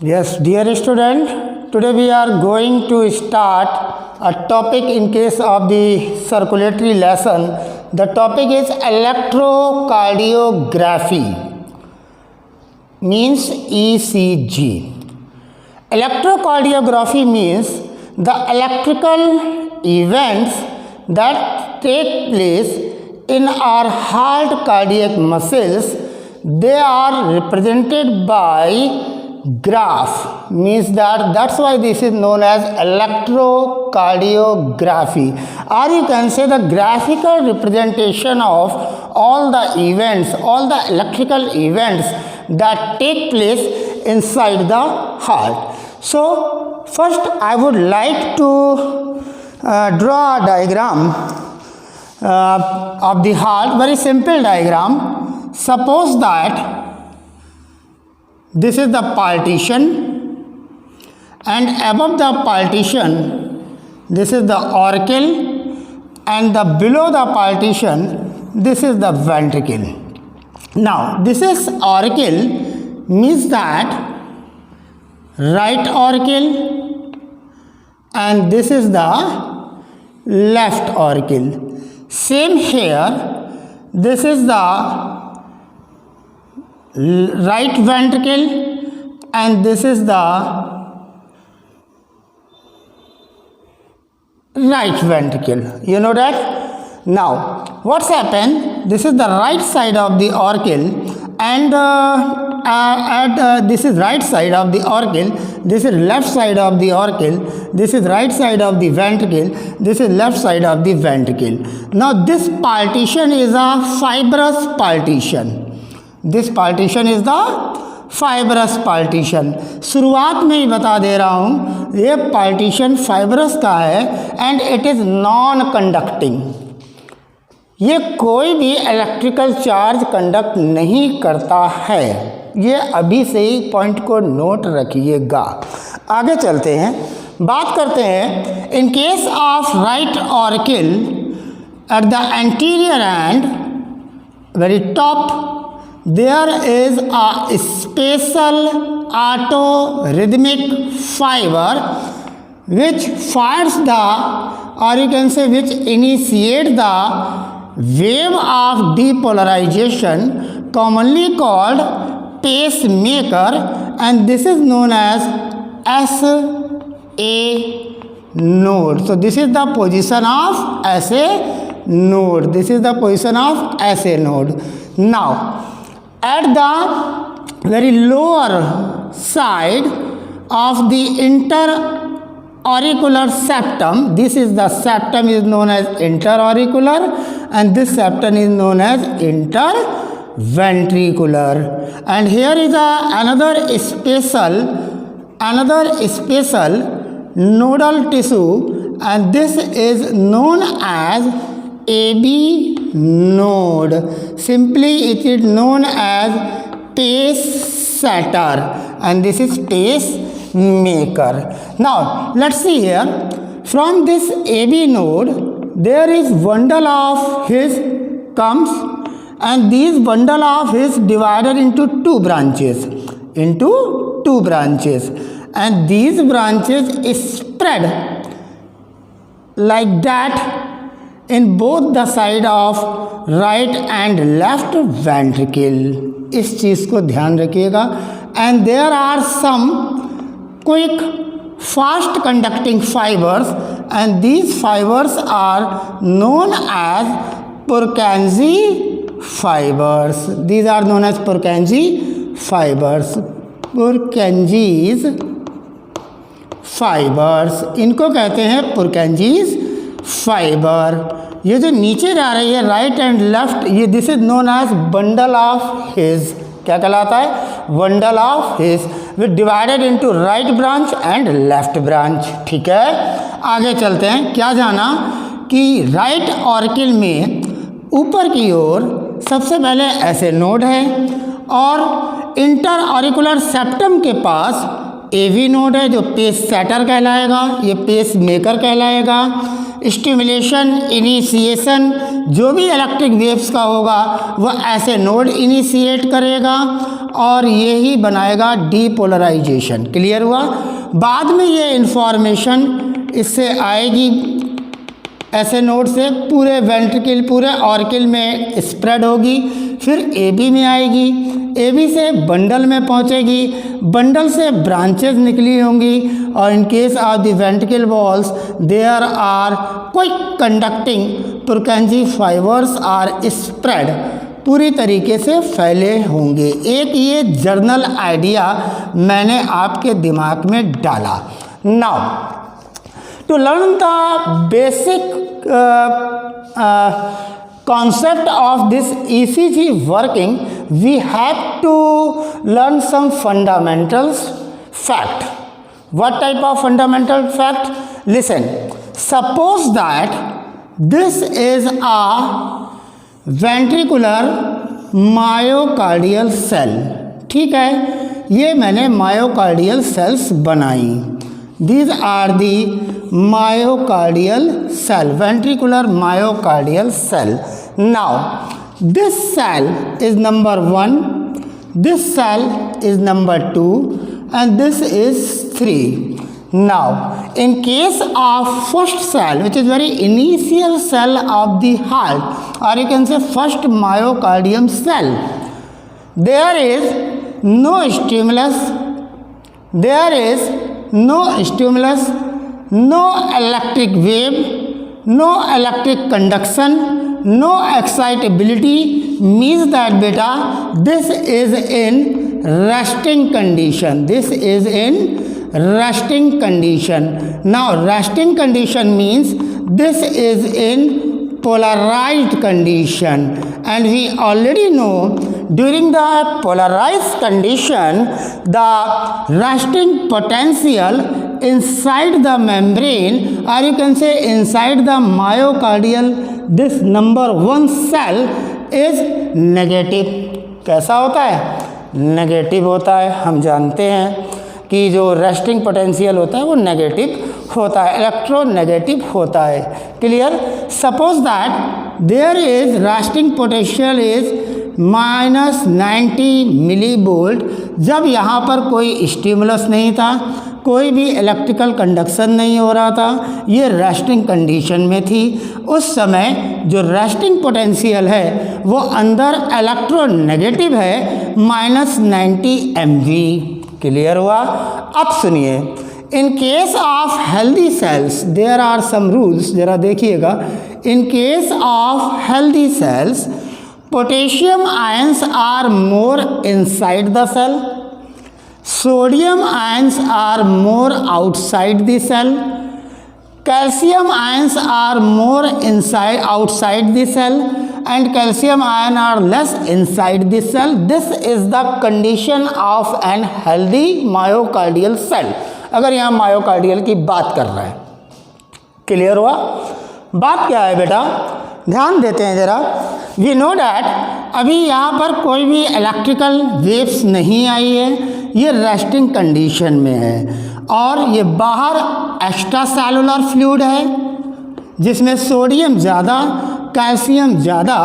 Yes, dear student, today we are going to start a topic in case of the circulatory lesson. The topic is electrocardiography, means ECG. Electrocardiography means the electrical events that take place in our heart cardiac muscles. They are represented by graph, means that's why this is known as electrocardiography, or you can say the graphical representation of all the events, all the electrical events that take place inside the heart. So first I would like to draw a diagram of the heart, very simple diagram. Suppose that this is the partition, and above the partition this is the auricle, and below the partition this is the ventricle. Now this is auricle, means that right auricle, and this is the left auricle. Same here, this is the right ventricle, and this is the right ventricle. You know that? Now what's happened, this is the right side of the auricle, and this is right side of the auricle, this is left side of the auricle, this is right side of the ventricle, this is left side of the ventricle. Now this partition is a fibrous partition. This partition is the fibrous partition. शुरुआत में ही बता दे रहा हूँ ये partition fibrous का है, and it is non conducting. ये कोई भी इलेक्ट्रिकल चार्ज कंडक्ट नहीं करता है. ये अभी से ही पॉइंट को नोट रखिएगा. आगे चलते हैं, बात करते हैं. In case of right auricle at the anterior end very top, there is a special autorhythmic fiber which fires the, or you can say which initiate the wave of depolarization, commonly called pacemaker, and this is known as SA node. So this is the position of SA node. This is the position of SA node. Now at the very lower side of the interauricular septum, this is the septum is known as interauricular, and this septum is known as interventricular. And here is another special nodal tissue, and this is known as AB node. Simply it is known as pacesetter, and this is pacemaker. Now let's see here, from this AB node there is bundle of his comes, and these bundle of his divided into two branches, and these branches is spread like that in both the side of right and left ventricle. इस चीज़ को ध्यान रखिएगा. And there are some quick fast conducting fibers, and these fibers are known as Purkinje fibers. These are known as Purkinje fibers. Purkinje fibers, इनको कहते हैं Purkinje fibre. ये जो नीचे जा रही है राइट एंड लेफ्ट, ये this is known as bundle of His. क्या कहलाता है? Bundle of His, with divided into right branch and left branch. ठीक है, आगे चलते हैं. क्या जाना कि राइट ऑरिकल में ऊपर की ओर सबसे पहले ऐसे नोड है, और इंटर ऑरिकुलर सेप्टम के पास AV नोड है जो पेस सेटर कहलाएगा, ये पेस मेकर कहलाएगा। स्टिमुलेशन इनिशिएशन जो भी इलेक्ट्रिक वेव्स का होगा वह ऐसे नोड इनिशिएट करेगा और यही बनाएगा डीपोलराइजेशन। क्लियर हुआ? बाद में ये इन्फॉर्मेशन इससे आएगी ऐसे नोड से पूरे वेंट्रिकल पूरे ऑर्किल में स्प्रेड होगी, फिर AB में आएगी, AB से बंडल में पहुंचेगी, बंडल से ब्रांचेस निकली होंगी और in case of the ventricle walls there are quick conducting Purkinje fibres are spread, पूरी तरीके से फैले होंगे। एक ये जर्नल आइडिया मैंने आपके दिमाग में डाला। Now to learn the basic concept of this ECG working, we have to learn some fundamentals fact. What type of fundamental fact? Listen, suppose that this is a ventricular myocardial cell. ठीक है, ये मैंने myocardial cells बनाई। These are the myocardial cell, ventricular myocardial cell. Now this cell is number 1, this cell is number 2 and this is 3. Now in case of first cell, which is very initial cell of the heart, or you can say first myocardium cell, there is no stimulus, there is no stimulus, no electric wave, no electric conduction, no excitability, means that beta this is in resting condition. This is in resting condition. Now resting condition means this is in polarized condition, and we already know during the polarized condition the resting potential inside the membrane, or you can say inside the myocardial, this number 1 cell is negative. कैसा होता है? Negative होता है। हम जानते हैं कि जो रेस्टिंग पोटेंशियल होता है वो नेगेटिव होता है, इलेक्ट्रोनेगेटिव होता है। Clear? Suppose that there is resting potential is -90 millivolt. जब यहाँ पर कोई स्टिमुलस नहीं था, कोई भी इलेक्ट्रिकल कंडक्शन नहीं हो रहा था, ये रेस्टिंग कंडीशन में थी, उस समय जो रेस्टिंग पोटेंशियल है वो अंदर इलेक्ट्रोनेगेटिव है -90 MV। क्लियर हुआ? अब सुनिए, in case of healthy cells there are some rules, जरा देखिएगा। In case of healthy cells potassium ions are more inside the cell, sodium ions are more outside the cell, calcium ions are more inside outside the cell and calcium ion are less inside the cell. This is the condition of an healthy myocardial cell. अगर यहाँ myocardial की बात कर रहा है। Clear हुआ? बात क्या है बेटा, ध्यान देते हैं जरा। वी नो डैट अभी यहाँ पर कोई भी इलेक्ट्रिकल वेव्स नहीं आई है, ये रेस्टिंग कंडीशन में है और ये बाहर एक्स्ट्रा सेलुलर फ्लूइड है जिसमें सोडियम ज़्यादा कैल्शियम ज़्यादा,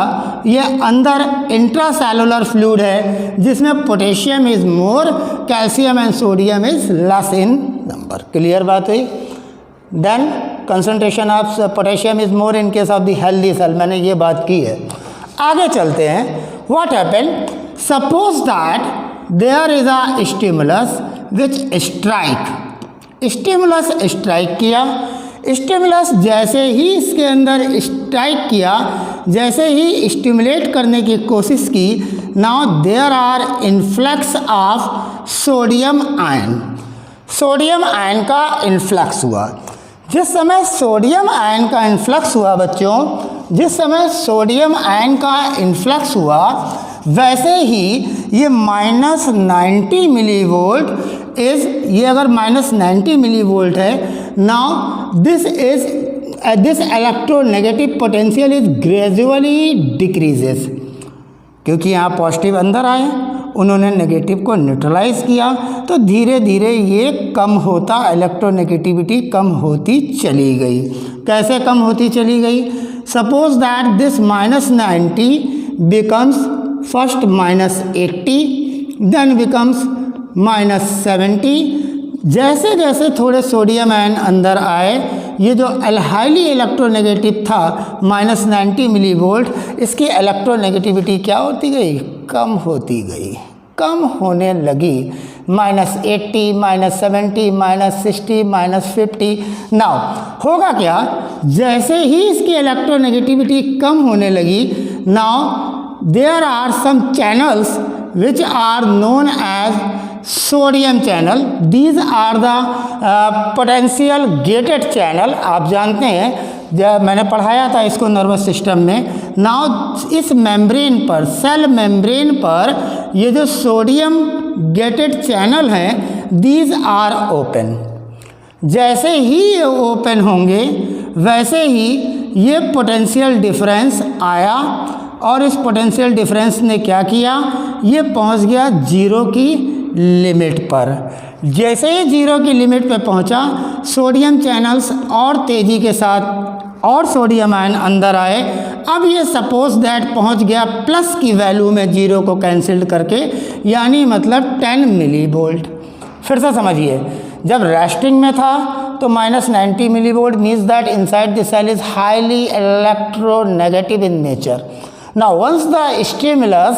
ये अंदर इंट्रा सेलुलर फ्लूइड है जिसमें potassium is more, calcium and sodium is less in number. Clear बात हुई? Then concentration of potassium is more in case of the healthy cell, मैंने ये बात की है। आगे चलते हैं। What happened? Suppose that there is a stimulus which strike, stimulus strike किया, स्टिमुलस जैसे ही इसके अंदर स्ट्राइक किया, जैसे ही स्टिमुलेट करने की कोशिश की, now there are influx of sodium ion, sodium ion का इन्फ्लक्स हुआ। जिस समय सोडियम आयन का इन्फ्लक्स हुआ बच्चों, जिस समय सोडियम आयन का इन्फ्लक्स हुआ, वैसे ही ये -90 मिलीवोल्ट इज़, ये अगर -90 मिलीवोल्ट है, now this electronegative potential is gradually decreases, क्योंकि यहाँ पॉजिटिव अंदर आए उन्होंने नेगेटिव को न्यूट्रलाइज किया, तो धीरे धीरे ये कम होता, इलेक्ट्रोनेगेटिविटी कम होती चली गई। कैसे कम होती चली गई? Suppose that this -90 becomes first -80, then becomes -70। जैसे जैसे थोड़े सोडियम आयन अंदर आए, ये जो हाईली इलेक्ट्रोनेगेटिव था -90 मिलीवोल्ट, इसकी इलेक्ट्रोनेगेटिविटी क्या होती गई? कम होती गई, कम होने लगी। -80, -70, -60, -50। नाउ होगा क्या? जैसे ही इसकी इलेक्ट्रोनेगेटिविटी कम होने लगी, now there are some channels which are known as sodium channel. These are the potential gated channel. आप जानते हैं, जब मैंने पढ़ाया था इसको नर्वस सिस्टम में। नाउ इस मेम्ब्रेन पर, सेल मेम्ब्रेन पर ये जो सोडियम गेटेड चैनल हैं, दीज आर ओपन। जैसे ही ये ओपन होंगे, वैसे ही ये पोटेंशियल डिफरेंस आया, और इस पोटेंशियल डिफरेंस ने क्या किया? ये पहुंच गया जीरो की लिमिट पर। जैसे ही जीरो की लिमिट पे पहुंचा, सोडियम चैनल्स और तेज़ी के साथ और सोडियम आयन अंदर आए। अब ये सपोज दैट पहुंच गया प्लस की वैल्यू में, जीरो को कैंसिल करके, यानी मतलब 10 मिलीवोल्ट। फिर से समझिए, जब रेस्टिंग में था तो -90 millivolt means that inside the cell is highly electronegative in nature. Now once the stimulus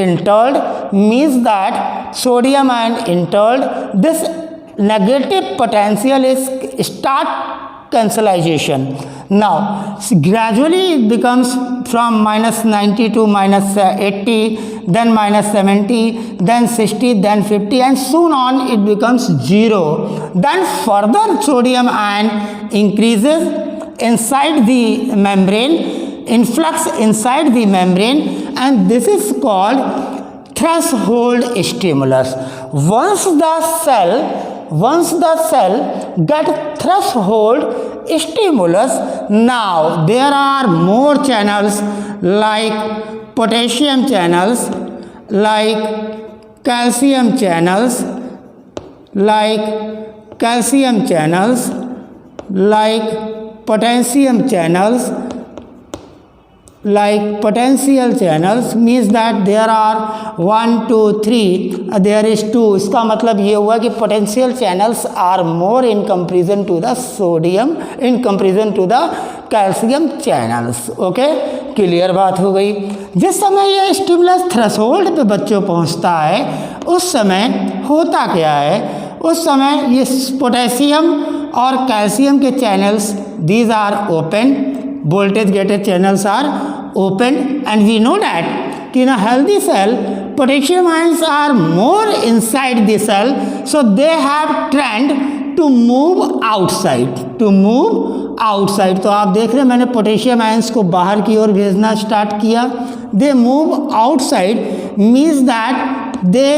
entered, means that sodium ion entered, this negative potential is start cancellation. Now gradually it becomes from -90 to -80, then -70, then 60, then 50, and soon on it becomes 0. Then further sodium ion increases inside the membrane, influx inside the membrane, and this is called threshold stimulus. Once the cell get threshold stimulus, now there are more channels like potassium channels, like calcium channels, like calcium channels, like potassium channels, like potential channels, means that there are 1 2 3, there is 2। इसका मतलब ये हुआ कि potential channels are more in comparison to the sodium, in comparison to the calcium channels। Okay, clear बात हो गई। जिस समय ये स्टिमुलस थ्रेशोल्ड पे बच्चों पहुंचता है, उस समय होता क्या है? उस समय ये पोटेशियम और कैल्शियम के channels, these are open, voltage gated channels are open, and we know that in a healthy cell potassium ions are more inside the cell, so they have trend to move outside, to move outside। तो आप देख रहे हैं, मैंने potassium ions को बाहर की ओर भेजना स्टार्ट किया। they move outside means that they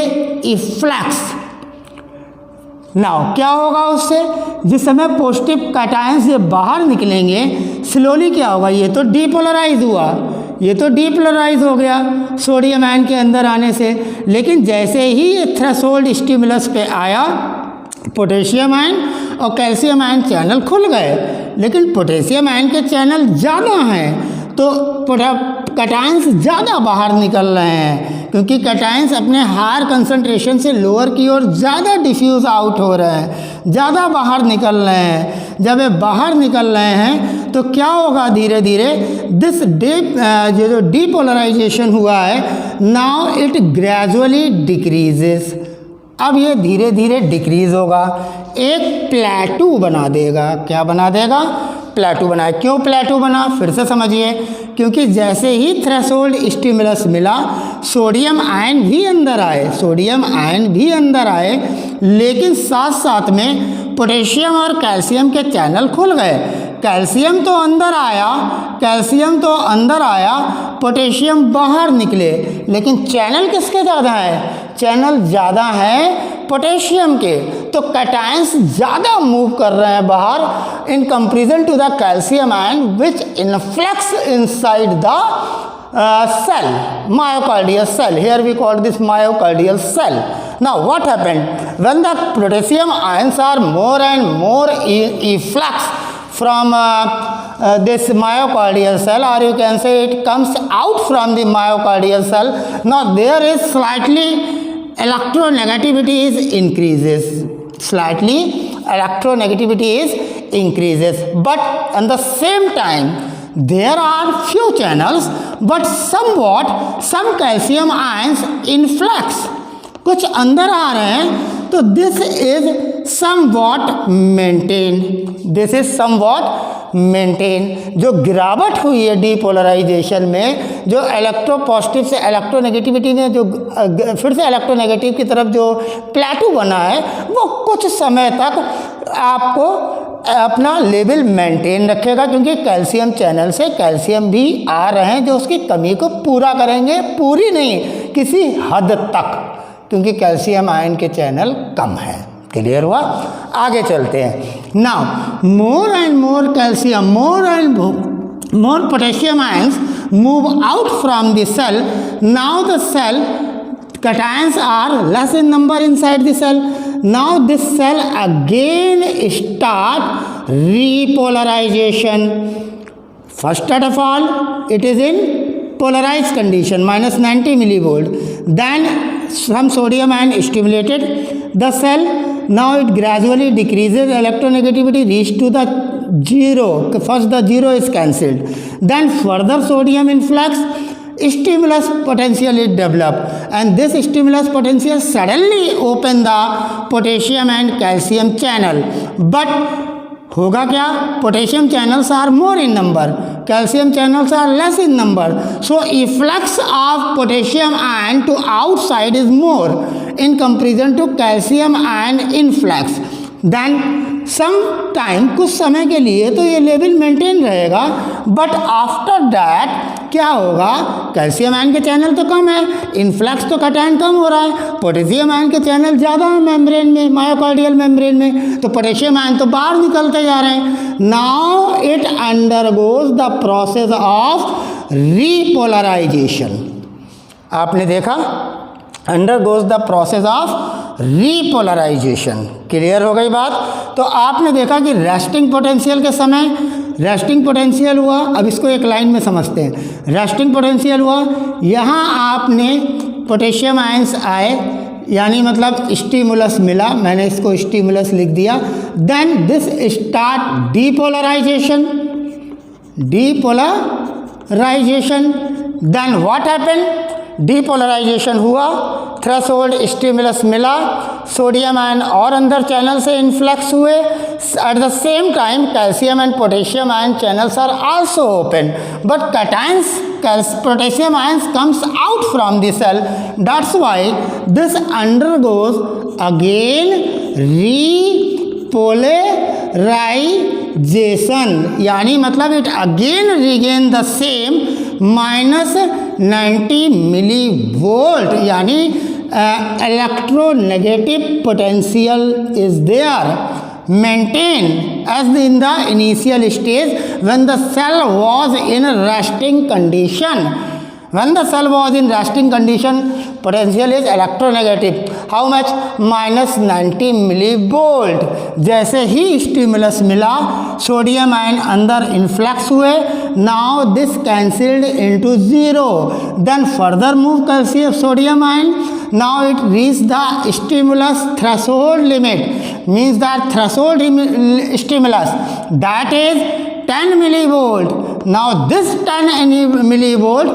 efflux। Now क्या होगा उससे? जिस समय पॉजिटिव कैटायंस ये बाहर निकलेंगे, स्लोली क्या होगा? ये तो डीपोलराइज हुआ, ये तो डीपोलराइज हो गया सोडियम आयन के अंदर आने से। लेकिन जैसे ही ये थ्रेशोल्ड स्टिमुलस पे आया, पोटेशियम आयन और कैल्शियम आयन चैनल खुल गए, लेकिन पोटेशियम आयन के चैनल ज़्यादा हैं, तो कैटायंस ज़्यादा बाहर निकल रहे हैं, क्योंकि कैटायंस अपने हायर कंसंट्रेशन से लोअर की ओर ज़्यादा डिफ्यूज़ आउट हो रहे हैं, ज़्यादा बाहर निकल रहे हैं। जब ये बाहर निकल रहे हैं तो क्या होगा? धीरे धीरे दिस जो डीपोलराइजेशन हुआ है, नाउ इट ग्रेजुअली डिक्रीजेस। अब ये धीरे धीरे डिक्रीज होगा, एक प्लेटू बना देगा। क्या बना देगा? प्लेटू बनाए। क्यों प्लेटू बना? फिर से समझिए, क्योंकि जैसे ही थ्रेशोल्ड स्टिमुलस मिला, सोडियम आयन भी अंदर आए, सोडियम आयन भी अंदर आए, लेकिन साथ साथ में पोटेशियम और कैल्शियम के चैनल खुल गए। कैल्शियम तो अंदर आया, कैल्शियम तो अंदर आया, पोटेशियम बाहर निकले, लेकिन चैनल किसके ज़्यादा है? चैनल ज़्यादा है पोटेशियम के, तो कैटायंस ज़्यादा मूव कर रहे हैं बाहर in comparison to the calcium ion which influx inside the cell, myocardial cell. Here we call this myocardial cell. Now what happened? When the potassium ions are more and more efflux from this myocardial cell, or you can say it comes out from the myocardial cell. Now there is slightly electronegativity is increases. Slightly electronegativity is increases. But at the same time, there are few channels, but somewhat some calcium ions influx. कुछ अंदर आ रहे हैं, तो this is somewhat maintain. This is somewhat maintain. जो गिरावट हुई है depolarisation में, जो इलेक्ट्रो पॉजिटिव से इलेक्ट्रोनेगेटिविटी में जो फिर से इलेक्ट्रोनेगेटिव की तरफ जो प्लेटू बना है, वो कुछ समय तक आपको अपना लेवल मेंटेन रखेगा, क्योंकि कैल्शियम चैनल से कैल्शियम भी आ रहे हैं जो उसकी कमी को पूरा करेंगे. पूरी नहीं, किसी हद तक, क्योंकि कैल्शियम आयन के चैनल कम है. क्लियर हुआ? आगे चलते हैं. Now more and more calcium, more and more potassium ions move out from the cell. Now the cell cations are less in number inside the cell. Now this cell again start repolarization. First of all, it is in polarized condition, minus 90 millivolt. Then some sodium ion stimulated the cell. Now it gradually decreases, electronegativity reach to the zero. First the zero is cancelled. Then further sodium influx, stimulus potential is developed, and this stimulus potential suddenly open the potassium and calcium channel. But होगा क्या? Potassium channels are more in number, calcium channels are less in number. So efflux of potassium ion to outside is more in comparison to calcium ion influx. Then some time, कुछ समय के लिए तो ये level maintain रहेगा, but after that क्या होगा? Calcium ion के चैनल तो कम है, इनफ्लक्स तो कटायन कम हो रहा है, पोटेशियम आयन के चैनल ज़्यादा है मेम्ब्रेन में, मायोकार्डियल मेम्ब्रेन में, तो पोटेशियम आयन तो बाहर निकलते जा रहे हैं. Now it undergoes the process of repolarisation. आपने देखा, undergoes the process of repolarisation. Clear हो गई बात? तो आपने देखा कि रेस्टिंग पोटेंशियल के समय रेस्टिंग पोटेंशियल हुआ. अब इसको एक लाइन में समझते हैं. रेस्टिंग पोटेंशियल हुआ, यहाँ आपने पोटेशियम आयंस आए, यानी मतलब स्टिमुलस मिला, मैंने इसको स्टिमुलस लिख दिया. Then this start depolarization. Depolarization, then what happen? Depolarization हुआ, थ्रेशोल्ड स्टिमुलस मिला, सोडियम आयन और अंदर चैनल से इन्फ्लक्स हुए. At the same time calcium and potassium ion channels are also open, but cations potassium ions comes out from the cell. That's why this undergoes again repolarization, यानी मतलब it again regain the same minus 90 millivolt, यानी electronegative potential is there, maintained as in the initial stage when the cell was in resting condition. When the cell was in resting condition, potential is electronegative. How much? minus 90 millivolt. जैसे ही stimulus मिला, sodium ion अंदर influx हुए. Now this cancelled into zero. Then further move calcium sodium ion. Now it reached the stimulus threshold limit, means that threshold stimulus, that is 10 millivolt. Now this 10 millivolt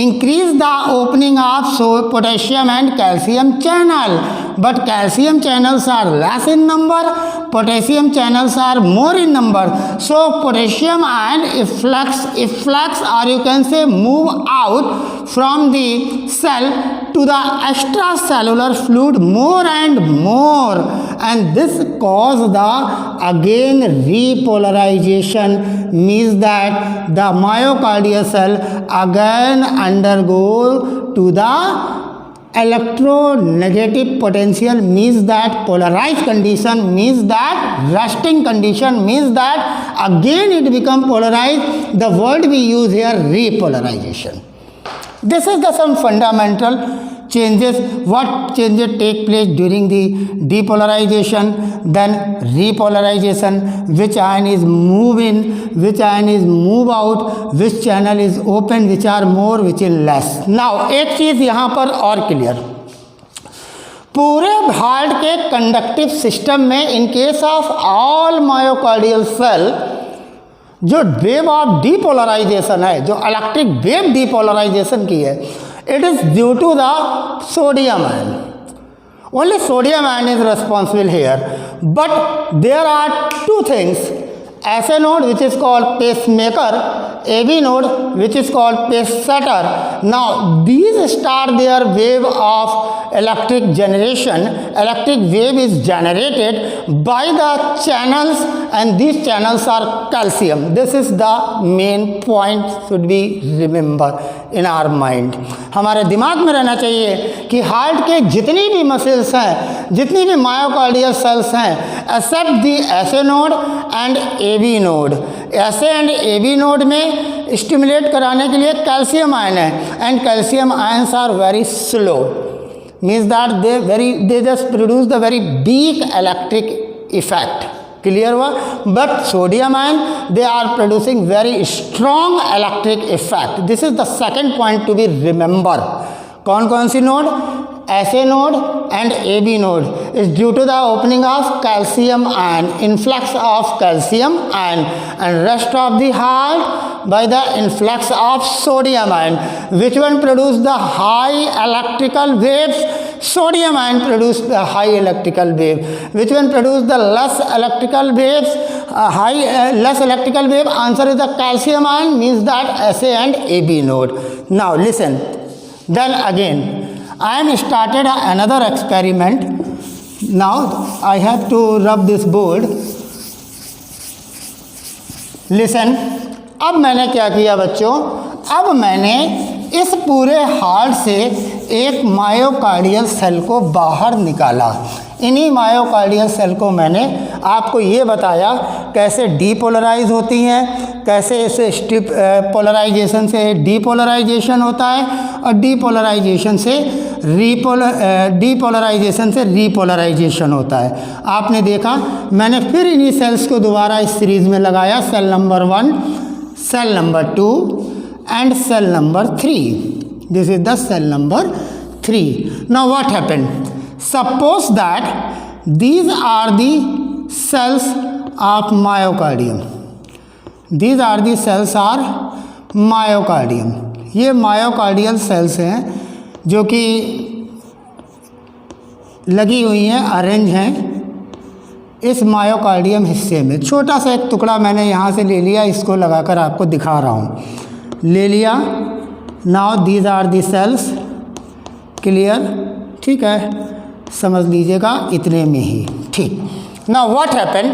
increase the opening of potassium and calcium channel, but calcium channels are less in number, potassium channels are more in number. So potassium ion efflux, or you can say move out from the cell to the extracellular fluid more and more, and this cause the again repolarization, means that the myocardial cell again undergo to the electronegative potential, means that polarized condition, means that resting condition, means that again it become polarized. The word we use here, repolarization. This is the some fundamental changes. What changes take place during the depolarization, then repolarization, which ion is move in, which ion is move out, which channel is open, which are more, which is less. Now एक चीज यहाँ पर और clear, पूरे heart के conductive system में in case of all myocardial cell जो wave of depolarization है, जो इलेक्ट्रिक वेव डीपोलराइजेशन की है, it is due to the sodium ion. Only sodium ion is responsible here, but there are two things. SA node which is called pacemaker, AB node which is called pace setter. Now these start their wave of electric generation. Electric wave is generated by the channels, and these channels are calcium. This is the main point should be remember in our mind. हमारे दिमाग में रहना चाहिए कि heart के जितनी भी muscles हैं, जितनी भी मायोकार्डियल सेल्स हैं, except the SA node and AB node. SA and AB node में स्टिमुलेट कराने के लिए कैल्शियम आयन है, and calcium ions are very slow, means that they just produce the very weak electric effect. Clear हुआ? But sodium ion they are producing very strong electric effect. This is the second point to be remember. कौन कौन सी नोड? SA node and AB node is due to the opening of calcium ion, influx of calcium ion, and rest of the heart by the influx of sodium ion. Which one produce the high electrical waves? Sodium ion produce the high electrical wave. Which one produce the less electrical waves? Less electrical wave. Answer is the calcium ion, means that SA and AB node. Now listen. Then again, I am started another experiment. Now I have to rub this board. Listen. अब मैंने क्या किया बच्चों? अब मैंने इस पूरे heart से एक मायोकार्डियल सेल को बाहर निकाला. इन्हीं मायोकार्डियल सेल को मैंने आपको ये बताया कैसे डीपोलराइज होती हैं, कैसे इसे पोलराइजेशन से डीपोलराइजेशन होता है, और डीपोलराइजेशन से रीपोलराइजेशन होता है. आपने देखा, मैंने फिर इन्हीं सेल्स को दोबारा इस सीरीज में लगाया. Cell number 1, cell number 2 and cell number 3. This is the cell number 3. Now what happened? Suppose that these are the cells of myocardium. These are the cells are myocardium. ये myocardial cells हैं जो कि लगी हुई हैं, arrange हैं इस myocardium हिस्से में. छोटा सा एक टुकड़ा मैंने यहाँ से ले लिया, इसको लगाकर आपको दिखा रहा हूँ. ले लिया. Now these are the cells. Clear? ठीक है, समझ लीजिएगा इतने में ही. ठीक. Now what happen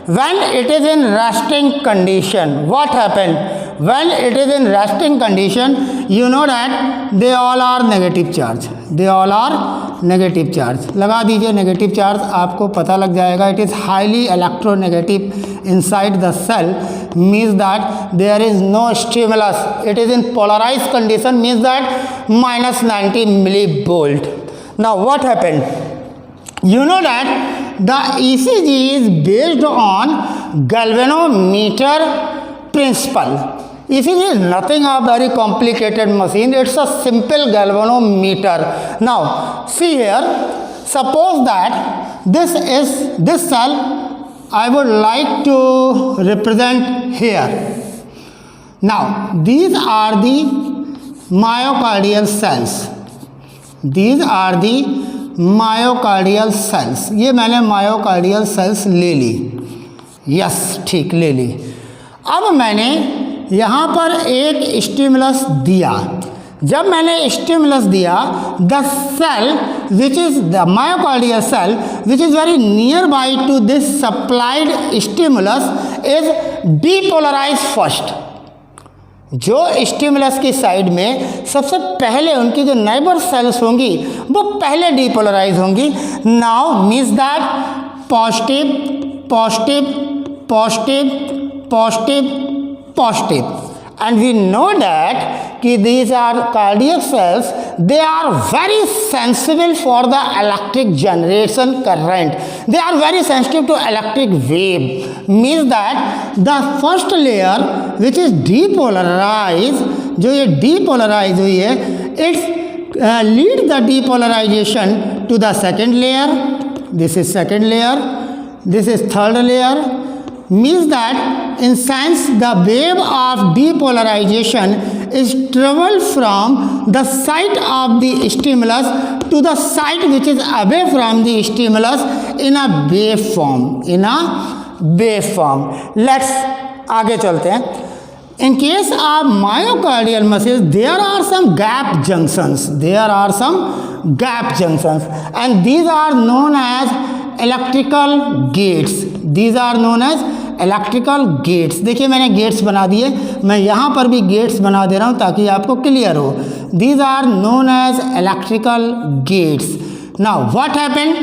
when it is in resting condition? What happen when it is in resting condition? You know that they all are negative charge. They all are negative charge. लगा दीजिए नेगेटिव चार्ज, आपको पता लग जाएगा. It is highly electronegative inside the cell, means that there is no stimulus. It is in polarized condition, means that minus 90 millivolt. Now what happened? You know that the ECG is based on galvanometer principle. ECG is nothing a very complicated machine. It's a simple galvanometer. Now see here, suppose that this cell I would like to represent here. Now these are the myocardial cells. These are the myocardial cells. ये मैंने myocardial cells ले ली. Yes, ठीक, ले ली. अब मैंने यहाँ पर एक स्टिमुलस दिया. जब मैंने स्टिमुलस दिया, the cell which is the myocardial cell which is very near by to this supplied stimulus is depolarize first. जो स्टिमुलस की साइड में सबसे पहले उनकी जो नाइबर सेल्स होंगी वो पहले डीपोलराइज होंगी. Now means that positive positive positive positive positive. and we know that कि these are cardiac cells, they are very sensible for the electric generation current. They are very sensitive to electric wave. Means that the first layer which is depolarized, जो ये depolarize हुई है, it's lead the depolarization to the second layer. This is second layer. This is third layer. Means that in sense the wave of depolarization is travel from the site of the stimulus to the site which is away from the stimulus in a wave form. In a wave form. Let's आगे चलते हैं. In case of myocardial muscles, there are some gap junctions. There are some gap junctions, and these are known as electrical gates. These are known as electrical gates. देखिए मैंने gets बना दिए, मैं यहाँ पर भी गेट्स बना दे रहा हूँ ताकि आपको क्लियर हो. These are known as electrical gates. Now what happened,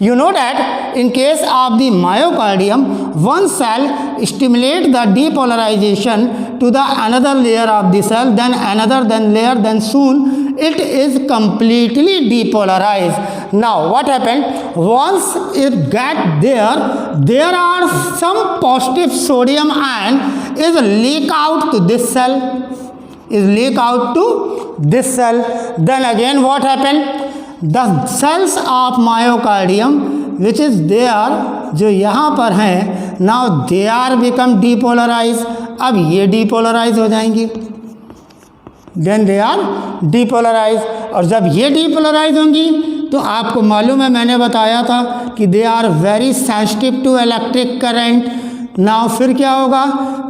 you know that in case of the myocardium, one cell stimulate the depolarization to the another layer of the cell, then another, then layer, then soon it is completely depolarized. Now what happened, once it get there are some positive sodium ion is leak out to this cell, then again what happened, the cells of myocardium which is there, जो यहाँ पर हैं, now they are become depolarized. अब ये depolarize हो जाएंगी, then they are depolarized. और जब ये depolarize होंगी तो आपको मालूम है, मैंने बताया था कि they are very sensitive to electric current. Now फिर क्या होगा,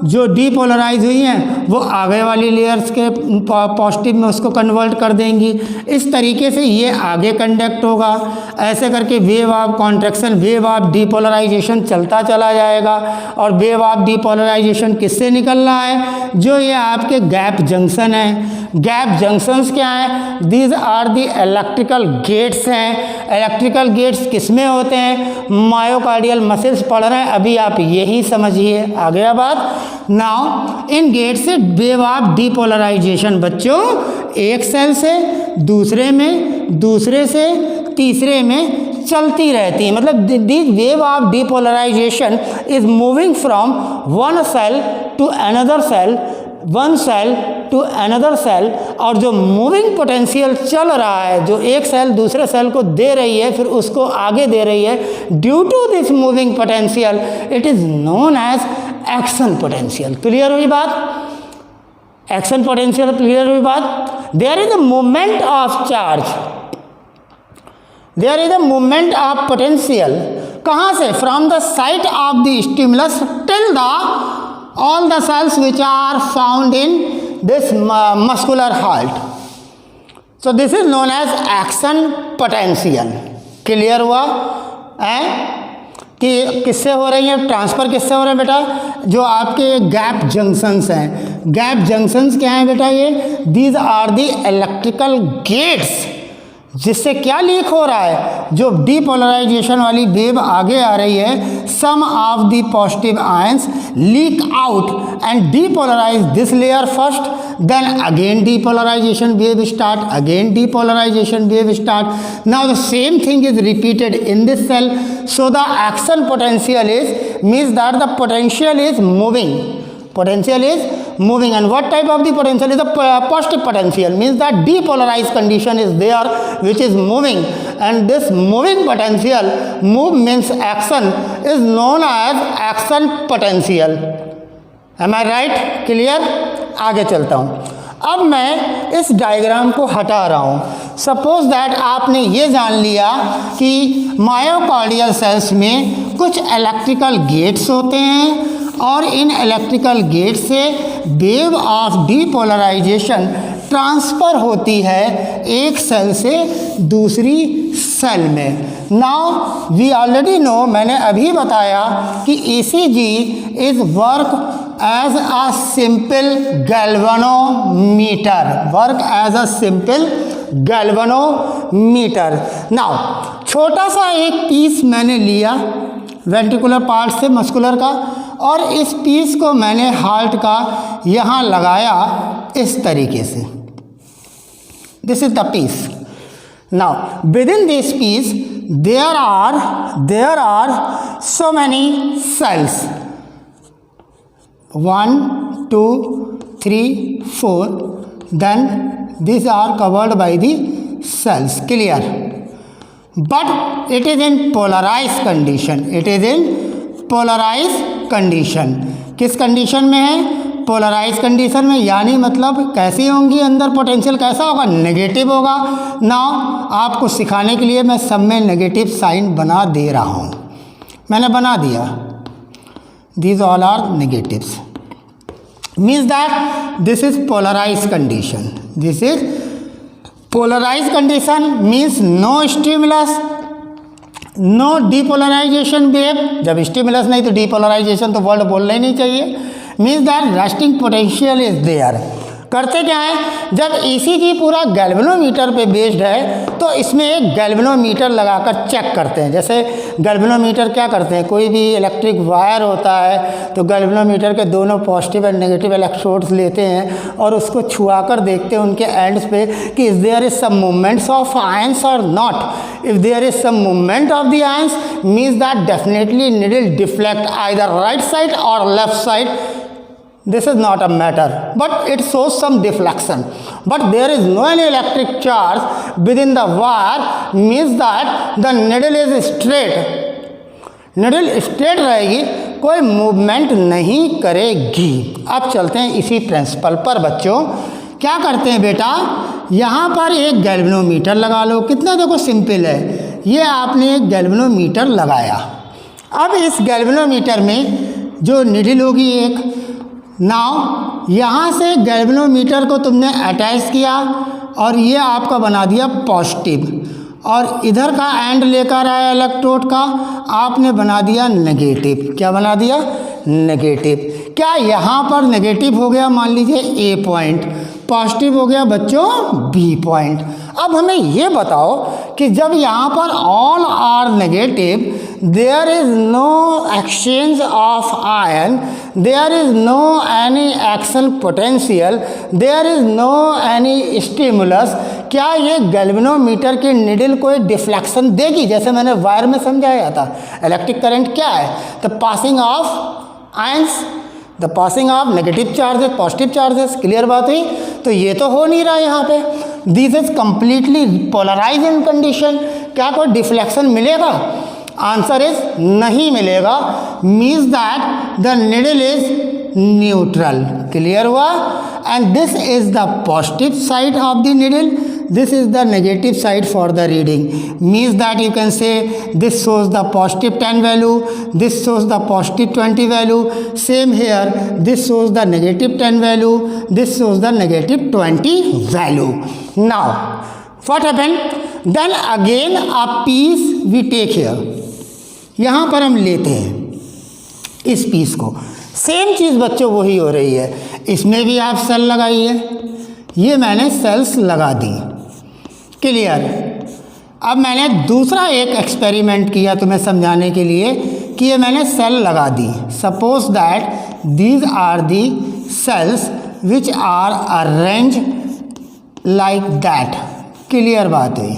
जो डीपोलराइज हुई हैं वो आगे वाली लेयर्स के पॉजिटिव में उसको कन्वर्ट कर देंगी. इस तरीके से ये आगे कंडक्ट होगा. ऐसे करके wave of contraction, wave of depolarization चलता चला जाएगा. और वेव ऑफ डीपोलराइजेशन किससे निकल रहा है, जो ये आपके गैप जंक्शन है. गैप जंक्शंस क्या हैं, these are the electrical gates हैं. इलेक्ट्रिकल गेट्स किस में होते हैं, मायोकार्डियल मसल्स पढ़ रहे हैं अभी, आप यही समझिए. आ गया बात. नाउ इन गेट से वेव ऑफ डीपोलराइजेशन बच्चों एक सेल से दूसरे में, दूसरे से तीसरे में चलती रहती है. मतलब this wave of depolarisation is moving from one cell to another cell, one cell to another cell. और जो मूविंग पोटेंशियल चल रहा है, जो एक सेल दूसरे सेल को दे रही है फिर उसको आगे दे रही है, due to this moving potential it is known as action potential. Clear हुई बात, एक्शन पोटेंशियल क्लियर हुई बात. There is a movement of charge, there is a movement of potential. कहाँ से, from the site of the stimulus till the all the cells which are found in this muscular heart. So this is known as action potential. Clear हुआ है कि किससे हो रही है transfer, किससे हो रहा है बेटा, जो आपके गैप जंक्शंस हैं. गैप जंक्शंस क्या हैं बेटा, ये these are the electrical gates. जिससे क्या लीक हो रहा है, जो डीपोलराइजेशन वाली वेव आगे आ रही है, some of the positive ions leak out and depolarise this layer first, then again depolarisation wave start, again depolarisation wave start. Now the same thing is repeated in this cell. So the action potential is means that the potential is moving, potential is moving. And what type of the potential is the positive potential, means that depolarized condition is there which is moving, and this moving potential, move means action, is known as action potential. Am I right? Clear? आगे चलता हूँ. अब मैं इस diagram को हटा रहा हूँ. सपोज दैट आपने ये जान लिया कि मायोकार्डियल सेल्स में कुछ इलेक्ट्रिकल गेट्स होते हैं और इन इलेक्ट्रिकल गेट से वेव ऑफ डीपोलराइजेशन ट्रांसफ़र होती है एक सेल से दूसरी सेल में. नाउ वी ऑलरेडी नो, मैंने अभी बताया कि ECG is work as a simple galvanometer, work as a simple galvanometer. Now छोटा सा एक पीस मैंने लिया वेंट्रिकुलर पार्ट से मस्कुलर का, और इस पीस को मैंने हार्ट का यहाँ लगाया इस तरीके से। This is the piece. Now within this piece there are so many cells, 1 2 3 4, then these are covered by the cells, clear? But it is in polarized condition, it is in polarized condition। किस condition में है? Polarise condition में, यानी मतलब कैसी होंगी अंदर potential, कैसा होगा? नेगेटिव होगा। नाउ आपको सिखाने के लिए मैं सब में नेगेटिव साइन बना दे रहा हूँ, मैंने बना दिया। These all are negatives, means that this is polarize condition. This is polarize condition means no stimulus, no depolarization wave. जब स्टिमुलस नहीं तो डीपोलराइजेशन तो वर्ड बोलना ही नहीं चाहिए। Means that resting potential is there. करते क्या है, जब ईसीजी पूरा गैल्वेनोमीटर पे बेस्ड है तो इसमें एक गैल्वेनोमीटर लगाकर चेक करते हैं। जैसे गैल्वेनोमीटर क्या करते हैं, कोई भी इलेक्ट्रिक वायर होता है तो गैल्वेनोमीटर के दोनों पॉजिटिव एंड नेगेटिव इलेक्ट्रोड्स लेते हैं और उसको छुआकर देखते हैं उनके एंड्स पे कि is there is some movements of ions और not. If there is some movement of the ions means that definitely needle deflect either right side और left side. This is not a matter, but it shows some deflection. But there is no any electric charge within the wire, means that the needle is straight. Needle straight रहेगी, कोई movement नहीं करेगी। अब चलते हैं इसी principal पर बच्चों। क्या करते हैं बेटा, यहाँ पर एक गैल्वेनोमीटर लगा लो। कितना देखो सिंपल है, ये आपने एक गैल्वेनोमीटर लगाया। अब इस गैल्वेनोमीटर में जो निडल होगी एक, नाउ यहाँ से गैल्वेनोमीटर को तुमने अटैच किया और ये आपका बना दिया पॉजिटिव, और इधर का एंड लेकर आया इलेक्ट्रोड का, आपने बना दिया नेगेटिव। क्या बना दिया? नेगेटिव। क्या यहाँ पर नेगेटिव हो गया मान लीजिए ए पॉइंट, पॉजिटिव हो गया बच्चों बी पॉइंट। अब हमें ये बताओ कि जब यहाँ पर all are negative, there is no exchange of ion, there is no any action potential, there is no any stimulus, क्या ये गैल्वेनोमीटर की निडल को डिफ्लेक्शन देगी? जैसे मैंने वायर में समझाया था, इलेक्ट्रिक करंट क्या है? The passing of ions, the passing of negative charges positive charges. Clear बात हुई? तो ये तो हो नहीं रहा यहाँ पे। This is completely polarise in condition. क्या कोई डिफ्लेक्शन मिलेगा? आंसर इज नहीं मिलेगा। Means that the needle is neutral. Clear हुआ? And this is the positive side of the needle, this is the negative side for the reading. Means that you can say this shows the positive 10 value, this shows the positive 20 value. Same here, this shows the negative 10 value, this shows the negative 20 value. Now what happened? Then again a piece we take here. यहाँ पर हम लेते हैं इस piece को। Same चीज़ बच्चों वही हो रही है। इसमें भी आप सेल लगाइए, ये मैंने सेल्स लगा दी। क्लियर? अब मैंने दूसरा एक एक्सपेरिमेंट किया तुम्हें समझाने के लिए कि ये मैंने सेल लगा दी। Suppose that these are the cells which are arrange like that. Clear बात हुई?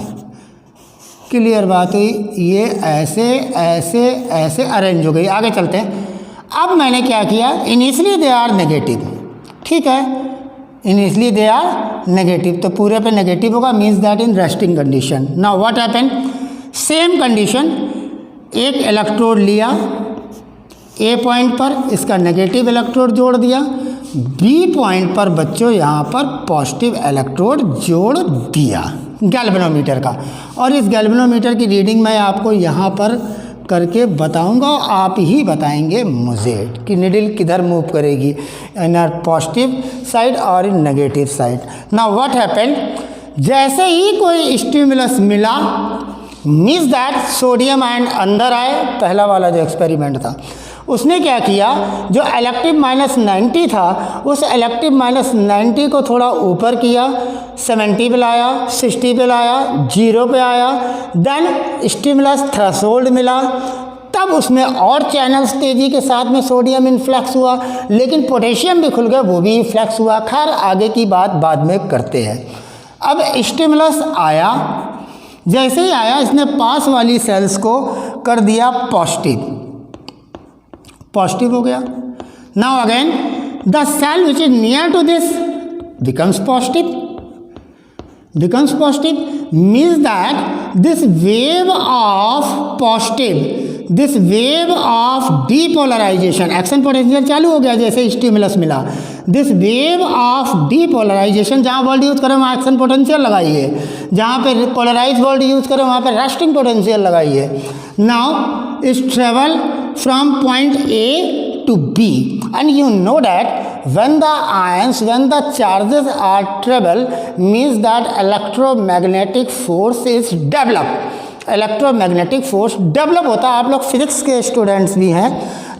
क्लियर बात हुई? ये ऐसे ऐसे ऐसे अरेंज हो गई। आगे चलते हैं। अब मैंने क्या किया, इनिशियली दे आर नेगेटिव, ठीक है, इनिशियली दे आर नेगेटिव, तो पूरे पे नेगेटिव होगा, means that in resting condition. Now what happen, same condition, एक इलेक्ट्रोड लिया ए पॉइंट पर, इसका नेगेटिव इलेक्ट्रोड जोड़ दिया, बी पॉइंट पर बच्चों यहाँ पर पॉजिटिव इलेक्ट्रोड जोड़ दिया गैल्वेनोमीटर का। और इस गैल्वेनोमीटर की रीडिंग मैं आपको यहाँ पर करके बताऊंगा, आप ही बताएंगे मुझे कि निडल किधर मूव करेगी, इन पॉजिटिव साइड और in negative side. Now what happened, जैसे ही कोई स्टिमुलस मिला, मीन्स दैट सोडियम आयन अंदर आए। पहला वाला जो एक्सपेरिमेंट था उसने क्या किया, जो इलेक्टिव -90 था उस इलेक्टिव -90 को थोड़ा ऊपर किया, 70 पे लाया, 60 पे लाया, 0 पे आया। देन स्टिमुलस थ्रेशोल्ड मिला, तब उसमें और चैनल्स तेज़ी के साथ में सोडियम इन्फ्लक्स हुआ, लेकिन पोटेशियम भी खुल गया, वो भी इन्फ्लक्स हुआ। खैर आगे की बात बाद में करते हैं। अब स्टिमुलस आया, जैसे ही आया इसने पास वाली सेल्स को कर दिया पॉजिटिव, पॉजिटिव हो गया। Now again the cell which is near to this becomes positive, means that this wave of positive, this wave of depolarization, action potential चालू हो गया जैसे स्टिमुलस मिला। दिस वेव ऑफ डीपोलराइजेशन, जहाँ वर्ड यूज़ करें वहाँ एक्शन पोटेंशियल लगाइए, जहाँ पे पोलराइज वर्ड यूज़ करें वहाँ पे रेस्टिंग पोटेंशियल लगाइए। नाउ इस travel from point A to B, and you know that when the charges are travel means that electromagnetic force is developed, electromagnetic force develop होता है। आप लोग फिजिक्स के स्टूडेंट्स भी हैं,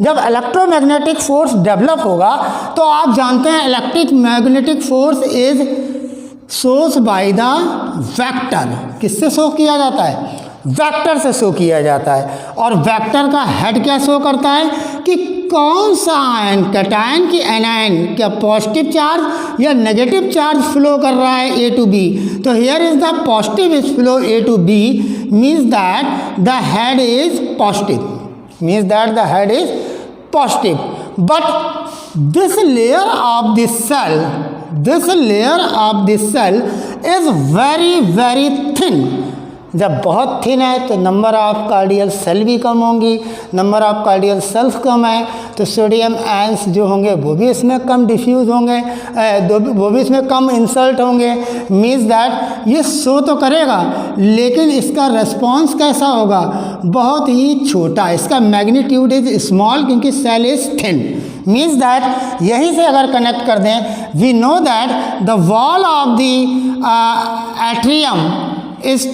जब इलेक्ट्रोमैग्नेटिक फोर्स डेवलप होगा तो आप जानते हैं electric magnetic force is source by the vector. किससे शो किया जाता है? वेक्टर से शो किया जाता है। और वेक्टर का हेड क्या शो करता है कि कौन सा आयन, कैटायन की एनायन, क्या पॉजिटिव चार्ज या नेगेटिव चार्ज फ्लो कर रहा है ए टू बी। तो here is the positive is flow A to B, means that the head is positive, but this layer of this cell is very very thin. जब बहुत thin है तो number of कार्डियल cell भी कम होंगी, number of कार्डियल sales कम है तो sodium ions जो होंगे वो भी इसमें कम डिफ्यूज़ होंगे, वो भी इसमें कम इंसर्ट होंगे। मीन्स दैट ये शो तो करेगा लेकिन इसका रेस्पॉन्स कैसा होगा? बहुत ही छोटा। इसका मैग्नीट्यूड इज स्मॉल क्योंकि cell is thin. Means that यहीं से अगर कनेक्ट कर दें, we know that the wall of the atrium is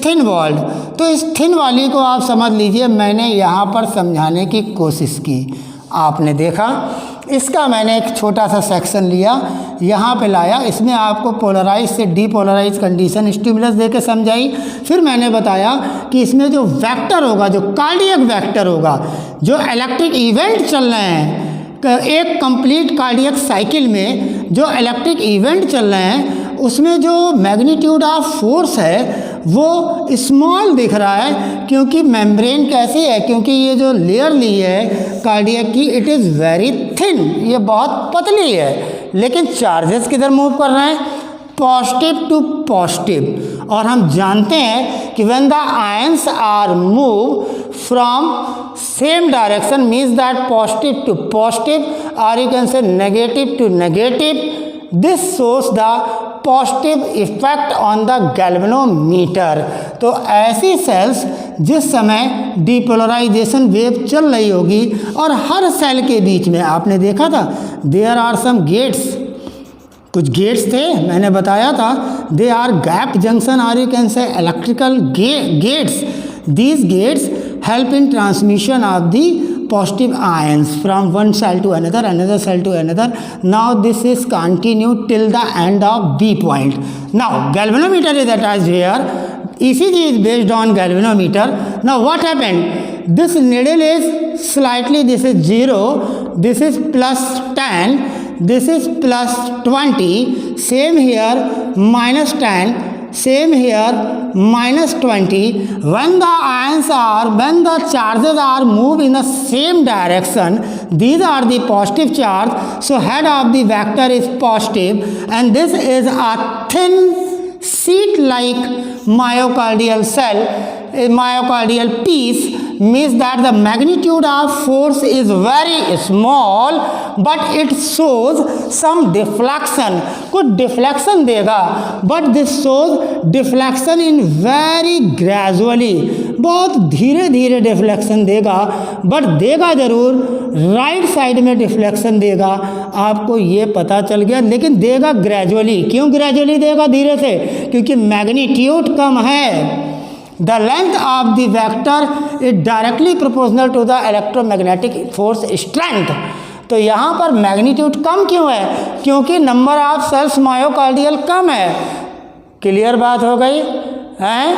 thin walled. तो इस थिन वाली को आप समझ लीजिए, मैंने यहाँ पर समझाने की कोशिश की, आपने देखा। इसका मैंने एक छोटा सा सेक्शन लिया, यहाँ पे लाया, इसमें आपको पोलराइज से डीपोलराइज कंडीशन स्टिमुलस दे के समझाई। फिर मैंने बताया कि इसमें जो वेक्टर होगा, जो कार्डियक वेक्टर होगा, जो इलेक्ट्रिक इवेंट चल रहे हैं एक कंप्लीट कार्डियक साइकिल में, जो इलेक्ट्रिक इवेंट चल रहे हैं उसमें जो मैग्नीट्यूड ऑफ फोर्स है वो स्मॉल दिख रहा है। क्योंकि मेम्ब्रेन कैसी है? क्योंकि ये जो लेयर ली है कार्डियक की, इट इज़ वेरी थिन, ये बहुत पतली है। लेकिन चार्जेस किधर मूव कर रहे हैं? Positive to positive. और हम जानते हैं कि when the ions are move from same direction means that positive to positive, और you can say negative to negative, this shows the positive effect on the galvanometer. तो ऐसी सेल्स जिस समय डीपोलराइजेशन वेव चल रही होगी और हर सेल के बीच में आपने देखा था देयर आर सम गेट्स, कुछ गेट्स थे, मैंने बताया था, दे आर गैप जंक्शन और you can say electrical gates. These gates help in transmission of the positive ions from one cell to another cell to another. Now this is continued till the end of B point. Now galvanometer is attached here. ECG is based on galvanometer. Now what happened? This needle is slightly, this is 0, this is plus 10, this is plus 20, same here minus 10, same here minus 20. When the charges are moved in the same direction, these are the positive charge, so head of the vector is positive, and this is a thin sheet like myocardial cell, a myocardial piece, means that the magnitude of force is very small but it shows some deflection, कुछ deflection देगा, but this shows deflection in very gradually, बहुत धीरे धीरे deflection देगा, but देगा जरूर, right side में deflection देगा, आपको ये पता चल गया। लेकिन देगा gradually, क्यों gradually देगा धीरे से? क्योंकि magnitude कम है। The length of the vector is directly proportional to the electromagnetic force strength. तो यहाँ पर मैग्नीट्यूड कम क्यों है? क्योंकि नंबर ऑफ सेल्स मायोकार्डियल कम है। क्लियर बात हो गई है?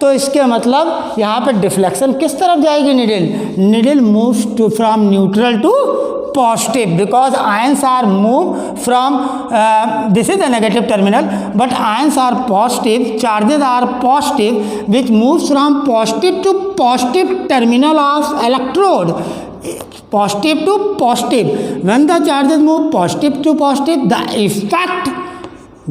तो इसके मतलब यहाँ पे डिफ्लेक्शन किस तरफ जाएगी, needle moves to from neutral to positive because ions are moved from this is the negative terminal but ions are positive, charges are positive which moves from positive to positive terminal of electrode, positive to positive. When the charges move positive to positive, the effect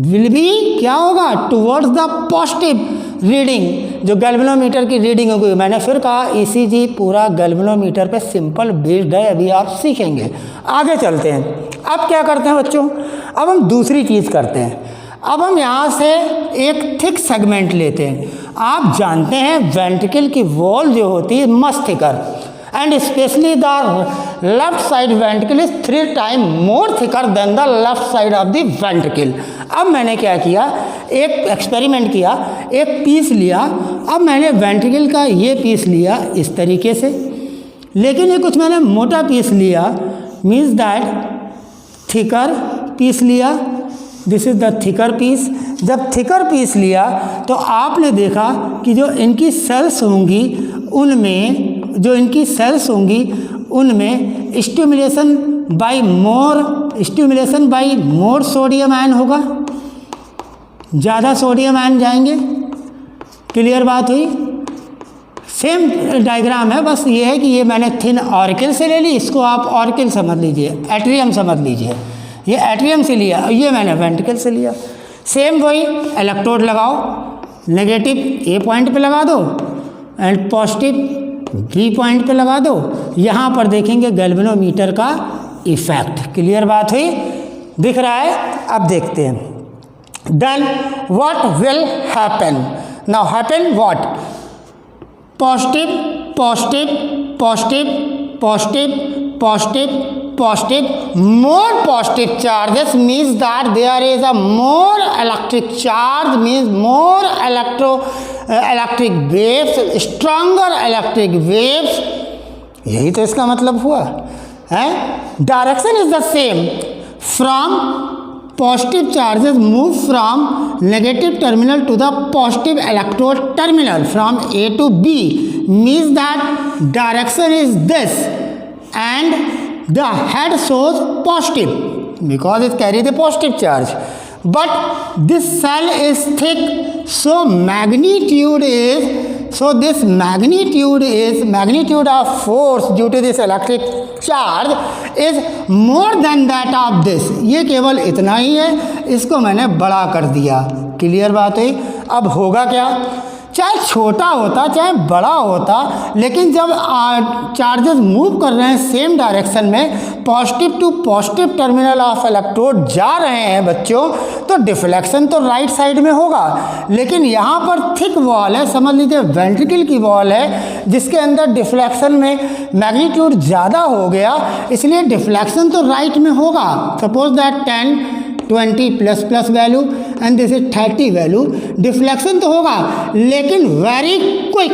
will be क्या होगा, towards the positive reading, जो galvanometer की reading होगी। मैंने फिर कहा ECG पूरा galvanometer पे सिंपल बेस्ड है, अभी आप सीखेंगे। आगे चलते हैं। अब क्या करते हैं बच्चों, अब हम दूसरी चीज़ करते हैं। अब हम यहाँ से एक थिक सेगमेंट लेते हैं। आप जानते हैं वेंट्रिकल की वॉल जो होती है much thicker and especially the left side ventricle is 3 times more thicker than the left side of the ventricle। अब मैंने क्या किया, एक एक्सपेरिमेंट किया, एक पीस लिया। अब मैंने वेंट्रिकल का ये पीस लिया इस तरीके से, लेकिन ये कुछ मैंने मोटा पीस लिया, मीन्स दैट थिकर पीस लिया। This is the thicker piece. जब थिकर पीस लिया तो आपने देखा कि जो इनकी सेल्स होंगी उनमें स्टिमुलेशन बाय मोर सोडियम आयन होगा, ज़्यादा सोडियम आयन जाएंगे। क्लियर बात हुई। सेम डायग्राम है, बस ये है कि ये मैंने थिन ऑर्किल से ले ली, इसको आप ऑर्किल समझ लीजिए, एट्रियम समझ लीजिए। ये एट्रियम से लिया, ये मैंने वेंट्रिकल से लिया। सेम वही, इलेक्ट्रोड लगाओ, नेगेटिव ए पॉइंट पे लगा दो एंड पॉजिटिव बी पॉइंट पे लगा दो। यहाँ पर देखेंगे गैल्वेनोमीटर का इफेक्ट। क्लियर बात हुई, दिख रहा है। अब देखते हैं then what will happen. Now happen what, positive positive positive positive positive positive, more positive charges means that there is a more electric charge, means more electric waves, stronger electric waves। यही तो इसका मतलब हुआ है। Direction is the same, from positive charges move from negative terminal to the positive electrode terminal from A to B, means that direction is this and the head shows positive because it carries the positive charge, but this cell is thick, so magnitude of force due to this electric charge is more than that of this। ये केवल इतना ही है, इसको मैंने बड़ा कर दिया। Clear बात हुई। अब होगा क्या, चाहे छोटा होता चाहे बड़ा होता, लेकिन जब चार्जेस मूव कर रहे हैं सेम डायरेक्शन में, positive to positive terminal of electrode जा रहे हैं बच्चों, तो डिफ्लेक्शन तो राइट साइड में होगा। लेकिन यहाँ पर थिक वॉल है, समझ लीजिए वेंट्रिकल की वॉल है, जिसके अंदर डिफ्लेक्शन में मैग्नीट्यूड ज़्यादा हो गया, इसलिए डिफ्लेक्शन तो राइट में होगा। Suppose that 10 20 plus plus value and this is 30 value, deflection तो होगा लेकिन वेरी क्विक।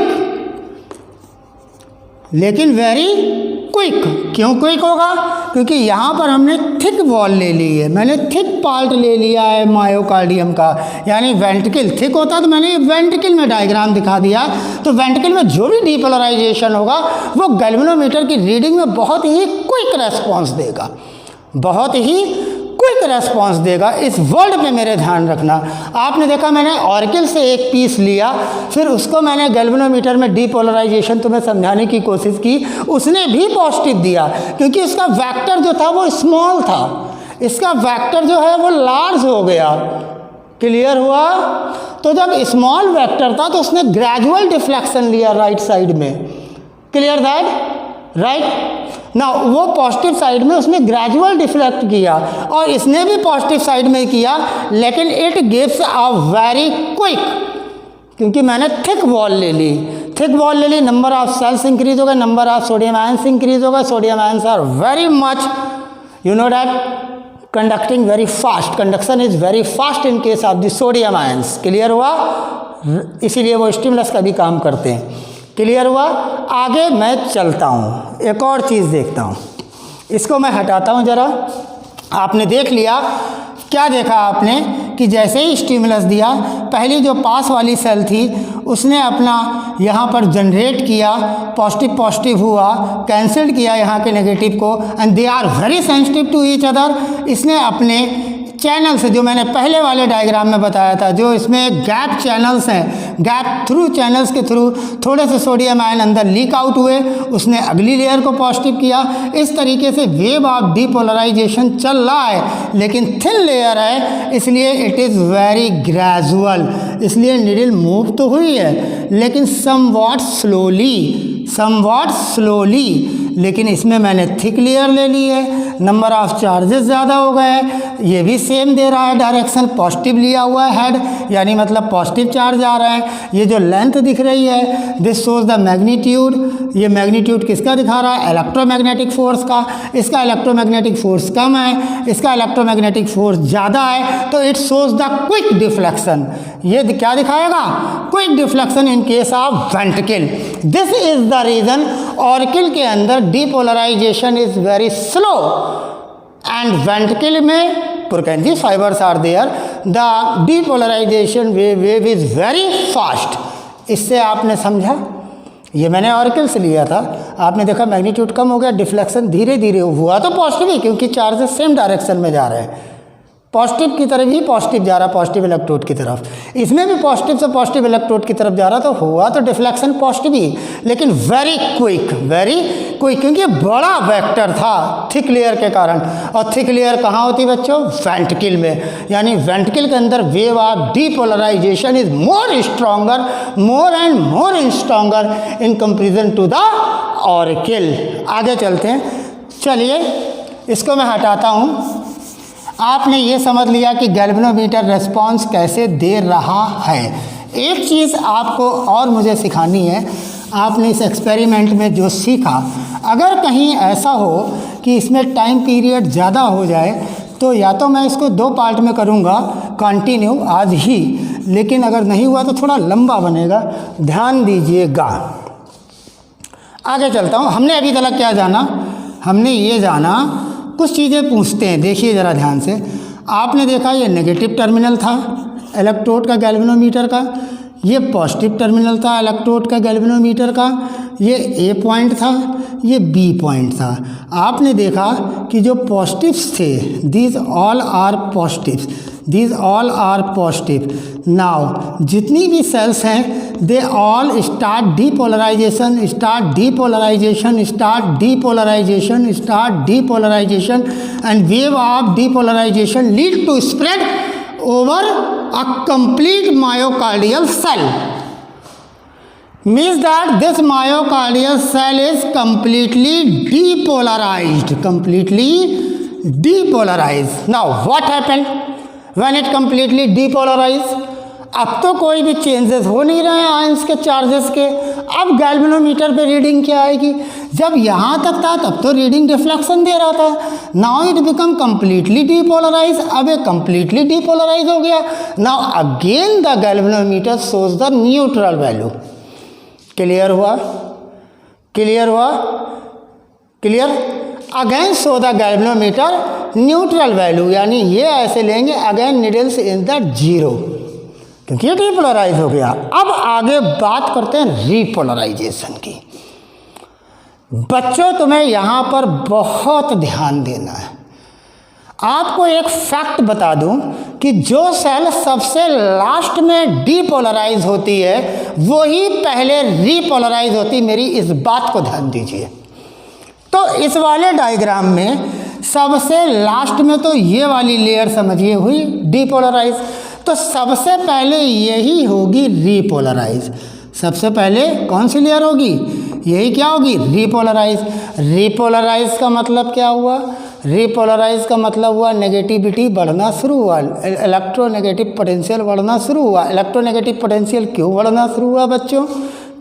क्यों क्विक होगा, क्योंकि यहाँ पर हमने थिक वॉल ले ली है, मैंने थिक पार्ट ले लिया है मायोकार्डियम का। यानी वेंट्रिकल थिक होता तो मैंने वेंट्रिकल में डायग्राम दिखा दिया, तो वेंट्रिकल में जो भी डीपोलराइजेशन होगा वो गैल्वेनोमीटर की रीडिंग में बहुत ही क्विक रेस्पॉन्स देगा, बहुत ही क्विक रेस्पॉन्स देगा। इस वर्ड पे मेरे ध्यान रखना। आपने देखा मैंने ऑर्किल से एक पीस लिया, फिर उसको मैंने गैल्वेनोमीटर में डीपोलराइजेशन तुम्हें समझाने की कोशिश की, उसने भी पॉजिटिव दिया क्योंकि इसका वेक्टर जो था वो स्मॉल था, इसका वेक्टर जो है वो लार्ज हो गया। क्लियर हुआ। तो जब स्मॉल वेक्टर था तो उसने ग्रेजुअल डिफ्लेक्शन लिया राइट साइड में। क्लियर दैट, राइट ना, वो पॉजिटिव साइड में उसने ग्रेजुअल डिफ्लेक्ट किया और इसने भी पॉजिटिव साइड में किया, लेकिन it gives a very quick, क्योंकि मैंने थिक वॉल ले ली। थिक वॉल ले ली, नंबर ऑफ सेल्स इंक्रीज होगा, number of sodium ions increase होगा। Sodium ions are very much, you know that, conducting very fast, conduction is very fast in case of the sodium ions. Clear हुआ, इसीलिए वो stimulus का भी काम करते हैं। क्लियर हुआ। आगे मैं चलता हूँ, एक और चीज़ देखता हूँ, इसको मैं हटाता हूँ ज़रा। आपने देख लिया, क्या देखा आपने कि जैसे ही स्टिमुलस दिया, पहली जो पास वाली सेल थी उसने अपना यहाँ पर जनरेट किया, पॉजिटिव पॉजिटिव हुआ, कैंसिल किया यहाँ के नेगेटिव को, and they are very sensitive to each other. इसने अपने चैनल से, जो मैंने पहले वाले डायग्राम में बताया था, जो इसमें गैप चैनल्स हैं, गैप थ्रू चैनल्स के थ्रू थोड़े से सोडियम आयन अंदर लीक आउट हुए, उसने अगली लेयर को पॉजिटिव किया। इस तरीके से वेव ऑफ डीपोलराइजेशन चल रहा है, लेकिन थिन लेयर है इसलिए इट इज़ वेरी ग्रेजुअल, इसलिए नीडल मूव तो हुई है लेकिन समवॉट स्लोली, लेकिन इसमें मैंने थिक लेयर ले ली है, नंबर ऑफ चार्जेस ज़्यादा हो गए हैं। ये भी सेम दे रहा है डायरेक्शन, पॉजिटिव लिया हुआ है हेड, यानी मतलब पॉजिटिव चार्ज आ रहा है। ये जो लेंथ दिख रही है, दिस शोज द मैग्नीट्यूड, ये मैग्नीट्यूड किसका दिखा रहा है? इलेक्ट्रोमैग्नेटिक फोर्स का। इसका इलेक्ट्रोमैग्नेटिक फोर्स कम है, इसका इलेक्ट्रोमैग्नेटिक फोर्स ज़्यादा है, तो it shows the quick deflection. ये क्या दिखाएगा? Quick deflection in case of ventricle. This is the reason auricle के अंदर depolarisation is very slow and ventricle में Purkinje fibres are there, the depolarisation wave is very fast. इससे आपने समझा, ये मैंने ऑर्किल से लिया था, आपने देखा मैग्नीट्यूड कम हो गया, डिफ्लेक्शन धीरे धीरे हुआ तो पॉजिटिव ही, क्योंकि चार्जेस सेम डायरेक्शन में जा रहे हैं, पॉजिटिव की तरफ ही पॉजिटिव जा रहा, पॉजिटिव इलेक्ट्रोड की तरफ। इसमें भी पॉजिटिव से पॉजिटिव इलेक्ट्रोड की तरफ जा रहा, तो हुआ तो डिफ्लेक्शन पॉजिटिव ही, लेकिन वेरी क्विक, क्योंकि बड़ा वेक्टर था थिक लेयर के कारण। और थिक लेयर कहाँ होती है बच्चों? वेंट्रिकल में, यानी वेंट्रिकल के अंदर wave of depolarisation is more stronger, more and more stronger in comparison to the auricle. आगे चलते हैं, चलिए इसको मैं हटाता हूँ। आपने ये समझ लिया कि गैल्वेनोमीटर रेस्पॉन्स कैसे दे रहा है। एक चीज़ आपको और मुझे सिखानी है, आपने इस एक्सपेरिमेंट में जो सीखा, अगर कहीं ऐसा हो कि इसमें टाइम पीरियड ज़्यादा हो जाए तो या तो मैं इसको 2 पार्ट में करूँगा कंटिन्यू आज ही, लेकिन अगर नहीं हुआ तो थोड़ा लंबा बनेगा, ध्यान दीजिएगा। आगे चलता हूँ। हमने अभी तक क्या जाना? हमने ये जाना, कुछ चीज़ें पूछते हैं, देखिए ज़रा ध्यान से। आपने देखा ये नेगेटिव टर्मिनल था इलेक्ट्रोड का गैल्वेनोमीटर का, ये पॉजिटिव टर्मिनल था इलेक्ट्रोड का गैल्वेनोमीटर का, ये ए पॉइंट था, ये बी पॉइंट था। आपने देखा कि जो पॉजिटिव्स थे, these all are positives, these all are positive. Now जितनी भी सेल्स हैं they all start depolarization, and wave of depolarization lead to spread over a complete myocardial cell. Means that this myocardial cell is completely depolarized. Now what happened when it completely depolarized? अब तो कोई भी changes हो नहीं रहे हैं ions के charges के। अब गैल्वेनोमीटर पे रीडिंग क्या आएगी? जब यहाँ तक था तब तो रीडिंग डिफ्लेक्शन दे रहा था, now it become completely depolarise. अब ये कम्प्लीटली डीपोलराइज हो गया। Now again the galvanometer shows the neutral value. Clear हुआ? Again show the galvanometer neutral value, यानी ये ऐसे लेंगे again needles in the zero, क्योंकि ये डीपोलराइज हो गया। अब आगे बात करते हैं रीपोलराइजेशन की। बच्चों तुम्हें यहाँ पर बहुत ध्यान देना है। आपको एक फैक्ट बता दूं कि जो सेल सबसे लास्ट में डीपोलराइज होती है वही पहले रीपोलराइज होती। मेरी इस बात को ध्यान दीजिए। तो इस वाले डायग्राम में सबसे लास्ट में तो ये वाली लेयर समझिए हुई डीपोलराइज, तो सबसे पहले यही होगी रीपोलराइज। सबसे पहले कौन सी लेयर होगी? यही क्या होगी? रीपोलराइज। रीपोलराइज का मतलब क्या हुआ? रीपोलराइज का मतलब हुआ नेगेटिविटी बढ़ना शुरू हुआ, इलेक्ट्रोनेगेटिव पोटेंशियल बढ़ना शुरू हुआ। इलेक्ट्रोनेगेटिव पोटेंशियल क्यों बढ़ना शुरू हुआ बच्चों?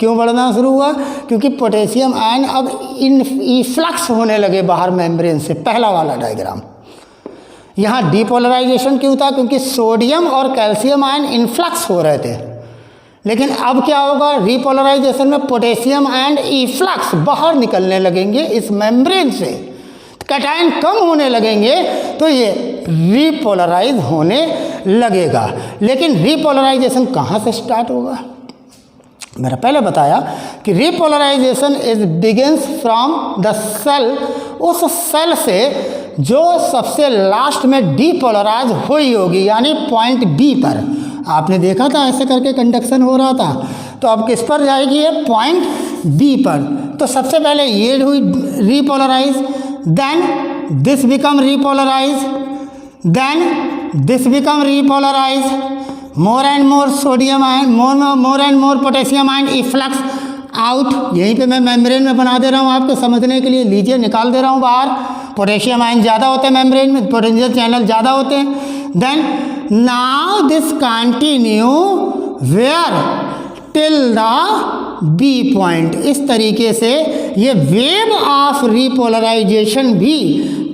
क्यों बढ़ना शुरू हुआ? क्योंकि पोटेशियम आयन अब इफ्लक्स होने लगे बाहर मेम्ब्रेन से। पहला वाला डायग्राम। यहाँ डीपोलराइजेशन क्यों था? क्योंकि सोडियम और कैल्शियम आयन इन्फ्लक्स हो रहे थे। लेकिन अब क्या होगा? रीपोलराइजेशन में पोटेशियम एंड इफ्लक्स बाहर निकलने लगेंगे इस मेम्ब्रेन से, कैटायन कम होने लगेंगे, तो ये रीपोलराइज होने लगेगा। लेकिन रीपोलराइजेशन कहाँ से स्टार्ट होगा? मैंने पहले बताया कि repolarization is begins from the cell, उस सेल से जो सबसे लास्ट में डीपोलराइज हुई होगी, यानी पॉइंट बी पर। आपने देखा था ऐसे करके कंडक्शन हो रहा था, तो अब किस पर जाएगी ये? पॉइंट बी पर। तो सबसे पहले ये हुई repolarize, then this become repolarize, then this become repolarize, more and more sodium ion, more and more potassium ion efflux out. यहीं पे मैं मेम्ब्रेन में बना दे रहा हूँ आपको समझने के लिए, लीजिए निकाल दे रहा हूँ बाहर। पोटेशियम आयन ज़्यादा होते हैं मेम्ब्रेन में, पोटेंशियल चैनल ज़्यादा होते हैं। Then now this continue where till the B point. इस तरीके से ये वेव ऑफ रीपोलराइजेशन भी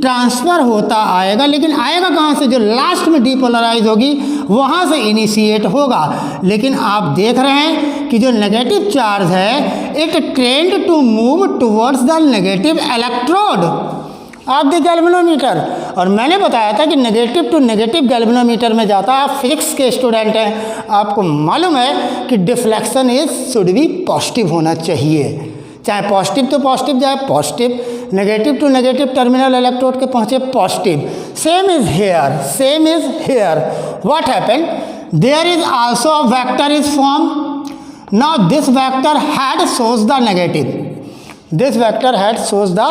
ट्रांसफ़र होता आएगा, लेकिन आएगा कहाँ से? जो लास्ट में डीपोलराइज होगी वहाँ से इनिशिएट होगा। लेकिन आप देख रहे हैं कि जो नेगेटिव चार्ज है it trend to move towards the negative electrode of the galvanometer. और मैंने बताया था कि नेगेटिव टू नेगेटिव गैल्वेनोमीटर में जाता है। आप फिजिक्स के स्टूडेंट हैं, आपको मालूम है कि deflection is should be positive होना चाहिए, चाहे पॉजिटिव तो पॉजिटिव जाए positive, negative to negative terminal electrode के पहुँचे positive. Same is here, same is here. What happened? There is also a vector is form. Now this vector head shows the negative, this vector head shows the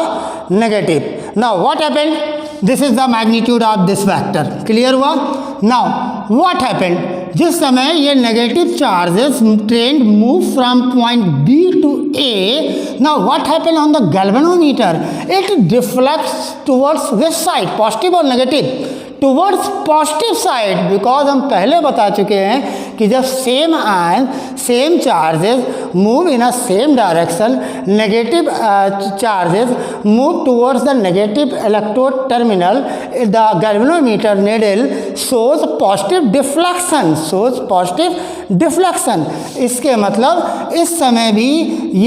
negative. Now what happened? This is the magnitude of this vector. Clear हुआ? Now what happened? जिस समय ये negative charges trained move from point B to A. Now what happened on the galvanometer? It deflects towards which side? Positive or negative? Towards positive side, because हम पहले बता चुके हैं कि जब same ion same charges move in a same direction, negative charges move towards the negative electrode terminal, the galvanometer needle shows positive deflection, shows positive deflection. इसके मतलब इस समय भी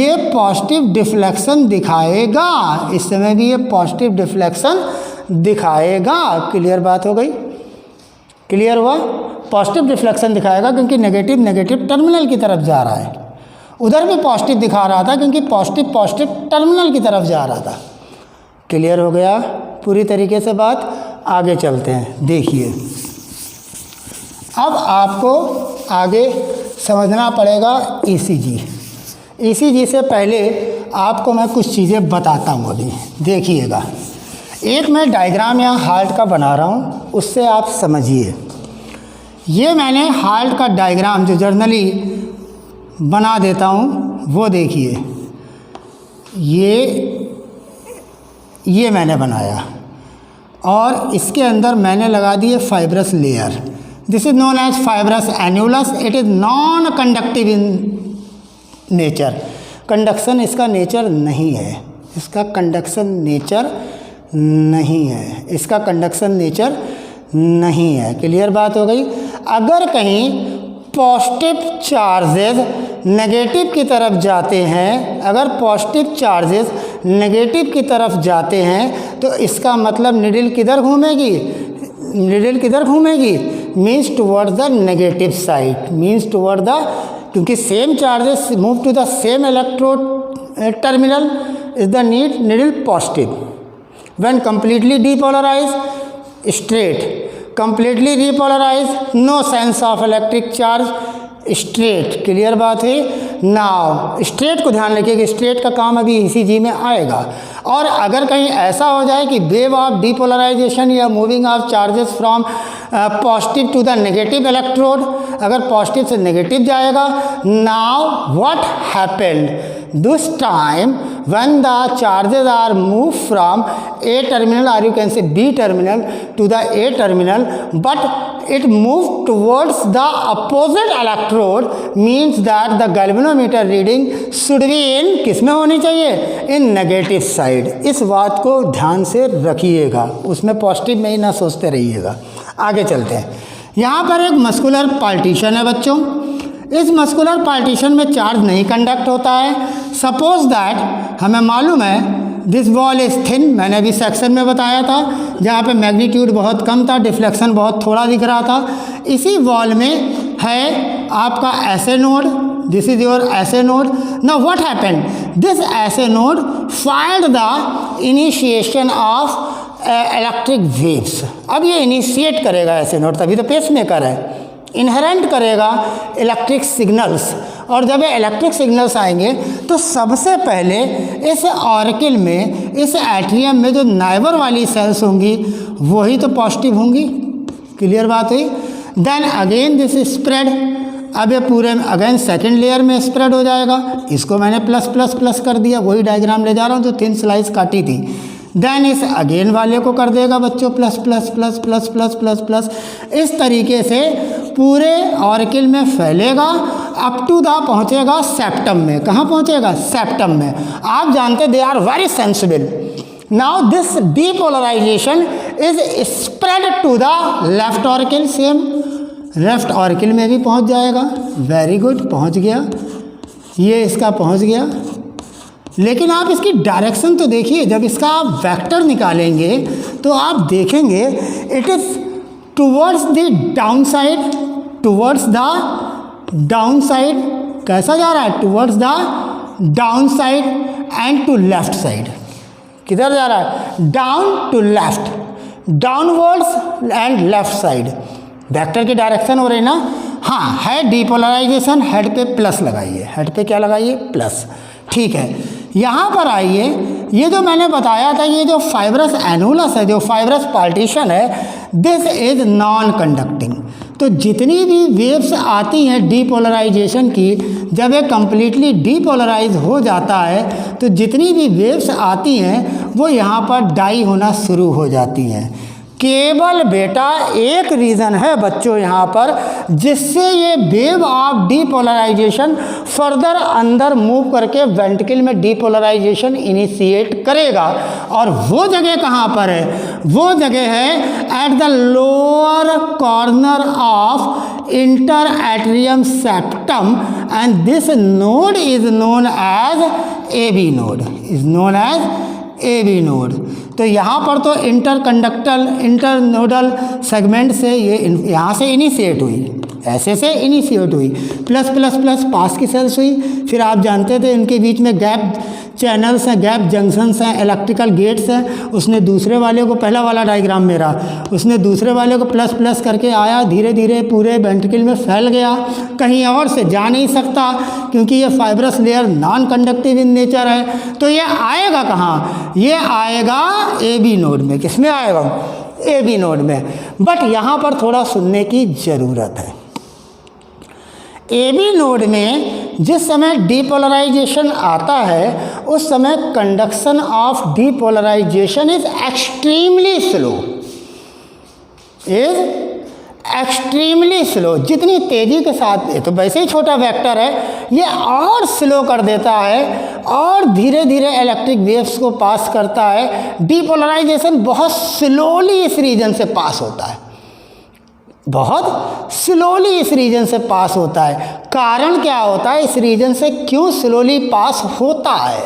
ये पॉजिटिव डिफ्लेक्शन दिखाएगा, इस समय भी ये पॉजिटिव डिफ्लेक्शन दिखाएगा। क्लियर बात हो गई? क्लियर हुआ? पॉजिटिव डिफ्लेक्शन दिखाएगा क्योंकि नेगेटिव नेगेटिव टर्मिनल की तरफ जा रहा है। उधर भी पॉजिटिव दिखा रहा था क्योंकि पॉजिटिव पॉजिटिव टर्मिनल की तरफ जा रहा था। क्लियर हो गया पूरी तरीके से बात? आगे चलते हैं। देखिए अब आपको आगे समझना पड़ेगा ईसीजी। ईसीजी से पहले आपको मैं कुछ चीज़ें बताता हूँ अभी, देखिएगा। एक मैं डायग्राम यहाँ हार्ट का बना रहा हूँ, उससे आप समझिए। ये मैंने हार्ट का डायग्राम जो जर्नली बना देता हूँ वो देखिए, ये मैंने बनाया और इसके अंदर मैंने लगा दिए fibrous layer. This is known as fibrous annulus. It is non conductive in nature. Conduction इसका नेचर नहीं है, इसका कंडक्शन नेचर नहीं है, इसका कंडक्शन नेचर नहीं है। क्लियर बात हो गई? अगर कहीं पॉजिटिव चार्जेस नेगेटिव की तरफ जाते हैं, अगर पॉजिटिव चार्जेस नेगेटिव की तरफ जाते हैं तो इसका मतलब निडल किधर घूमेगी? निडल किधर घूमेगी? Means toward the negative side, means toward the, क्योंकि same charges move to the same electrode terminal is the needle positive. When completely depolarized, straight. Completely repolarized, no sense of electric charge, straight. Clear बात है? Now straight को ध्यान रखिए कि straight का काम अभी ईसीजी में आएगा। और अगर कहीं ऐसा हो जाए कि वेव ऑफ डीपोलराइजेशन या moving of charges from positive to the negative electrode, अगर पॉजिटिव से नेगेटिव जाएगा, now what happened? This time when the charges are moved from A terminal or you can say B terminal to the A terminal, but it moved towards the opposite electrode, means that the galvanometer reading should be in किस में होनी चाहिए? In negative side. इस बात को ध्यान से रखिएगा, उसमें पॉजिटिव में ही ना सोचते रहिएगा। आगे चलते हैं। यहाँ पर एक मस्कुलर पार्टीशन है बच्चों। इस मस्कुलर पार्टीशन में चार्ज नहीं कंडक्ट होता है। सपोज दैट हमें मालूम है दिस वॉल इज़ थिन, मैंने अभी सेक्शन में बताया था, जहाँ पे मैग्नीट्यूड बहुत कम था, डिफ्लेक्शन बहुत थोड़ा दिख रहा था। इसी वॉल में है आपका SA node, this is your SA node. Now what happened, this SA node fired the initiation of electric waves. अब ये इनिशिएट करेगा ऐसे नोड, तभी तो पेसमेकर है, इनहेरेंट करेगा इलेक्ट्रिक सिग्नल्स। और जब ये इलेक्ट्रिक सिग्नल्स आएंगे तो सबसे पहले इस ऑर्किल में, इस एट्रियम में जो नाइबर वाली सेल्स होंगी वही तो पॉजिटिव होंगी, क्लियर बात हुई। देन अगेन दिस स्प्रेड, अब ये पूरे अगेन सेकेंड लेयर में स्प्रेड हो जाएगा। इसको मैंने प्लस प्लस प्लस कर दिया, वही डायग्राम ले जा रहा हूँ जो थिन स्लाइस काटी थी। देन इस अगेन वाले को कर देगा बच्चों plus plus plus plus plus plus plus. इस तरीके से पूरे ऑर्किल में फैलेगा अप टू द पहुँचेगा सेप्टम में। कहाँ पहुँचेगा? सेप्टम में। आप जानते they are very sensible. Now this depolarisation is spread to the left auricle, same left auricle में भी पहुँच जाएगा। वेरी गुड, पहुँच गया, ये इसका पहुँच गया। लेकिन आप इसकी डायरेक्शन तो देखिए, जब इसका आप वेक्टर निकालेंगे तो आप देखेंगे it is towards the down side, towards the down side. कैसा जा रहा है? Towards the down side and to left side. किधर जा रहा है? Down to left, downwards and left side. Vector की डायरेक्शन हो रही ना। हाँ, है डीपोलराइजेशन, हेड पे प्लस लगाइए, हेड पे क्या लगाइए? प्लस। ठीक है, यहाँ पर आइए, ये जो मैंने बताया था, ये जो फाइब्रस एनुलस है, जो फाइब्रस पार्टीशन है, दिस इज नॉन कंडक्टिंग। तो जितनी भी वेव्स आती हैं डीपोलराइजेशन की, जब ये कम्प्लीटली डीपोलराइज हो जाता है तो जितनी भी वेव्स आती हैं वो यहाँ पर डाई होना शुरू हो जाती हैं। केवल बेटा एक रीज़न है बच्चों यहाँ पर जिससे ये वेव ऑफ डीपोलराइजेशन फर्दर अंदर मूव करके वेंट्रिकल में डीपोलराइजेशन इनिशिएट करेगा। और वो जगह कहाँ पर है? वो जगह है at the lower corner of inter atrium septum and this node is known as AB node, is known as AB node. तो यहाँ पर तो इंटरनोडल सेगमेंट से ये यहाँ से इनिशिएट हुई, ऐसे से इनिशिएट हुई, प्लस प्लस प्लस पास की सेल्स हुई। फिर आप जानते थे इनके बीच में गैप चैनल्स हैं, गैप जंक्शंस हैं, इलेक्ट्रिकल गेट्स हैं। उसने दूसरे वाले को, पहला वाला डायग्राम मेरा, उसने दूसरे वाले को प्लस प्लस करके आया, धीरे धीरे पूरे वेंट्रिकल में फैल गया, कहीं और से जा नहीं सकता क्योंकि ये fibrous layer non conductive in nature है। तो ये आएगा कहाँ? ये आएगा AB नोड में। किस में आएगा? AB नोड में। बट यहाँ पर थोड़ा सुनने की ज़रूरत है। AB नोड में जिस समय डीपोलराइजेशन आता है उस समय conduction of depolarisation is extremely slow, is extremely slow. जितनी तेज़ी के साथ, ये तो वैसे ही छोटा वेक्टर है, ये और स्लो कर देता है और धीरे धीरे इलेक्ट्रिक वेव्स को पास करता है। डीपोलराइजेशन बहुत स्लोली इस रीजन से पास होता है, बहुत स्लोली इस रीजन से पास होता है। कारण क्या होता है? इस रीजन से क्यों स्लोली पास होता है?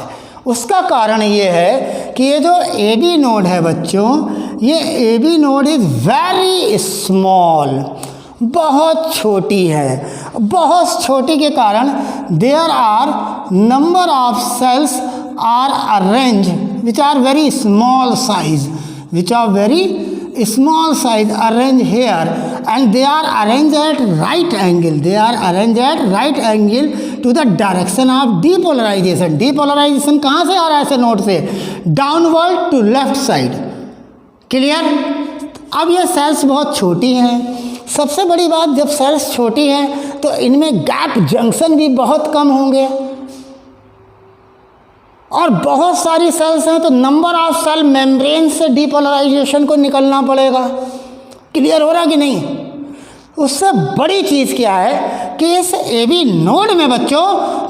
उसका कारण ये है कि ये जो AB नोड है बच्चों, ये AB node is very small, बहुत छोटी है। बहुत छोटी के कारण there are number of cells are arrange which are very small size, which are very small size arranged here, and they are arranged at right angle, they are arranged at right angle to the direction of depolarization. Depolarization कहाँ से आ रहा है? ऐसे node से downward to left side. Clear? अब ये sales बहुत छोटी हैं। सबसे बड़ी बात, जब सेल्स छोटी हैं तो इनमें गैप जंक्शन भी बहुत कम होंगे और बहुत सारी सेल्स हैं तो नंबर ऑफ सेल मेम्ब्रेन से डीपोलराइजेशन को निकलना पड़ेगा। क्लियर हो रहा कि नहीं? उससे बड़ी चीज़ क्या है कि इस AB नोड में बच्चों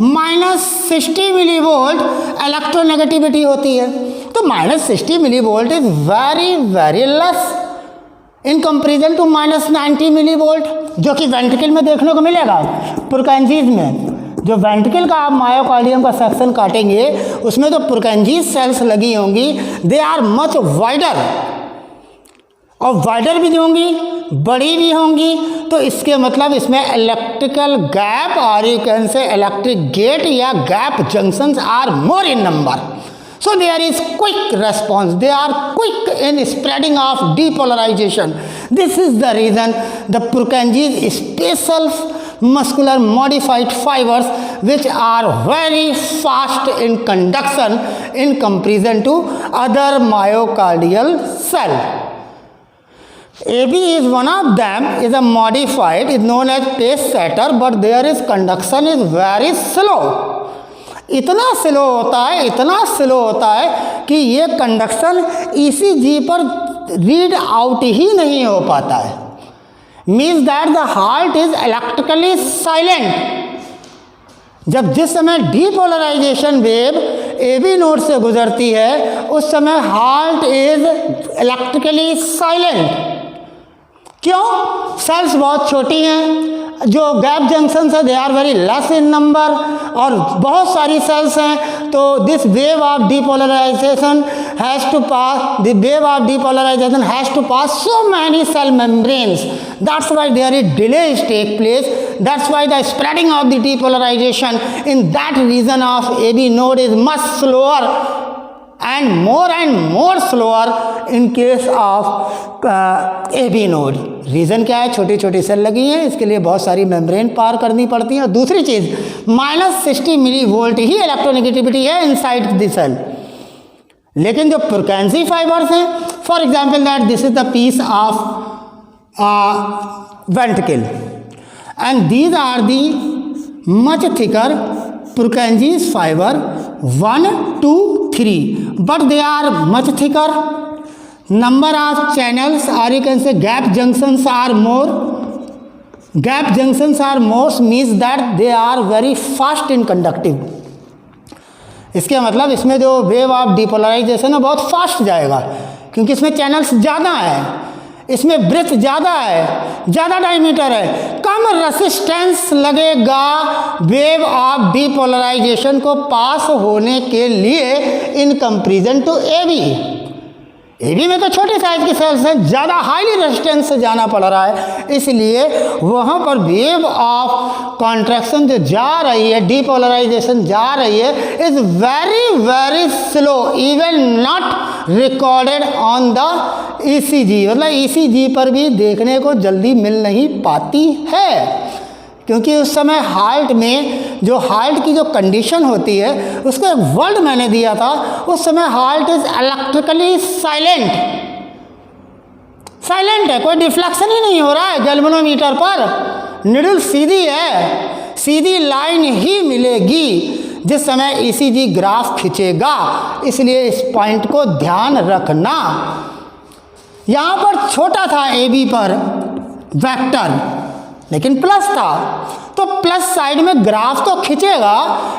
-60 मिलीवोल्ट इलेक्ट्रोनेगेटिविटी होती है। तो -60 millivolt is very very less in comparison to -90 millivolt जो कि वेंट्रिकल में देखने को मिलेगा, पुरकाइंजीज में। जो वेंट्रिकल का आप मायोकार्डियम का सेक्शन काटेंगे उसमें जो पुरकेंजी सेल्स लगी होंगी दे आर मच वाइडर, और वाइडर भी होंगी, बड़ी भी होंगी, तो इसके मतलब इसमें इलेक्ट्रिकल गैप और you can say electric gate या gap junctions are more in number. So there is quick response. They are quick in spreading of depolarization. This is the reason the Purkinje's special muscular modified fibers which are very fast in conduction in comparison to other myocardial cell. AB is one of them, is a modified, is known as pace setter, but there is conduction is very slow. इतना slow होता है कि ये conduction ECG पर read out ही नहीं हो पाता है. Means that the heart is electrically silent. जिस समय डीपोलराइजेशन वेव एबी नोड से गुजरती है उस समय हार्ट इज इलेक्ट्रिकली साइलेंट. क्यों? सेल्स बहुत छोटी हैं, जो गैप जंक्शन है they are very less in number, और बहुत सारी सेल्स हैं, तो this wave of depolarisation has to pass so many cell membranes. That's why there is delays take place. That's why the spreading of the depolarisation in that region of AB node is much slower and more slower in case of AB node. Reason क्या है? छोटी छोटी cell लगी हैं, इसके लिए बहुत सारी मेम्ब्रेन पार करनी पड़ती है. और दूसरी चीज़ -60 मिली वोल्ट ही इलेक्ट्रोनेगेटिविटी है इनसाइड द सेल. लेकिन जो पुरकेंजी फाइबर्स हैं, for example that this is the piece of ventricle and these are the much thicker Purkinje's fiber 1, 2, 3, but they are much thicker. Number of channels or you can say gap junctions are more. Gap junctions are more means that they are very fast in conductive. इसके मतलब इसमें जो wave of depolarization है बहुत fast जाएगा, क्योंकि इसमें channels ज़्यादा है, इसमें ब्रेथ ज़्यादा है, ज़्यादा डायमीटर है, कम रेसिस्टेंस लगेगा वेव ऑफ डीपोलराइजेशन को पास होने के लिए in comparison to AB. AB में तो छोटे साइज की सेल्स हैं, ज़्यादा हाईली रेजिस्टेंस से जाना पड़ रहा है, इसलिए वहाँ पर वेव ऑफ कॉन्ट्रैक्शन जो जा रही है, डीपोलराइजेशन जा रही है, is very very slow, even not recorded on the ECG. मतलब ईसीजी पर भी देखने को जल्दी मिल नहीं पाती है, क्योंकि उस समय हार्ट में जो हार्ट की जो कंडीशन होती है उसको एक वर्ड मैंने दिया था. उस समय हार्ट इज इलेक्ट्रिकली साइलेंट है, कोई डिफ्लेक्शन ही नहीं हो रहा है. गैल्वेनोमीटर पर निडल सीधी है, सीधी लाइन ही मिलेगी जिस समय ईसीजी ग्राफ खींचेगा. इसलिए इस पॉइंट को ध्यान रखना. यहाँ पर छोटा था एबी पर वेक्टर, लेकिन प्लस था, तो प्लस साइड में ग्राफ तो खींचेगा,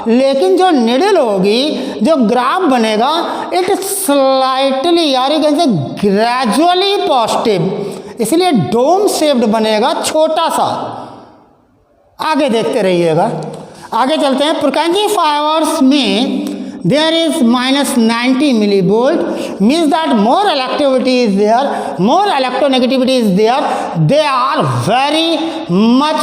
लेकिन जो निडल होगी, जो ग्राफ बनेगा, इट स्लाइटली यार कैसे ग्रेजुअली पॉजिटिव, इसलिए डोम शेप्ड बनेगा, छोटा सा. आगे देखते रहिएगा. आगे चलते हैं. पुरकिंजे फाइबर्स में there is -90 millivolt, means that more electricity is there, more electronegativity is there. They are very much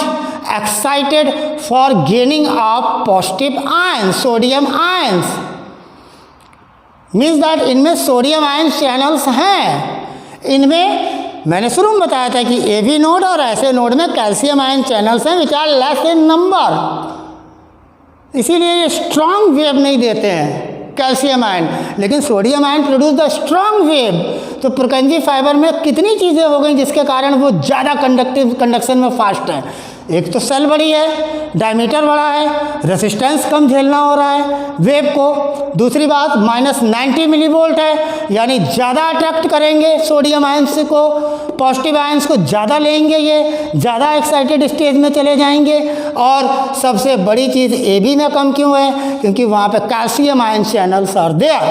excited for gaining of positive ions, sodium ions. Means that इनमें सोडियम आयन चैनल्स हैं. इनमें मैंने शुरू में बताया था कि एबी नोड और ऐसे नोड में कैल्शियम आयन चैनल्स हैं which are less in number, इसीलिए ये स्ट्रॉन्ग वेव नहीं देते हैं कैल्शियम आयन, लेकिन sodium ion produce the strong wave. तो पुरकिंजे फाइबर में कितनी चीज़ें हो गई जिसके कारण वो ज़्यादा कंडक्शन में फास्ट है. एक तो सेल बड़ी है, डायमीटर बड़ा है, रेसिस्टेंस कम झेलना हो रहा है वेव को. दूसरी बात -90 मिलीवोल्ट है, यानी ज़्यादा अट्रैक्ट करेंगे सोडियम आयंस को, पॉजिटिव आयंस को ज़्यादा लेंगे, ये ज़्यादा एक्साइटेड स्टेज में चले जाएंगे. और सबसे बड़ी चीज़ एबी में कम क्यों है? क्योंकि वहाँ पे calcium ion channels are there.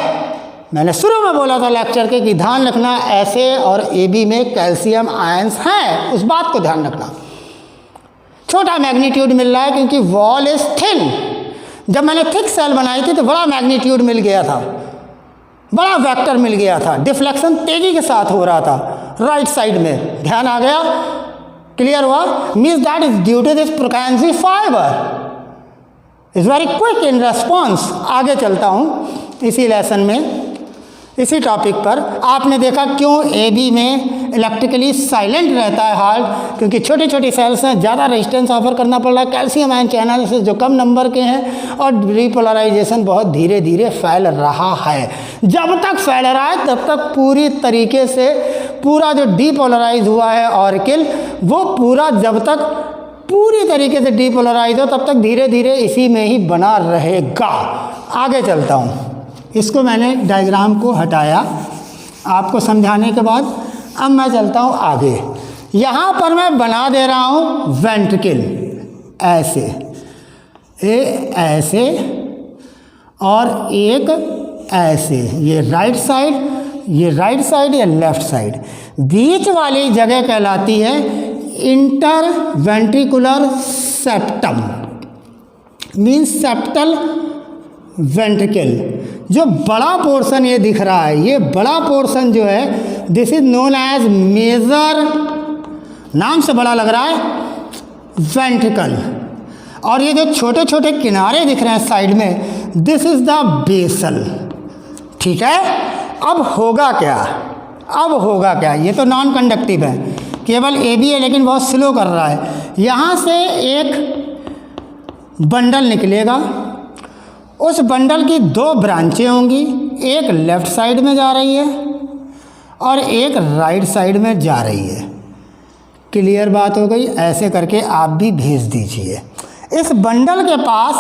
मैंने शुरू में बोला था लेक्चर के कि ध्यान रखना ऐसे और एबी में कैल्शियम आयंस हैं, उस बात को ध्यान रखना. छोटा मैग्नीट्यूड मिल रहा है क्योंकि वॉल इज थिन। जब मैंने थिक सेल बनाई थी तो बड़ा मैग्नीट्यूड मिल गया था, बड़ा वेक्टर मिल गया था, डिफ्लेक्शन तेजी के साथ हो रहा था राइट साइड में। ध्यान आ गया? क्लियर हुआ? Means that is due to this Purkinje fibre is very quick in response. आगे चलता हूँ इसी लेसन में, इसी टॉपिक पर। आपने देखा क्यों ए बी में इलेक्ट्रिकली साइलेंट रहता है हार्ट, क्योंकि छोटी छोटी सेल्स हैं, ज़्यादा रेजिस्टेंस ऑफर करना पड़ रहा है, कैल्शियम आयन चैनल से जो कम नंबर के हैं, और रिपोलराइजेशन बहुत धीरे धीरे फैल रहा है। जब तक फैल रहा है तब तक पूरी तरीके से पूरा जो डीपोलराइज हुआ है ऑर्किल, वो पूरा जब तक पूरी तरीके से डीपोलराइज हो तब तक धीरे धीरे इसी में ही बना रहेगा। आगे चलता हूँ, इसको मैंने डायग्राम को हटाया आपको समझाने के बाद। अब मैं चलता हूँ आगे। यहाँ पर मैं बना दे रहा हूँ वेंट्रिकल, ऐसे ऐसे और एक ऐसे, ये राइट साइड, ये राइट साइड या लेफ्ट साइड। बीच वाली जगह कहलाती है inter ventricular septum, means septal ventricle. जो बड़ा पोर्शन ये दिख रहा है, ये बड़ा पोर्शन जो है, this is known as major, नाम से बड़ा लग रहा है, वेंट्रिकल। और ये जो छोटे छोटे किनारे दिख रहे हैं साइड में, दिस इज द बेसल। ठीक है? अब होगा क्या? अब होगा क्या? ये तो नॉन कंडक्टिव है, केवल ए बी है, लेकिन बहुत स्लो कर रहा है। यहाँ से एक बंडल निकलेगा, उस बंडल की दो ब्रांचें होंगी, एक लेफ्ट साइड में जा रही है और एक राइट साइड में जा रही है। क्लियर बात हो गई? ऐसे करके आप भी भेज दीजिए। इस बंडल के पास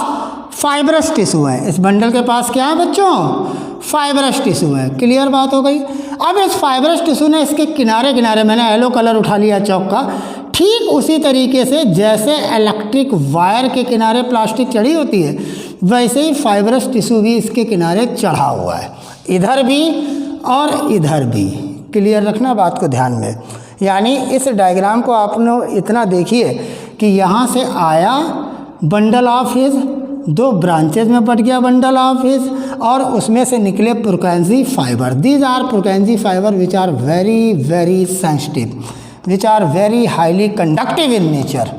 फाइब्रस टिश्यू है। इस बंडल के पास क्या है बच्चों? फाइब्रस टिश्यू है। क्लियर बात हो गई? अब इस फाइब्रस टिश्यू ने इसके किनारे किनारे, मैंने येलो कलर उठा लिया चौक का, ठीक उसी तरीके से जैसे इलेक्ट्रिक वायर के किनारे प्लास्टिक चढ़ी होती है, वैसे ही फाइब्रस टिश्यू भी इसके किनारे चढ़ा हुआ है, इधर भी और इधर भी। क्लियर रखना बात को ध्यान में। यानी इस डायग्राम को आपने इतना देखिए कि यहाँ से आया बंडल ऑफ हिज, दो ब्रांचेज में बट गया बंडल ऑफ हिज, और उसमें से निकले Purkinje fibre. These are Purkinje fibre which are very very sensitive, which are very highly conductive in nature.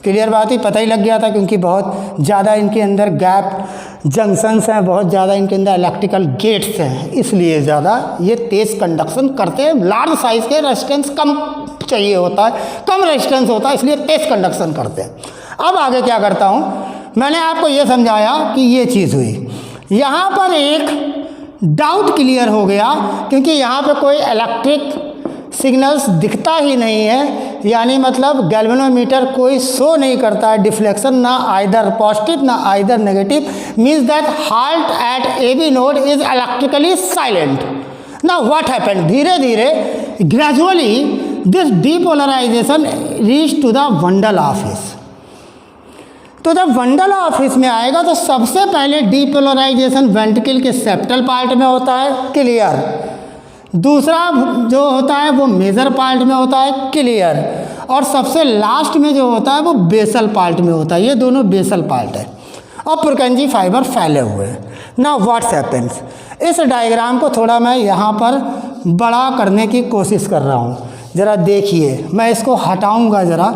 Clear बात ही पता ही लग गया था, क्योंकि बहुत ज़्यादा इनके अंदर गैप जंक्शंस हैं, बहुत ज़्यादा इनके अंदर इलेक्ट्रिकल गेट्स हैं, इसलिए ज़्यादा ये तेज़ कंडक्शन करते हैं। लार्ज साइज़ के रेजिस्टेंस कम चाहिए होता है, कम रेजिस्टेंस होता है, इसलिए तेज़ कंडक्शन करते हैं। अब आगे क्या करता हूँ, मैंने आपको ये समझाया कि ये चीज़ हुई। यहाँ पर एक डाउट क्लियर हो गया, क्योंकि यहाँ पे कोई इलेक्ट्रिक सिग्नल्स दिखता ही नहीं है, यानी मतलब गैल्वेनोमीटर कोई शो नहीं करता है डिफ्लेक्शन, ना आइदर पॉजिटिव ना either negative, means that heart at A B node is electrically silent. Now what happened, धीरे धीरे gradually this depolarisation reach to the bundle of His. तो जब बंडल ऑफिस में आएगा तो सबसे पहले डीपोलराइजेशन वेंट्रिकल के सेप्टल पार्ट में होता है। क्लियर? दूसरा जो होता है वो मेजर पार्ट में होता है। क्लियर? और सबसे लास्ट में जो होता है वो बेसल पार्ट में होता है। ये दोनों बेसल पार्ट है और प्रोकैंसी फाइबर फैले हुए हैं। नाउ व्हाट्स हैपेंस, इस डायग्राम को थोड़ा मैं यहाँ पर बड़ा करने की कोशिश कर रहा हूँ, ज़रा देखिए। मैं इसको हटाऊँगा ज़रा,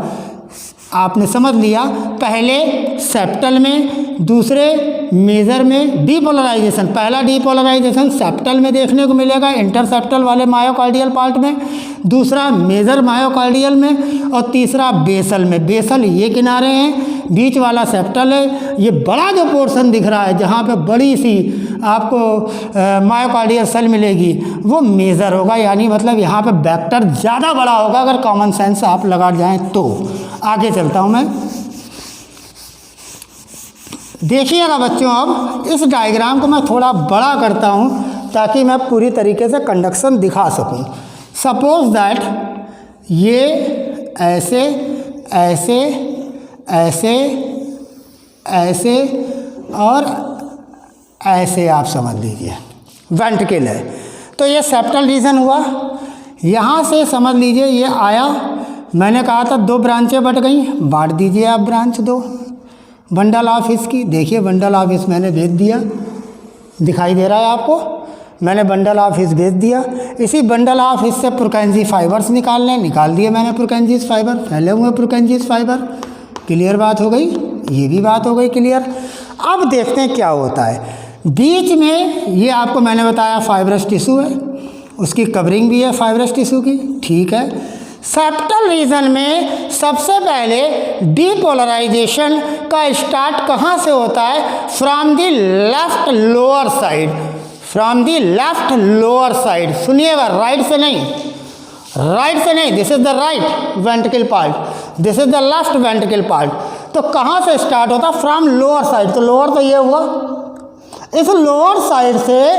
आपने समझ लिया। पहले सेप्टल में, दूसरे मेजर में डीपोलराइजेशन। पहला डीपोलराइजेशन सेप्टल में देखने को मिलेगा, इंटरसेप्टल वाले मायोकार्डियल पार्ट में, दूसरा मेजर मायोकार्डियल में, और तीसरा बेसल में। बेसल ये किनारे हैं, बीच वाला सेप्टल है। ये बड़ा जो पोर्शन दिख रहा है जहाँ पे बड़ी सी आपको मायोकार्डियल सेल मिलेगी वो मेजर होगा, यानी मतलब यहाँ पे वेक्टर ज़्यादा बड़ा होगा अगर कॉमन सेंस आप लगा जाएं तो। आगे चलता हूँ मैं, देखिएगा बच्चों। अब इस डायग्राम को मैं थोड़ा बड़ा करता हूँ ताकि मैं पूरी तरीके से कंडक्शन दिखा सकूँ। सपोज दैट ये ऐसे ऐसे ऐसे ऐसे और ऐसे आप समझ लीजिए वेंट्रिकल है। तो ये सेप्टल रीजन हुआ। यहाँ से समझ लीजिए ये आया मैंने कहा था 2 ब्रांचें बट गई, बांट दीजिए आप ब्रांच 2 बंडल ऑफ इसकी। देखिए बंडल ऑफ इस मैंने भेज दिया, दिखाई दे रहा है आपको, मैंने बंडल ऑफ इस भेज दिया। इसी बंडल ऑफ इससे पुरकेंजी फाइबर्स निकाल दिए मैंने पुरकेंजीस फाइबर, फैले हुए पुरकेंजीस फाइबर। क्लियर बात हो गई, ये भी बात हो गई क्लियर। अब देखते हैं क्या होता है बीच में। ये आपको मैंने बताया फाइब्रस टिश्यू है, उसकी कवरिंग भी है फाइब्रस टिश्यू की, ठीक है। सेप्टल रीजन में सबसे पहले डीपोलराइजेशन का स्टार्ट कहाँ से होता है? From the left lower side, from the left lower side. सुनिएगा, राइट से नहीं, राइट से नहीं, this is the right ventricle part, this is the left ventricle part. तो कहाँ से स्टार्ट होता? From lower side. तो लोअर तो ये हुआ, इस लोअर साइड से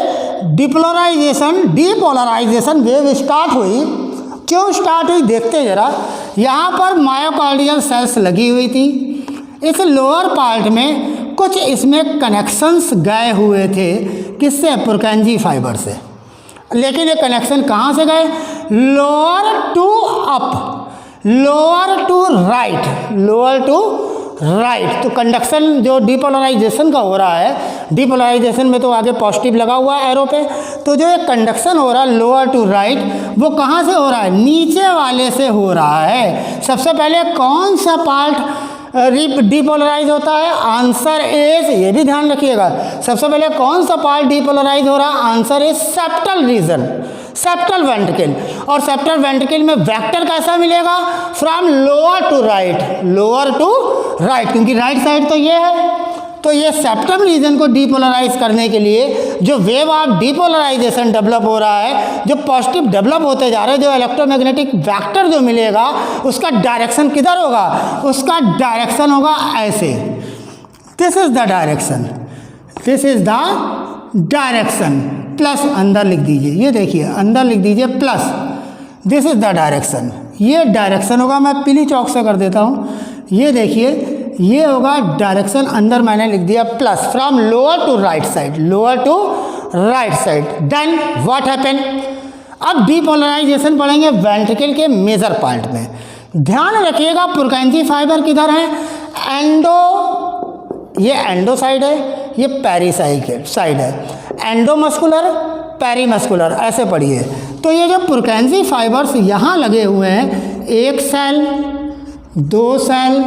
डीपोलराइजेशन वेव स्टार्ट हुई। क्यों स्टार्ट हुई देखते जरा। यहाँ पर मायोकार्डियल सेल्स लगी हुई थी, इस लोअर पार्ट में कुछ इसमें कनेक्शंस गए हुए थे, किससे? पुरकेंजी फाइबर से। लेकिन ये कनेक्शन कहाँ से गए? Lower to up, lower to right, lower to right. तो कंडक्शन जो डीपोलराइजेशन का हो रहा है, डीपोलराइजेशन में तो आगे पॉजिटिव लगा हुआ है एरो पे, तो जो ये कंडक्शन हो रहा है लोअर टू राइट, वो कहाँ से हो रहा है? नीचे वाले से हो रहा है। सबसे पहले कौन सा पार्ट डीपोलराइज होता है? आंसर इज, ये भी ध्यान रखिएगा, सबसे पहले कौन सा पार्ट डीपोलराइज हो रहा है? Answer is septal region, septal ventricle. और सेप्टल वेंट्रिकल में वेक्टर कैसा मिलेगा? From lower to right, lower to right, क्योंकि राइट साइड तो ये है। तो ये सेप्टम रीजन को डीपोलराइज करने के लिए जो वेव ऑफ डीपोलराइजेशन डेवलप हो रहा है, जो पॉजिटिव डेवलप होते जा रहे हैं, जो इलेक्ट्रोमैग्नेटिक वेक्टर जो मिलेगा, उसका डायरेक्शन किधर होगा? उसका डायरेक्शन होगा ऐसे, this is the direction, this is the direction. Plus अंदर लिख दीजिए, ये देखिए अंदर लिख दीजिए plus, this is the direction. ये डायरेक्शन होगा, मैं पीली चौक से कर देता हूँ, ये देखिए ये होगा डायरेक्शन, अंदर मैंने लिख दिया plus, from lower to right side, lower to right side. Then what happen? अब डीपोलराइजेशन पढ़ेंगे वेंट्रिकल के मेजर पार्ट में। ध्यान रखिएगा पुरकेंजी फाइबर किधर है? एंडो, ये एंडो साइड है, ये पेरी साइड है। एंडोमस्कुलर, पेरीमस्कुलर, ऐसे पढ़िए। तो ये जो पुरकेंजी फाइबर्स यहाँ लगे हुए हैं, 1 सेल, 2 सेल,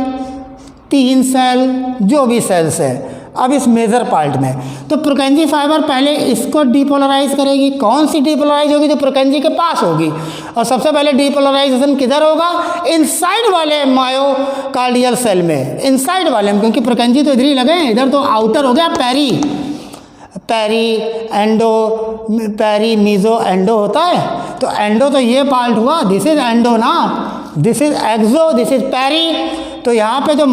3 सेल, जो भी सेल्स है अब इस मेजर पार्ट में, तो पुरकेंजी फाइबर पहले इसको डीपोलराइज करेगी। कौन सी डीपोलराइज होगी? जो पुरकेंजी के पास होगी। और सबसे पहले डीपोलराइजेशन किधर होगा? इनसाइड वाले मायोकार्डियल सेल में, इनसाइड वाले में, क्योंकि पुरकेंजी तो इधर ही लगे हैं, इधर तो आउटर हो गया peri, peri endo, peri meso endo होता है। तो एंडो तो ये पार्ट हुआ, दिस इज एंडो ना, this is exo, this is peri. तो यहाँ पे जो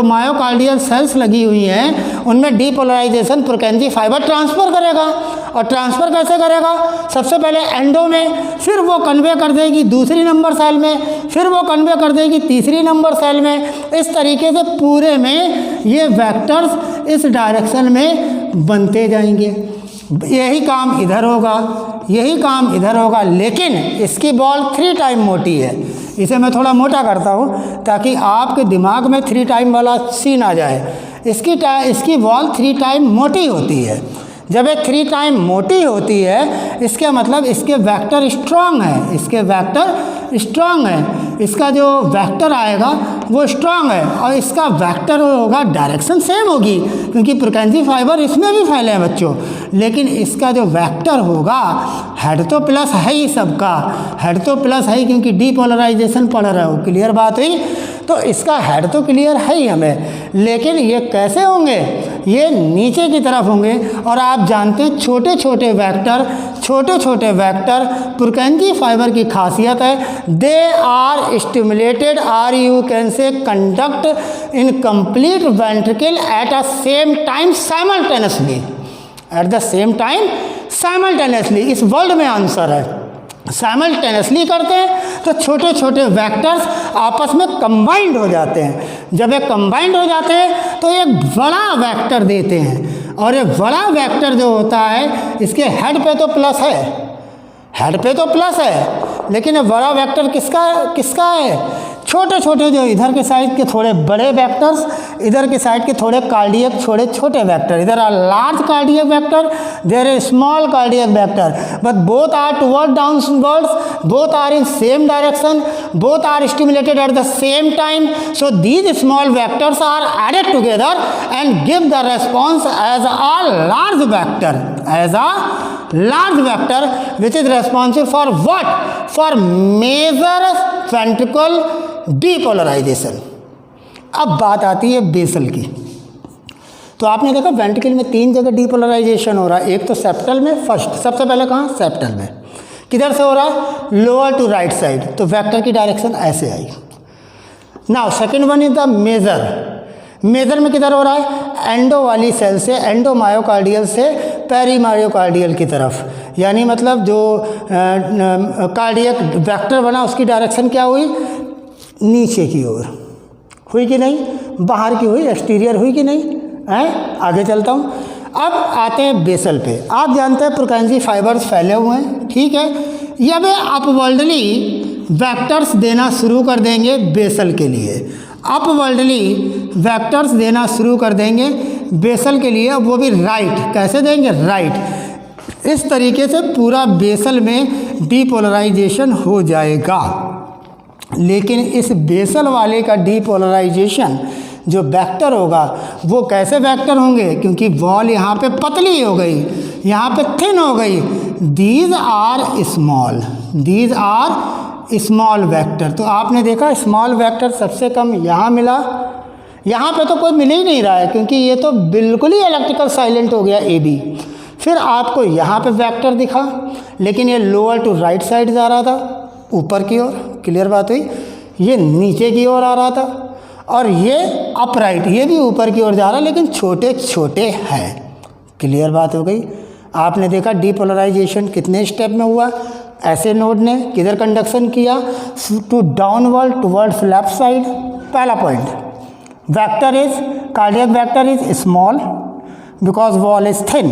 मायोकार्डियल सेल्स लगी हुई हैं, उनमें डीपोलराइजेशन पुरकेंजी फाइबर ट्रांसफ़र करेगा। और ट्रांसफ़र कैसे करेगा? सबसे पहले एंडो में, फिर वो कन्वे कर देगी दूसरी नंबर सेल में, फिर वो कन्वे कर देगी तीसरी नंबर सेल में। इस तरीके से पूरे में ये वेक्टर्स इस डायरेक्शन में बनते जाएंगे। यही काम इधर होगा, यही काम इधर होगा, लेकिन इसकी बॉल 3 टाइम मोटी है। इसे मैं थोड़ा मोटा करता हूँ ताकि आपके दिमाग में 3 टाइम वाला सीन आ जाए। इसकी बॉल 3 टाइम मोटी होती है। जब ये 3 टाइम मोटी होती है, इसके मतलब इसके वेक्टर स्ट्रांग है, इसके वेक्टर स्ट्रांग है, इसका जो वेक्टर आएगा वो स्ट्रांग है। और इसका वेक्टर होगा, डायरेक्शन सेम होगी, क्योंकि पुरकेंजी फाइबर इसमें भी फैले हैं बच्चों, लेकिन इसका जो वेक्टर होगा, हेड तो प्लस है ही सबका, हेड तो प्लस है ही, क्योंकि डीपोलराइजेशन पढ़ रहे हो। क्लियर बात हुई? तो इसका हेड तो क्लियर है ही हमें, लेकिन ये कैसे होंगे? ये नीचे की तरफ होंगे। और आप जानते हैं छोटे छोटे वेक्टर पुरकेंजी फाइबर की खासियत है, they are stimulated, or you can say conduct in complete ventricle at a same time simultaneously, at the same time simultaneously. इस वर्ड में आंसर है, साइमल्टेनियसली करते हैं तो छोटे छोटे वेक्टर्स आपस में कंबाइंड हो जाते हैं। जब ये कंबाइंड हो जाते हैं तो एक बड़ा वेक्टर देते हैं, और ये बड़ा वेक्टर जो होता है, इसके हेड पे तो प्लस है, हेड पे तो प्लस है, लेकिन ये बड़ा वेक्टर किसका है? छोटे छोटे जो इधर के साइड के थोड़े बड़े वेक्टर्स, इधर के साइड के थोड़े कार्डियक छोटे छोटे वेक्टर. इधर are large cardiac vector, there is small cardiac vector, but both are toward downwards, both are in same direction, both are stimulated at the same time. So these small vectors are added together and give the response as a large vector, as a large vector which is responsive for what? For major ventricle depolarization. अब बात आती है basal की. तो आपने देखा ventricle में 3 जगह डीपोलराइजेशन हो रहा है. एक तो सेप्टल में, फर्स्ट सबसे पहले कहाँ, सेप्टल में. किधर से हो रहा है, लोअर टू राइट साइड, तो वेक्टर की डायरेक्शन ऐसे आई. Now second one is the major. Major में किधर हो रहा है, एंडो वाली सेल से, एंडोमायोकार्डियल से पेरीमायोकार्डियल की तरफ, यानी मतलब जो कार्डियक वेक्टर बना उसकी डायरेक्शन क्या हुई, नीचे की ओर हुई कि नहीं, बाहर की हुई, एक्सटीरियर हुई कि नहीं है. आगे चलता हूँ. अब आते हैं बेसल पे. आप जानते हैं पुरकेंजी फाइबर्स फैले हुए हैं, ठीक है. ये वे अपवर्ल्डली वेक्टर्स देना शुरू कर देंगे बेसल के लिए, अपवर्ल्डली वेक्टर्स देना शुरू कर देंगे बेसल के लिए. वो भी राइट. कैसे देंगे, राइट. इस तरीके से पूरा बेसल में डीपोलराइजेशन हो जाएगा. लेकिन इस बेसल वाले का डीपोलराइजेशन जो वेक्टर होगा वो कैसे वेक्टर होंगे, क्योंकि वॉल यहाँ पे पतली हो गई, यहाँ पे थिन हो गई. These are small, these are small vector. तो आपने देखा स्मॉल वेक्टर सबसे कम यहाँ मिला, यहाँ पे तो कोई मिल ही नहीं रहा है क्योंकि ये तो बिल्कुल ही इलेक्ट्रिकल साइलेंट हो गया ए बी. फिर आपको यहाँ पे वेक्टर दिखा, लेकिन ये लोअर टू राइट साइड जा रहा था, ऊपर की ओर. क्लियर बात हुई. ये नीचे की ओर आ रहा था, और ये अपराइट, ये भी ऊपर की ओर जा रहा है, लेकिन छोटे छोटे हैं. क्लियर बात हो गई. आपने देखा डीपोलराइजेशन कितने स्टेप में हुआ. ऐसे नोड ने किधर कंडक्शन किया, to downward towards left side. पहला point, vector is, cardiac vector is small because wall is thin.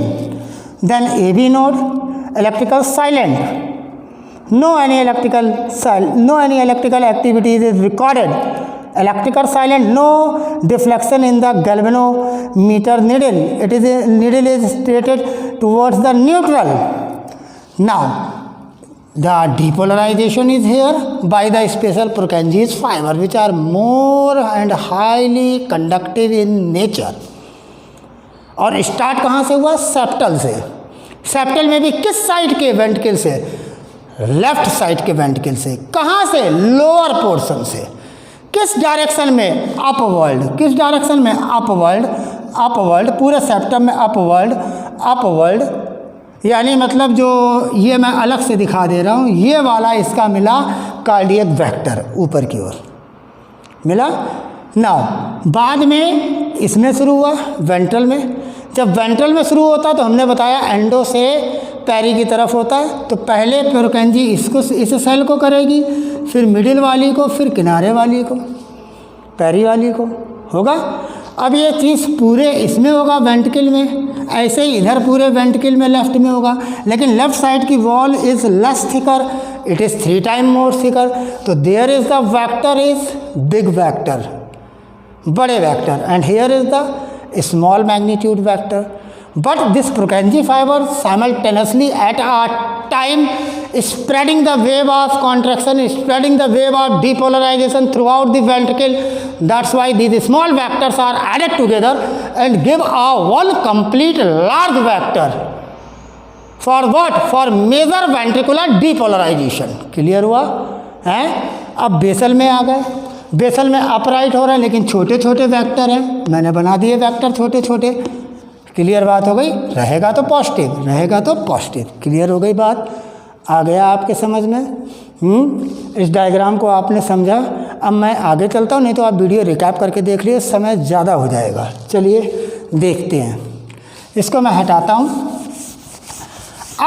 Then A B node, electrical silent, no any electrical activities is recorded. Electrical silent, no deflection in the galvanometer needle. It is needle is straighted towards the neutral. Now the depolarization is here by the special Purkinje fiber which are more and highly conductive in nature. और start कहाँ से हुआ, septal से. Septal में भी किस side के, ventricle से, लेफ्ट साइड के वेंट्रिकल से. कहाँ से, लोअर पोर्शन से. किस डायरेक्शन में, अपवर्ल्ड. किस डायरेक्शन में, अपवर्ल्ड. अपवर्ल्ड पूरे सेप्टम में अपवर्ल्ड. अपवर्ल्ड यानी मतलब जो ये मैं अलग से दिखा दे रहा हूँ, ये वाला इसका मिला कार्डियक वेक्टर, ऊपर की ओर मिला. नाउ बाद में इसमें शुरू हुआ वेंट्रल में. जब वेंट्रल में शुरू होता तो हमने बताया एंडो से पैरी की तरफ होता है. तो पहले पुरकेंजी इसको, इस सेल को करेगी, फिर मिडिल वाली को, फिर किनारे वाली को, पैरी वाली को होगा. अब ये चीज़ पूरे इसमें होगा वेंट्रिकल में, ऐसे ही इधर पूरे वेंट्रिकल में लेफ्ट में होगा. लेकिन लेफ्ट साइड की wall is less thicker, it is 3 time more thicker. तो there is the vector is big vector, बड़े vector, and here is the small magnitude vector. But this Purkinje fiber simultaneously at a time spreading the wave of contraction, spreading the wave of depolarization throughout the ventricle. That's why these small vectors are added together and give a one complete large vector. For what? For major ventricular depolarization. Clear हुआ है. अब basal में आ गए. Basal में upright हो रहा है, लेकिन छोटे छोटे वेक्टर हैं, मैंने बना दिए वेक्टर छोटे छोटे. क्लियर बात हो गई. रहेगा तो पॉजिटिव, रहेगा तो पॉजिटिव. क्लियर हो गई बात, आ गया आपके समझ में. इस डायग्राम को आपने समझा. अब मैं आगे चलता हूँ, नहीं तो आप वीडियो रिकैप करके देख लिए, समय ज़्यादा हो जाएगा. चलिए देखते हैं. इसको मैं हटाता हूँ.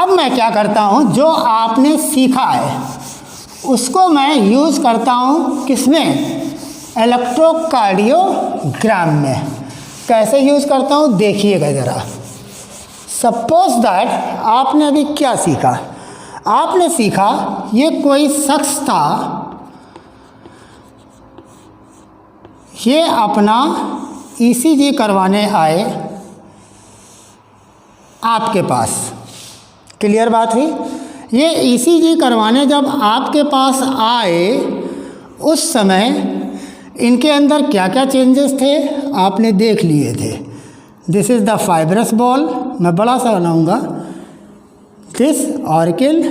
अब मैं क्या करता हूँ, जो आपने सीखा है उसको मैं यूज़ करता हूँ किसमें, इलेक्ट्रोकार्डियोग्राम में. कैसे यूज़ करता हूँ देखिएगा ज़रा. सपोज दैट आपने अभी क्या सीखा, आपने सीखा ये कोई शख्स था, ये अपना ईसीजी करवाने आए आपके पास। क्लियर बात हुई? ये ईसीजी करवाने जब आपके पास आए उस समय इनके अंदर क्या क्या चेंजेस थे आपने देख लिए थे। This is the fibrous ball, मैं बड़ा सा बनाऊंगा, दिस ऑर्किल,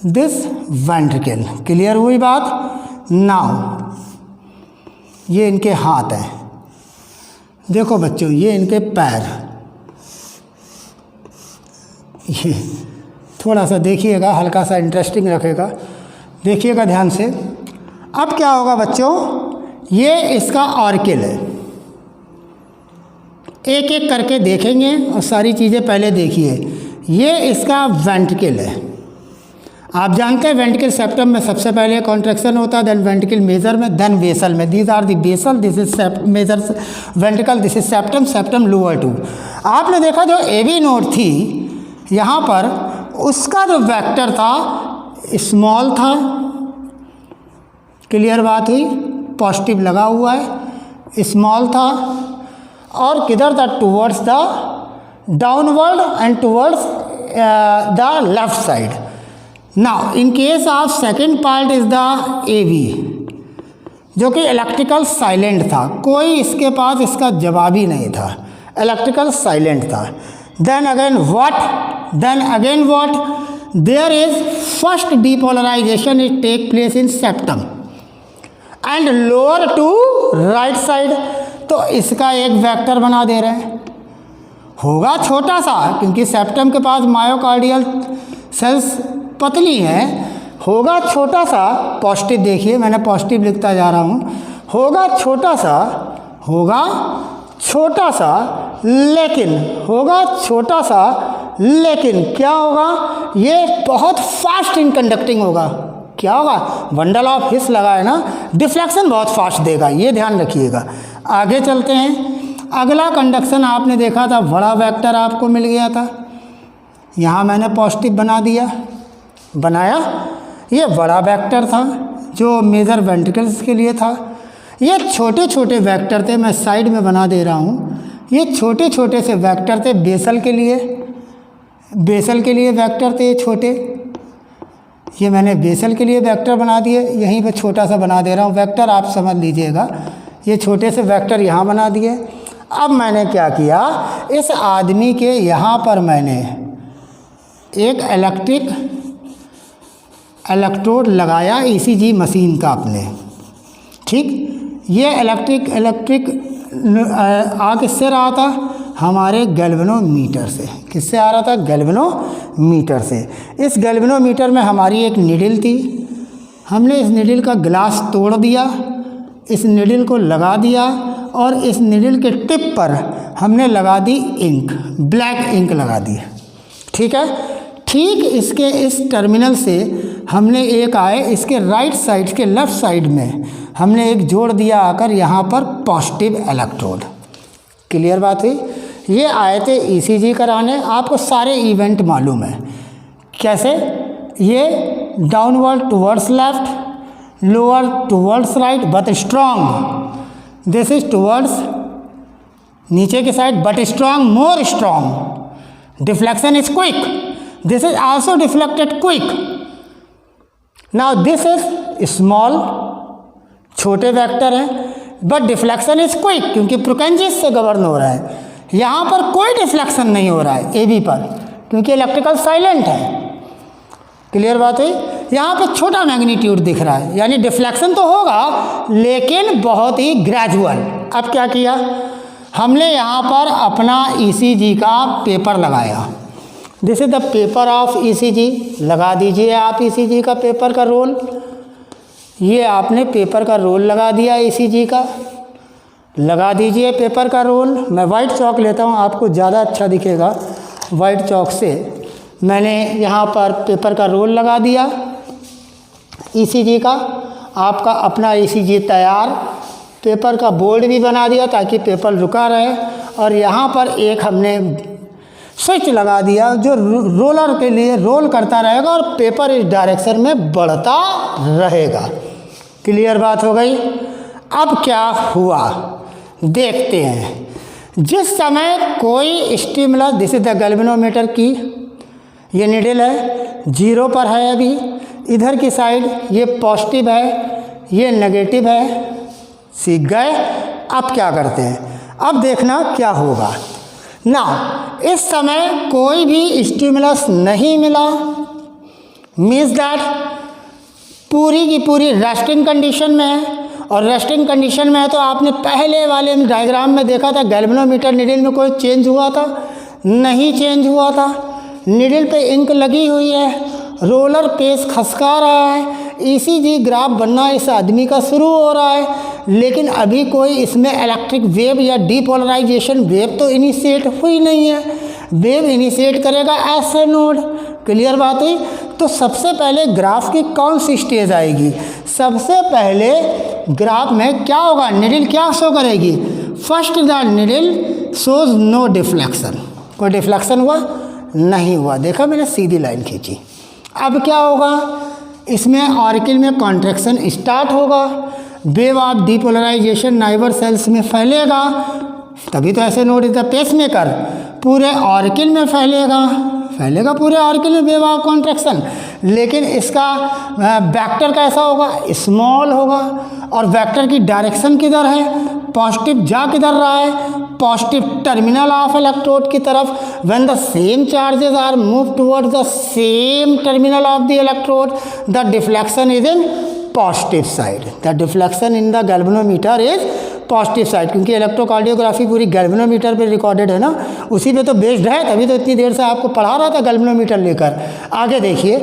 दिस वेंट्रिकल। क्लियर हुई बात? नाउ ये इनके हाथ हैं, देखो बच्चों, ये इनके पैर, ये थोड़ा सा देखिएगा, हल्का सा इंटरेस्टिंग रखेगा, देखिएगा ध्यान से। अब क्या होगा बच्चों, ये इसका ऑर्किल है, एक एक करके देखेंगे और सारी चीज़ें पहले देखिए। ये इसका वेंट्रिकल है, आप जानते हैं वेंट्रिकल सेप्टम में सबसे पहले कॉन्ट्रैक्शन होता है, देन वेंट्रिकल मेजर में, देन वेसल में। These are the basal, this is major ventricle, this is septum, septum lower to. आपने देखा जो एवी नोड थी यहाँ पर, उसका जो वेक्टर था स्मॉल था। क्लियर बात हुई? पॉजिटिव लगा हुआ है, स्मॉल था, और किधर था? Towards the downward and towards the left side. Now in case of second part is the AV, जो कि इलेक्ट्रिकल साइलेंट था, कोई इसके पास इसका जवाब ही नहीं था, इलेक्ट्रिकल साइलेंट था। Then again what? There is first depolarisation is take place in septum and lower to right side. तो इसका एक वेक्टर बना दे रहे हैं, होगा छोटा सा, क्योंकि सेप्टम के पास मायोकार्डियल सेल्स पतली है, होगा छोटा सा। पॉजिटिव देखिए, मैंने पॉजिटिव लिखता जा रहा हूँ, होगा छोटा सा, होगा छोटा सा, लेकिन होगा छोटा सा, लेकिन क्या होगा? ये बहुत फास्ट इन कंडक्टिंग होगा। क्या होगा? बंडल ऑफ हिस लगा है ना, डिफ्लेक्शन बहुत फास्ट देगा, ये ध्यान रखिएगा। आगे चलते हैं। अगला कंडक्शन आपने देखा था, बड़ा वेक्टर आपको मिल गया था, यहाँ मैंने पॉजिटिव बना दिया, बनाया। ये बड़ा वेक्टर था जो मेजर वेंट्रिकल्स के लिए था। ये छोटे छोटे वेक्टर थे, मैं साइड में बना दे रहा हूँ। ये छोटे छोटे से वेक्टर थे बेसल के लिए, बेसल के लिए वेक्टर थे ये छोटे। ये मैंने बेसल के लिए वेक्टर बना दिए, यहीं पे छोटा सा बना दे रहा हूँ वेक्टर, आप समझ लीजिएगा। ये छोटे से वेक्टर यहाँ बना दिए। अब मैंने क्या किया, इस आदमी के यहाँ पर मैंने एक इलेक्ट्रोड लगाया ईसीजी मशीन का अपने, ठीक। ये इलेक्ट्रिक आ किससे रहा था? हमारे गैल्वेनोमीटर से। किससे आ रहा था? गैल्वेनोमीटर से। इस गैल्वेनोमीटर में हमारी एक निडल थी, हमने इस निडल का ग्लास तोड़ दिया, इस निडल को लगा दिया, और इस निडल के टिप पर हमने लगा दी इंक, ब्लैक इंक लगा दी, ठीक है। ठीक इसके इस टर्मिनल से हमने एक आए, इसके राइट साइड के लेफ़्ट साइड में हमने एक जोड़ दिया आकर यहाँ पर पॉजिटिव इलेक्ट्रोड। क्लियर बात हुई? ये आए थे ईसीजी कराने, आपको सारे इवेंट मालूम है कैसे। ये downward towards left, lower towards right but strong, this is towards नीचे की side but strong, more strong, deflection is quick, this is also deflected quick. Now this is small, छोटे वेक्टर हैं, बट डिफ्लेक्शन इज क्विक, क्योंकि प्रोकेंजिस से govern हो रहा है। यहाँ पर कोई डिफ्लेक्शन नहीं हो रहा है एबी पर, क्योंकि इलेक्ट्रिकल साइलेंट है। क्लियर बात है? यहाँ पर छोटा मैग्नीट्यूड दिख रहा है, यानी डिफ्लेक्शन तो होगा लेकिन बहुत ही ग्रेजुअल। अब क्या किया हमने, यहाँ पर अपना ईसीजी का पेपर लगाया। This is the paper of ECG, लगा दीजिए आप ईसीजी का पेपर का रोल। ये आपने पेपर का रोल लगा दिया, ईसीजी का लगा दीजिए पेपर का रोल। मैं वाइट चौक लेता हूँ, आपको ज़्यादा अच्छा दिखेगा वाइट चौक से। मैंने यहाँ पर पेपर का रोल लगा दिया ईसीजी का, आपका अपना ईसीजी तैयार। पेपर का बोर्ड भी बना दिया ताकि पेपर रुका रहे, और यहाँ पर एक हमने स्विच लगा दिया जो रोलर के लिए रोल करता रहेगा और पेपर इस डायरेक्शन में बढ़ता रहेगा। क्लियर बात हो गई? अब क्या हुआ देखते हैं। जिस समय कोई stimulus, this is the galvanometer की, ये निडल है, 0 पर है अभी, इधर की साइड ये पॉजिटिव है, ये नेगेटिव है, सीख गए। अब क्या करते हैं, अब देखना क्या होगा ना। इस समय कोई भी स्टिमुलस नहीं मिला, मीन्स दैट पूरी की पूरी रेस्टिंग कंडीशन में है। और रेस्टिंग कंडीशन में है तो आपने पहले वाले डायग्राम में देखा था गैल्वेनोमीटर निडल में कोई चेंज हुआ था? नहीं चेंज हुआ था। निडल पे इंक लगी हुई है, रोलर पेस खसका रहा है, ईसीजी ग्राफ बनना इस आदमी का शुरू हो रहा है, लेकिन अभी कोई इसमें इलेक्ट्रिक वेव या डीपोलराइजेशन वेव तो इनिशिएट हुई नहीं है। वेव इनिशिएट करेगा ऐसे नोड, क्लियर बात हुई। तो सबसे पहले ग्राफ की कौन सी स्टेज आएगी? सबसे पहले ग्राफ में क्या होगा, निडल क्या शो करेगी? First the needle shows no deflection. कोई डिफ्लेक्शन हुआ? नहीं हुआ। देखा मैंने सीधी लाइन खींची। अब क्या होगा, इसमें ऑर्किल में कॉन्ट्रैक्शन स्टार्ट होगा, wave of depolarisation neighbour cells में फैलेगा, तभी तो ऐसे नोड इज द पेसमेकर, पूरे ऑर्किल में फैलेगा पूरे ऑर्किल में वेव ऑफ कॉन्ट्रैक्शन। लेकिन इसका वेक्टर कैसा होगा? स्मॉल होगा। और वेक्टर की डायरेक्शन किधर है? पॉजिटिव जा किधर रहा है? पॉजिटिव टर्मिनल ऑफ इलेक्ट्रोड की तरफ। When the same charges are move towards the same terminal of the electrode, the deflection is in positive side. The deflection in the galvanometer is positive side, क्योंकि electrocardiography पूरी galvanometer पे recorded है ना, उसी पे तो बेस्ड है, तभी तो इतनी देर से आपको पढ़ा रहा था गैल्वेनोमीटर लेकर। आगे देखिए,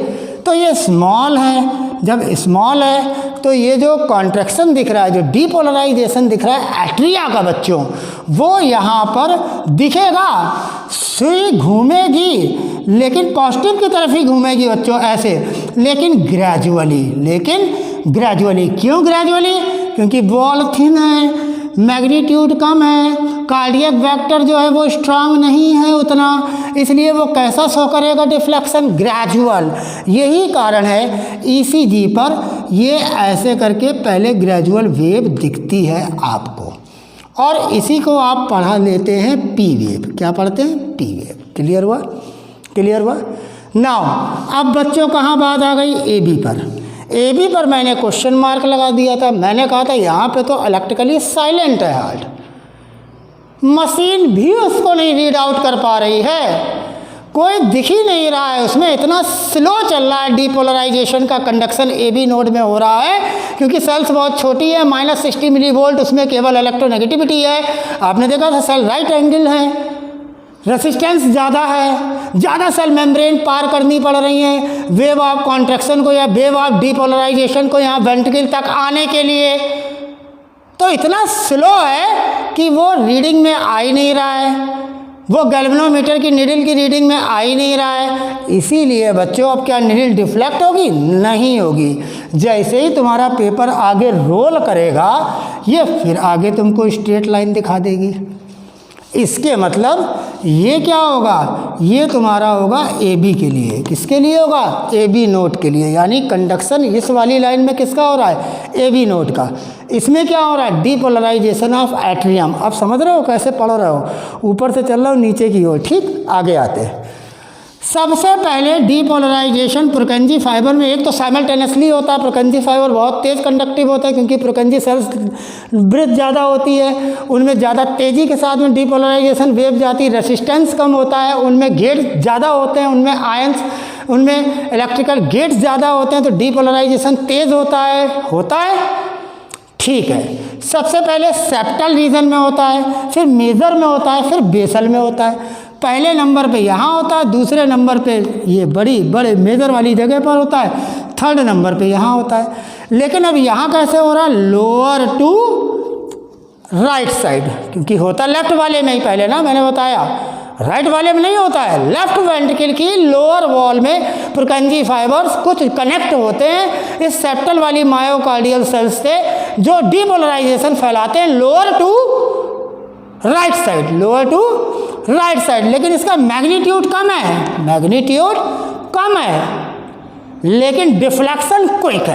तो ये स्मॉल है, जब स्मॉल है तो ये जो कॉन्ट्रैक्शन दिख रहा है, जो डीपोलराइजेशन दिख रहा है एट्रिया का बच्चों, वो यहाँ पर दिखेगा। सुई घूमेगी लेकिन पॉजिटिव की तरफ ही घूमेगी बच्चों, ऐसे, लेकिन ग्रेजुअली। क्यों ग्रेजुअली? क्योंकि बॉल थिन है, मैग्नीट्यूड कम है, कार्डियक वेक्टर जो है वो स्ट्रांग नहीं है उतना, इसलिए वो कैसा शो करेगा? Deflection gradual. यही कारण है ईसीजी पर ये ऐसे करके पहले ग्रेजुअल वेव दिखती है आपको, और इसी को आप पढ़ा लेते हैं पी वेव। क्या पढ़ते हैं? P wave. क्लियर हुआ? नाउ अब बच्चों कहाँ बात आ गई? एबी पर। एबी पर मैंने क्वेश्चन मार्क लगा दिया था। मैंने कहा था यहाँ पे तो इलेक्ट्रिकली साइलेंट है हार्ट, मशीन भी उसको नहीं रीड आउट कर पा रही है, कोई दिख ही नहीं रहा है उसमें, इतना स्लो चल रहा है डीपोलराइजेशन का कंडक्शन एबी नोड में हो रहा है, क्योंकि सेल्स बहुत छोटी है, -60 मिलीवोल्ट उसमें केवल इलेक्ट्रोनेगेटिविटी है। आपने देखा था सेल राइट एंगल है, रेसिस्टेंस ज़्यादा है, ज़्यादा सेल मेम्ब्रेन पार करनी पड़ रही हैं वेव ऑफ कॉन्ट्रैक्शन को या वेव ऑफ डीपोलराइजेशन को यहाँ वेंट्रिकल तक आने के लिए। तो इतना स्लो है कि वो रीडिंग में आ ही नहीं रहा है, वो गैल्वेनोमीटर की निडल की रीडिंग में आ ही नहीं रहा है। इसीलिए बच्चों अब क्या निडल डिफ्लेक्ट होगी? नहीं होगी। जैसे ही तुम्हारा पेपर आगे रोल करेगा, ये फिर आगे तुमको स्ट्रेट लाइन दिखा देगी। इसके मतलब ये क्या होगा? ये तुम्हारा होगा एबी के लिए। किसके लिए होगा? एबी नोड के लिए। यानी कंडक्शन इस वाली लाइन में किसका हो रहा है? एबी नोड का। इसमें क्या हो रहा है? Depolarisation of atrium. अब समझ रहे हो कैसे पढ़ रहे हो? ऊपर से चल रहा हो नीचे की ओर। ठीक, आगे आते हैं। सबसे पहले डीपोलराइजेशन पुरकंजी फाइबर में एक तो साइमल्टेनियसली होता है। पुरकंजी फाइबर बहुत तेज़ कंडक्टिव होता है, क्योंकि पुरकंजी सेल्स ब्रेथ ज़्यादा होती है, उनमें ज़्यादा तेज़ी के साथ में डीपोलराइजेशन वेव जाती है, रेसिस्टेंस कम होता है, उनमें गेट ज़्यादा होते हैं, उनमें आयंस, उनमें इलेक्ट्रिकल गेट्स ज़्यादा होते हैं, तो डीपोलराइजेशन तेज़ होता है। ठीक है, सबसे पहले सेप्टल रीजन में होता है, फिर मेजर में होता है, फिर बेसल में होता है। पहले नंबर पे यहाँ होता है, दूसरे नंबर पे ये बड़े मेजर वाली जगह पर होता है, थर्ड नंबर पे यहाँ होता है। लेकिन अब यहाँ कैसे हो रहा है? लोअर टू राइट साइड, क्योंकि होता लेफ्ट वाले में ही पहले ना, मैंने बताया राइट वाले में नहीं होता है। लेफ्ट वेंट्रिकल की लोअर वॉल में पुरकंजी फाइबर्स कुछ कनेक्ट होते हैं इस सेप्टल वाली मायोकार्डियल सेल्स से, जो डीपोलराइजेशन फैलाते हैं लोअर टू राइट साइड। लेकिन इसका मैग्नीट्यूड कम है, लेकिन डिफ्लेक्शन क्विक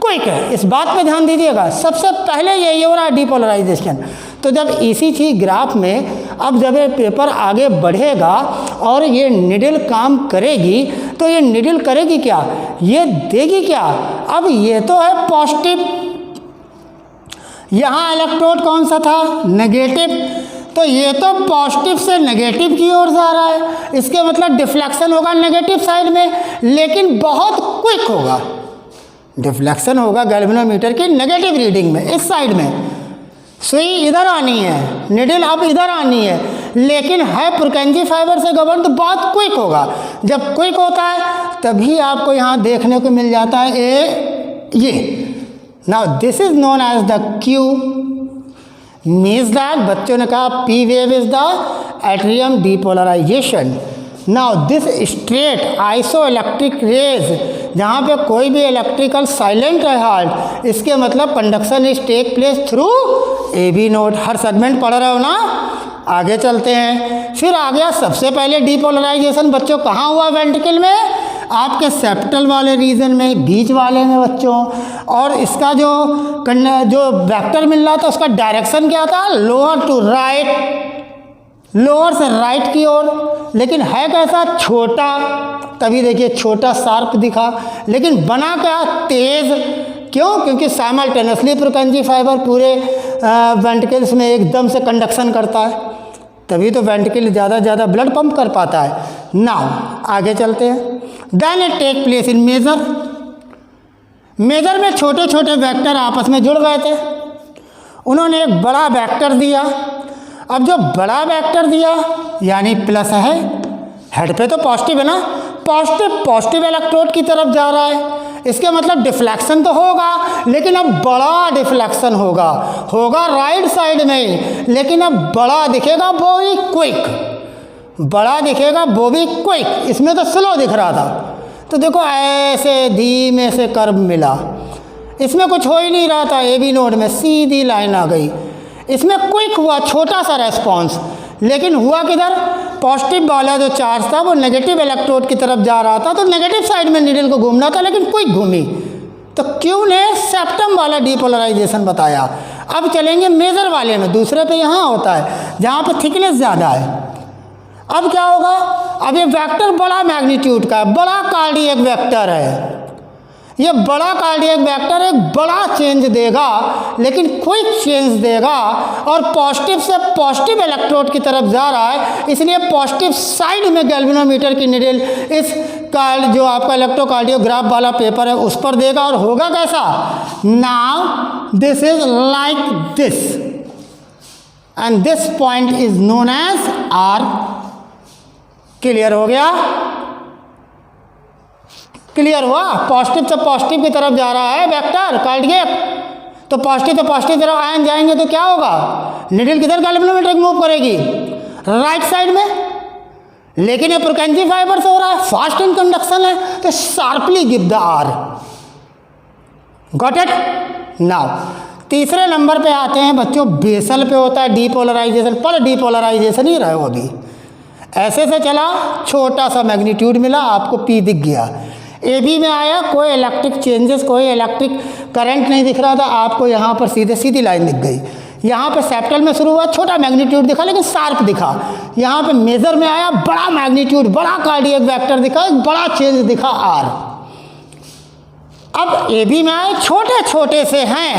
क्विक है, इस बात पे ध्यान दीजिएगा। सबसे पहले यही हो रहा है डीपोलराइजेशन। तो जब इसी चीज ग्राफ में अब जब ये पेपर आगे बढ़ेगा और ये निडल काम करेगी, तो ये निडल करेगी क्या, ये देगी क्या। अब ये तो है पॉजिटिव, यहाँ इलेक्ट्रोड कौन सा था, नेगेटिव, तो ये तो पॉजिटिव से नेगेटिव की ओर जा रहा है, इसके मतलब डिफ्लेक्शन होगा नेगेटिव साइड में, लेकिन बहुत क्विक होगा। डिफ्लेक्शन होगा गैल्वेनोमीटर की नेगेटिव रीडिंग में, इस साइड में सुई इधर आनी है, निडल अब इधर आनी है, लेकिन है पुरकेंजी फाइबर से गवर्न, तो बहुत क्विक होगा। जब क्विक होता है तभी आपको यहाँ देखने को मिल जाता है ये। Now this is known as the Q, means that बच्चों ने कहा P wave is the atrium depolarisation. Now this straight isoelectric rays, जहाँ पे कोई भी इलेक्ट्रिकल साइलेंट है हार्ट, इसके मतलब conduction is take place through A B node. हर सेगमेंट पढ़ रहे हो ना, आगे चलते हैं। फिर आ गया सबसे पहले डीपोलराइजेशन बच्चों कहाँ हुआ, वेंट्रिकल में, आपके सेप्टल वाले रीजन में, बीच वाले में बच्चों। और इसका जो वेक्टर मिल रहा था उसका डायरेक्शन क्या था, लोअर टू राइट, लोअर से राइट की ओर, लेकिन है कैसा, छोटा, तभी देखिए छोटा शार्प दिखा, लेकिन बना क्या, तेज। क्यों, क्योंकि साइमल्टेनियसली पुरकेंजी फाइबर पूरे वेंट्रिकल्स में एकदम से कंडक्शन करता है, तभी तो वेंट्रिकल ज़्यादा ब्लड पंप कर पाता है। नाउ आगे चलते हैं। Then it take place in major, major में छोटे छोटे वेक्टर आपस में जुड़ गए थे, उन्होंने एक बड़ा वेक्टर दिया। अब जो बड़ा वेक्टर दिया यानी प्लस है, हेड पे तो पॉजिटिव है ना, पॉजिटिव इलेक्ट्रोड की तरफ जा रहा है, इसके मतलब डिफ्लेक्शन तो होगा, लेकिन अब बड़ा डिफ्लेक्शन होगा राइट साइड में, लेकिन अब बड़ा दिखेगा वो भी क्विक, बड़ा दिखेगा वो भी क्विक। इसमें तो स्लो दिख रहा था, तो देखो ऐसे धीमे से कर्व मिला, इसमें कुछ हो ही नहीं रहा था, ए बी नोड में सीधी लाइन आ गई, इसमें क्विक हुआ, छोटा सा रेस्पॉन्स, लेकिन हुआ किधर, पॉजिटिव वाला जो चार्ज था वो नेगेटिव इलेक्ट्रोड की तरफ जा रहा था, तो नेगेटिव साइड में नीडल को घूमना था, लेकिन क्विक घूमी। तो क्यू ने सेप्टम वाला डीपोलराइजेशन बताया। अब चलेंगे मेजर वाले में, दूसरे पे यहाँ होता है जहाँ पे थिकनेस ज़्यादा है। अब क्या होगा, अब ये वेक्टर बड़ा मैग्नीट्यूड का है, बड़ा कार्डियक वेक्टर है, ये बड़ा कार्डियक वेक्टर एक बड़ा चेंज देगा, लेकिन क्विक चेंज देगा, और पॉजिटिव से पॉजिटिव इलेक्ट्रोड की तरफ जा रहा है, इसलिए पॉजिटिव साइड में गैल्वेनोमीटर की निडल इस जो आपका इलेक्ट्रोकार्डियोग्राफ वाला पेपर है उस पर देगा, और होगा कैसा, now this is like this and this point is known as R. Clear हो गया, क्लियर हुआ, पॉजिटिव से पॉजिटिव की तरफ जा रहा है वेक्टर कार्डियक, तो पॉजिटिव से पॉजिटिव तरफ आयन जाएंगे तो क्या होगा, निडल किधर गैल्वेनोमीटर मूव करेगी, राइट साइड में, लेकिन ये पुरकेंजी फाइबर से हो रहा है, फास्ट इन कंडक्शन है, तो sharply give the R. Got it. Now तीसरे नंबर पे आते हैं बच्चों, बेसल पे होता है डीपोलराइजेशन, पर डीपोलराइजेशन ही रहे हो अभी, ऐसे से चला, छोटा सा मैग्नीट्यूड मिला, आपको पी दिख गया, ए बी में आया, कोई इलेक्ट्रिक चेंजेस, कोई इलेक्ट्रिक करंट नहीं दिख रहा था, आपको यहाँ पर सीधी लाइन दिख गई। यहाँ पे सेप्टल में शुरू हुआ, छोटा मैग्नीट्यूड दिखा लेकिन शार्प दिखा, यहाँ पे मेजर में आया, बड़ा मैग्नीट्यूड, बड़ा कार्डियक वेक्टर दिखा, एक बड़ा चेंज दिखा आर। अब ए बी में आए, छोटे छोटे से हैं,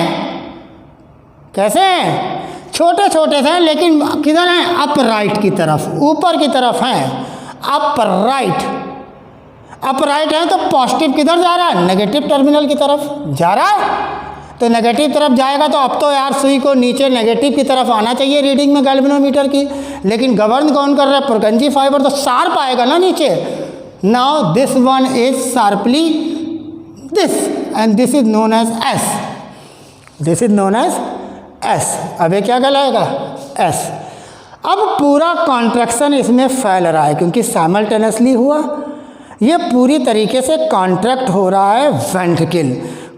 कैसे हैं, छोटे छोटे से हैं, लेकिन किधर हैं, अप राइट की तरफ, ऊपर की तरफ हैं, अप राइट है, तो पॉजिटिव किधर जा रहा है, नेगेटिव टर्मिनल की तरफ जा रहा है, तो नेगेटिव तरफ जाएगा, तो अब तो यार सुई को नीचे नेगेटिव की तरफ आना चाहिए रीडिंग में गैल्वेनोमीटर की, लेकिन गवर्न कौन कर रहा है, पुरकेंजी फाइबर, तो शार्प आएगा ना नीचे। Now this one is sharply this and this is known as S, this is known as S. अब ये क्या कहलाएगा, एस। अब पूरा कॉन्ट्रैक्शन इसमें फैल रहा है, क्योंकि साइमल्टेनियसली हुआ, ये पूरी तरीके से कॉन्ट्रैक्ट हो रहा है वेंट्रिकल,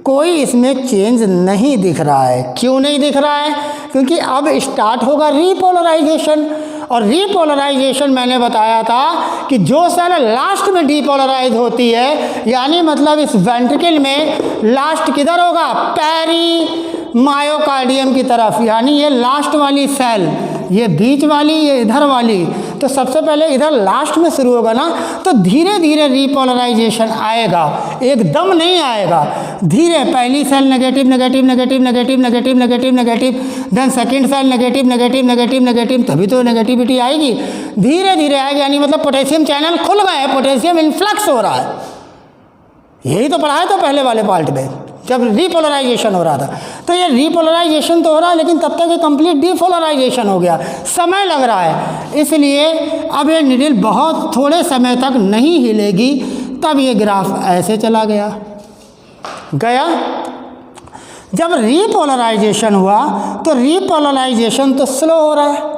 कोई इसमें चेंज नहीं दिख रहा है। क्यों नहीं दिख रहा है, क्योंकि अब स्टार्ट होगा रीपोलराइजेशन, और रीपोलराइजेशन मैंने बताया था कि जो सेल लास्ट में डीपोलराइज होती है, यानी मतलब इस वेंट्रिकल में लास्ट किधर होगा, पेरी मायोकार्डियम की तरफ, यानी ये लास्ट वाली सेल, ये बीच वाली, ये इधर वाली, तो सबसे पहले इधर लास्ट में शुरू होगा ना, तो धीरे धीरे रीपोलराइजेशन आएगा, एकदम नहीं आएगा, धीरे। पहली cell negative negative negative negative negative negative negative, then second cell negative negative negative negative, तभी तो नेगेटिविटी आएगी, धीरे धीरे आएगी, यानी मतलब पोटेशियम चैनल खुल गए, पोटेशियम इन्फ्लक्स हो रहा है। यही तो पढ़ा है तो पहले वाले पार्ट में जब रीपोलराइजेशन हो रहा था। तो ये रीपोलराइजेशन तो हो रहा है, लेकिन तब तक ये कंप्लीट डीपोलराइजेशन हो गया, समय लग रहा है, इसलिए अब ये निडल बहुत थोड़े समय तक नहीं हिलेगी। तब ये ग्राफ ऐसे चला गया। जब रीपोलराइजेशन हुआ तो रीपोलराइजेशन तो स्लो हो रहा है,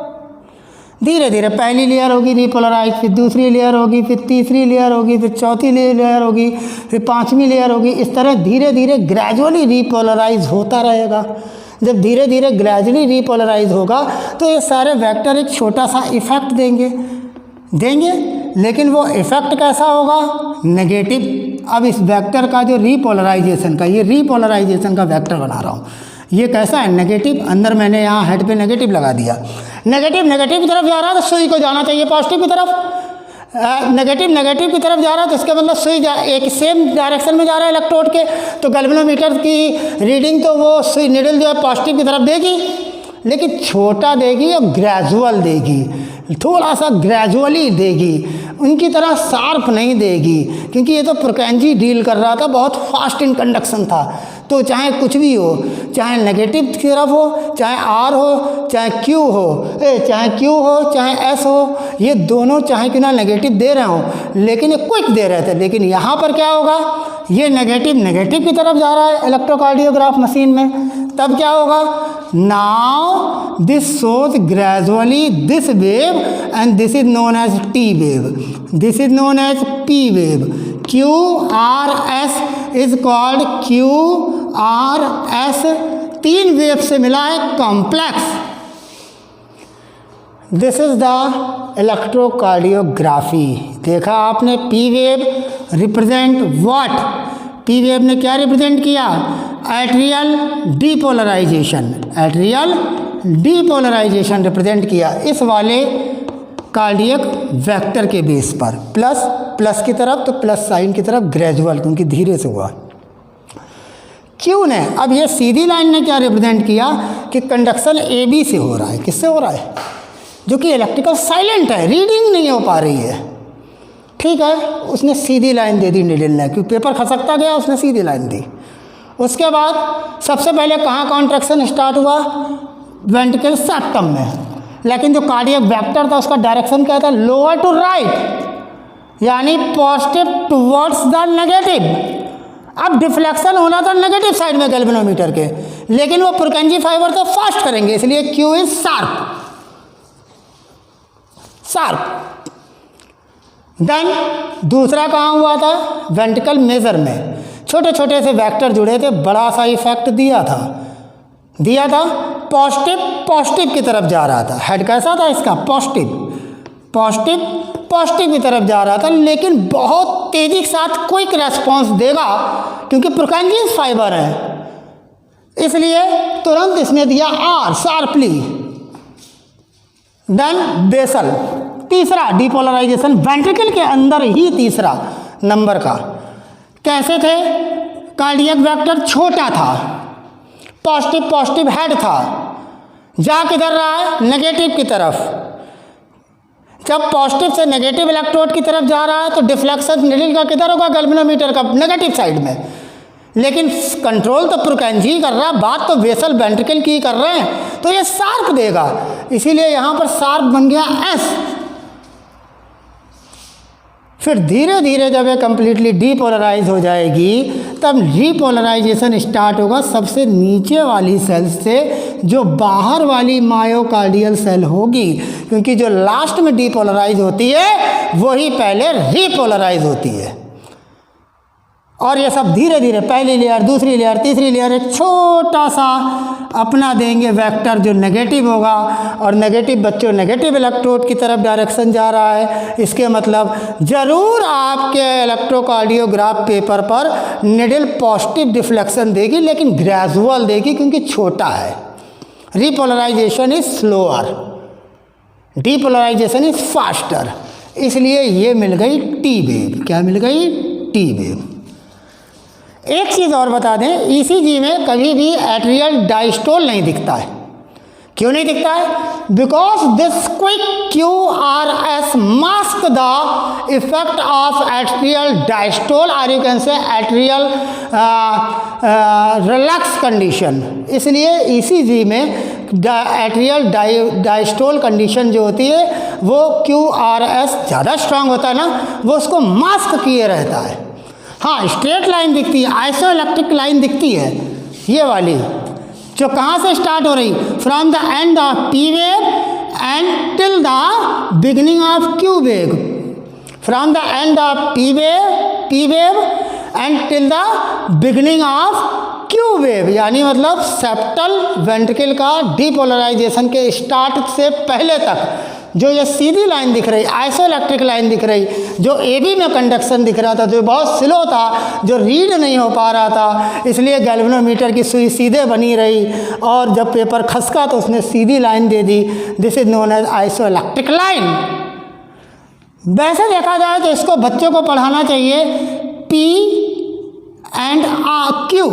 धीरे धीरे पहली लेयर होगी रीपोलराइज, फिर दूसरी लेयर होगी, फिर तीसरी लेयर होगी, फिर चौथी लेयर होगी, फिर पांचवी लेयर होगी, इस तरह धीरे धीरे ग्रेजुअली रीपोलराइज होता रहेगा। जब धीरे धीरे ग्रेजुअली रीपोलराइज होगा तो ये सारे वेक्टर एक छोटा सा इफेक्ट देंगे, लेकिन वो इफेक्ट कैसा होगा, नेगेटिव। अब इस वेक्टर का जो रीपोलराइजेशन का, ये रीपोलराइजेशन का वेक्टर बना रहा हूँ, ये कैसा है, नेगेटिव। अंदर मैंने यहाँ हेड पे नेगेटिव लगा दिया, नेगेटिव नेगेटिव की तरफ जा रहा है तो सुई को जाना चाहिए पॉजिटिव की तरफ, नेगेटिव नेगेटिव की तरफ जा रहा है तो इसका मतलब सुई एक सेम डायरेक्शन में जा रहा है इलेक्ट्रोड के, तो गैल्वेनोमीटर की रीडिंग तो वो सुई निडल जो है पॉजिटिव की तरफ देगी, लेकिन छोटा देगी और ग्रेजुअल देगी, थोड़ा सा ग्रेजुअली देगी, उनकी तरह शार्प नहीं देगी, क्योंकि ये तो पुरकेंजी डील कर रहा था, बहुत फास्ट इन कंडक्शन था। तो चाहे कुछ भी हो, चाहे नेगेटिव की तरफ हो, चाहे आर हो, चाहे क्यू हो, चाहे एस हो, ये दोनों चाहे क्यों ना नेगेटिव दे रहे हो, लेकिन ये क्विक दे रहे थे। लेकिन यहाँ पर क्या होगा, ये नेगेटिव नेगेटिव की तरफ जा रहा है इलेक्ट्रोकार्डियोग्राफ मशीन में, तब क्या होगा, now this shows gradually this wave and this is known as T wave, this is known as P wave. QRS is called QRS, तीन वेव से मिला है complex. This is the electrocardiography. देखा आपने, P wave represent what, P wave ने क्या represent किया, atrial depolarisation, atrial depolarisation represent किया इस वाले कार्डियक वेक्टर के बेस पर, प्लस प्लस की तरफ, तो प्लस साइन की तरफ ग्रेजुअल, क्योंकि धीरे से हुआ। क्यों ने, अब ये सीधी लाइन ने क्या रिप्रेजेंट किया कि कंडक्शन ए बी से हो रहा है, किससे हो रहा है, जो कि इलेक्ट्रिकल साइलेंट है, रीडिंग नहीं हो पा रही है, ठीक है, उसने सीधी लाइन दे दी निडल ने, क्योंकि पेपर खसकता गया, उसने सीधी लाइन दी। उसके बाद सबसे पहले कहाँ कॉन्ट्रैक्शन स्टार्ट हुआ, वेंट्रिकल सेप्टम में, लेकिन जो कार्डियक वेक्टर था उसका डायरेक्शन क्या था, लोअर टू राइट, यानी पॉजिटिव टुवर्ड्स द नेगेटिव। अब डिफ्लेक्शन होना था नेगेटिव साइड में गैल्वेनोमीटर के, लेकिन वो पुरकेंजी फाइबर तो फास्ट करेंगे, इसलिए Q is sharp, sharp. Then दूसरा कहाँ हुआ था, वेंट्रिकल मेजर में, छोटे छोटे से वेक्टर जुड़े थे, बड़ा सा इफेक्ट दिया था, पॉजिटिव पॉजिटिव की तरफ जा रहा था, हेड कैसा था इसका, पॉजिटिव पॉजिटिव पॉजिटिव की तरफ जा रहा था, लेकिन बहुत तेजी के साथ क्विक रेस्पॉन्स देगा, क्योंकि पुरकेंजी फाइबर है, इसलिए तुरंत इसने दिया आर शार्पली। देन बेसल, तीसरा डीपोलराइजेशन वेंट्रिकल के अंदर ही तीसरा नंबर का, कैसे थे, कार्डियक वेक्टर छोटा था, पॉजिटिव पॉजिटिव हेड था, जा किधर रहा है, नेगेटिव की तरफ। जब पॉजिटिव से नेगेटिव इलेक्ट्रोड की तरफ जा रहा है तो डिफ्लेक्शन निडल का किधर होगा, गैल्वेनोमीटर का नेगेटिव साइड में, लेकिन कंट्रोल तो पुरकेंजी कर रहा है, बात तो वेसल वेंट्रिकल की कर रहे हैं, तो ये शार्प देगा, इसीलिए यहाँ पर शार्प बन गया एस। फिर धीरे धीरे जब ये कम्प्लीटली डीपोलराइज हो जाएगी, तब रीपोलराइजेशन स्टार्ट होगा सबसे नीचे वाली सेल से, जो बाहर वाली मायोकार्डियल सेल होगी, क्योंकि जो लास्ट में डीपोलराइज होती है वही पहले रीपोलराइज होती है। और ये सब धीरे धीरे पहली लेयर, दूसरी लेयर, तीसरी लेयर एक छोटा सा अपना देंगे वेक्टर जो नेगेटिव होगा, और नेगेटिव बच्चों नेगेटिव इलेक्ट्रोड की तरफ डायरेक्शन जा रहा है। इसके मतलब ज़रूर आपके इलेक्ट्रोकार्डियोग्राफ पेपर पर निडल पॉजिटिव डिफ्लेक्शन देगी, लेकिन ग्रेजुअल देगी क्योंकि छोटा है। Repolarisation is slower, depolarisation is faster, इसलिए ये मिल गई टी वेव। क्या मिल गई? T wave. एक चीज़ और बता दें, ईसीजी में कभी भी एट्रियल डायस्टोल नहीं दिखता है। क्यों नहीं दिखता है? Because this quick QRS mask the effect of atrial diastole, और you can say atrial relax condition. इसलिए ईसीजी में एट्रियल डायस्टोल कंडीशन जो होती है वो QRS ज़्यादा स्ट्रांग होता है ना, वो उसको मास्क किए रहता है। हाँ, स्ट्रेट लाइन दिखती है, आइसोइलेक्ट्रिक लाइन दिखती है, ये वाली जो कहाँ से स्टार्ट हो रही? From the end of P wave and till the beginning of Q wave. From the end of P wave and till the beginning of Q wave, यानी मतलब सेप्टल वेंट्रिकल का डीपोलराइजेशन के स्टार्ट से पहले तक जो ये सीधी लाइन दिख रही, आइसोइलेक्ट्रिक लाइन दिख रही, जो एबी में कंडक्शन दिख रहा था, जो बहुत स्लो था, जो रीड नहीं हो पा रहा था, इसलिए गैल्वेनोमीटर की सुई सीधे बनी रही, और जब पेपर खसका तो उसने सीधी लाइन दे दी। This is known as isoelectric line. वैसे देखा जाए तो इसको बच्चों को पढ़ाना चाहिए पी एंड क्यू,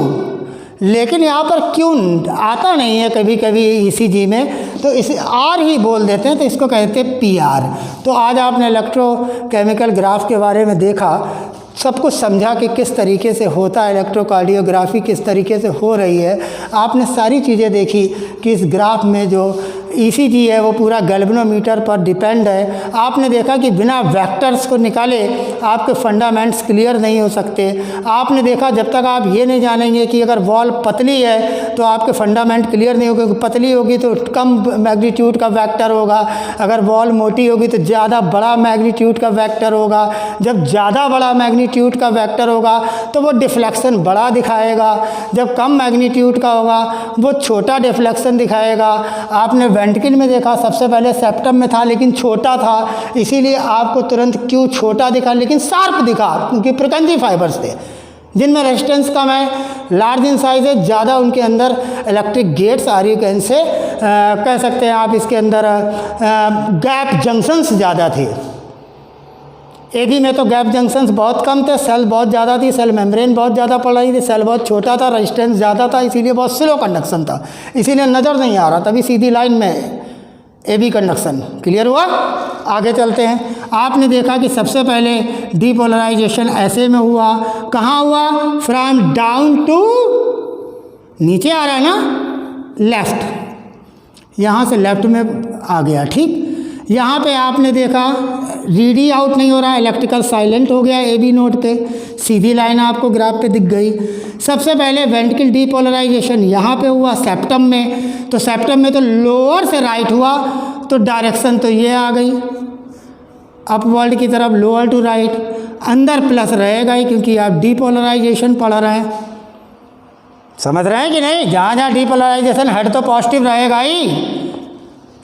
लेकिन यहाँ पर क्यों आता नहीं है कभी कभी ईसीजी में, तो इसे आर ही बोल देते हैं, तो इसको कहते हैं पीआर। तो आज आपने इलेक्ट्रोकेमिकल ग्राफ के बारे में देखा, सब कुछ समझा कि किस तरीके से होता है इलेक्ट्रोकार्डियोग्राफी, किस तरीके से हो रही है। आपने सारी चीज़ें देखी कि इस ग्राफ में जो ईसीजी है वो पूरा गैल्वेनोमीटर पर डिपेंड है। आपने देखा कि बिना वेक्टर्स को निकाले आपके फंडामेंट्स क्लियर नहीं हो सकते। आपने देखा जब तक आप ये नहीं जानेंगे कि अगर वॉल पतली है तो आपके फंडामेंट क्लियर नहीं होगा, क्योंकि पतली होगी तो कम मैग्नीट्यूड का वेक्टर होगा, अगर वॉल मोटी होगी तो ज़्यादा बड़ा मैग्नीट्यूड का वेक्टर होगा। जब ज़्यादा बड़ा मैग्नीट्यूड का वेक्टर होगा तो वो डिफ्लेक्शन बड़ा दिखाएगा, जब कम मैग्नीट्यूड का होगा वो छोटा डिफ्लेक्शन दिखाएगा। आपने वेंट्रिकल में देखा, सबसे पहले सेप्टम में था लेकिन छोटा था, इसीलिए आपको तुरंत क्यों छोटा दिखा, लेकिन शार्प दिखा, क्योंकि प्रिकंजी फाइबर्स थे जिनमें रेजिस्टेंस कम है, लार्ज इन साइज है, ज़्यादा उनके अंदर इलेक्ट्रिक गेट्स आ रही, कैन से कह सकते हैं आप, इसके अंदर गैप जंक्शंस ज़्यादा थे। एबी में तो गैप जंक्शंस बहुत कम थे, सेल बहुत ज़्यादा थी, सेल मेम्ब्रेन बहुत ज़्यादा पड़ रही थी, सेल बहुत छोटा था, रेजिस्टेंस ज़्यादा था, इसीलिए बहुत स्लो कंडक्शन था, इसीलिए नज़र नहीं आ रहा, तभी सीधी लाइन में एबी कंडक्शन। क्लियर हुआ? आगे चलते हैं। आपने देखा कि सबसे पहले डीपोलराइजेशन ऐसे में हुआ, कहाँ हुआ? फ्रॉम डाउन टू, नीचे आ रहा है ना, लेफ्ट, यहाँ से लेफ्ट में आ गया। ठीक, यहाँ पे आपने देखा रीडी आउट नहीं हो रहा, इलेक्ट्रिकल साइलेंट हो गया एबी नोड पे, सीधी लाइन आपको ग्राफ पे दिख गई। सबसे पहले वेंट्रिकल डीपोलराइजेशन यहाँ पे हुआ सेप्टम में, तो सेप्टम में तो लोअर से राइट हुआ, तो डायरेक्शन तो ये आ गई अपवर्ड की तरफ, लोअर टू राइट। अंदर प्लस रहेगा ही क्योंकि आप डीपोलराइजेशन पढ़ रहे हैं, समझ रहे हैं कि नहीं? जहाँ जहाँ डीपोलराइजेशन हेड तो पॉजिटिव रहेगा ही,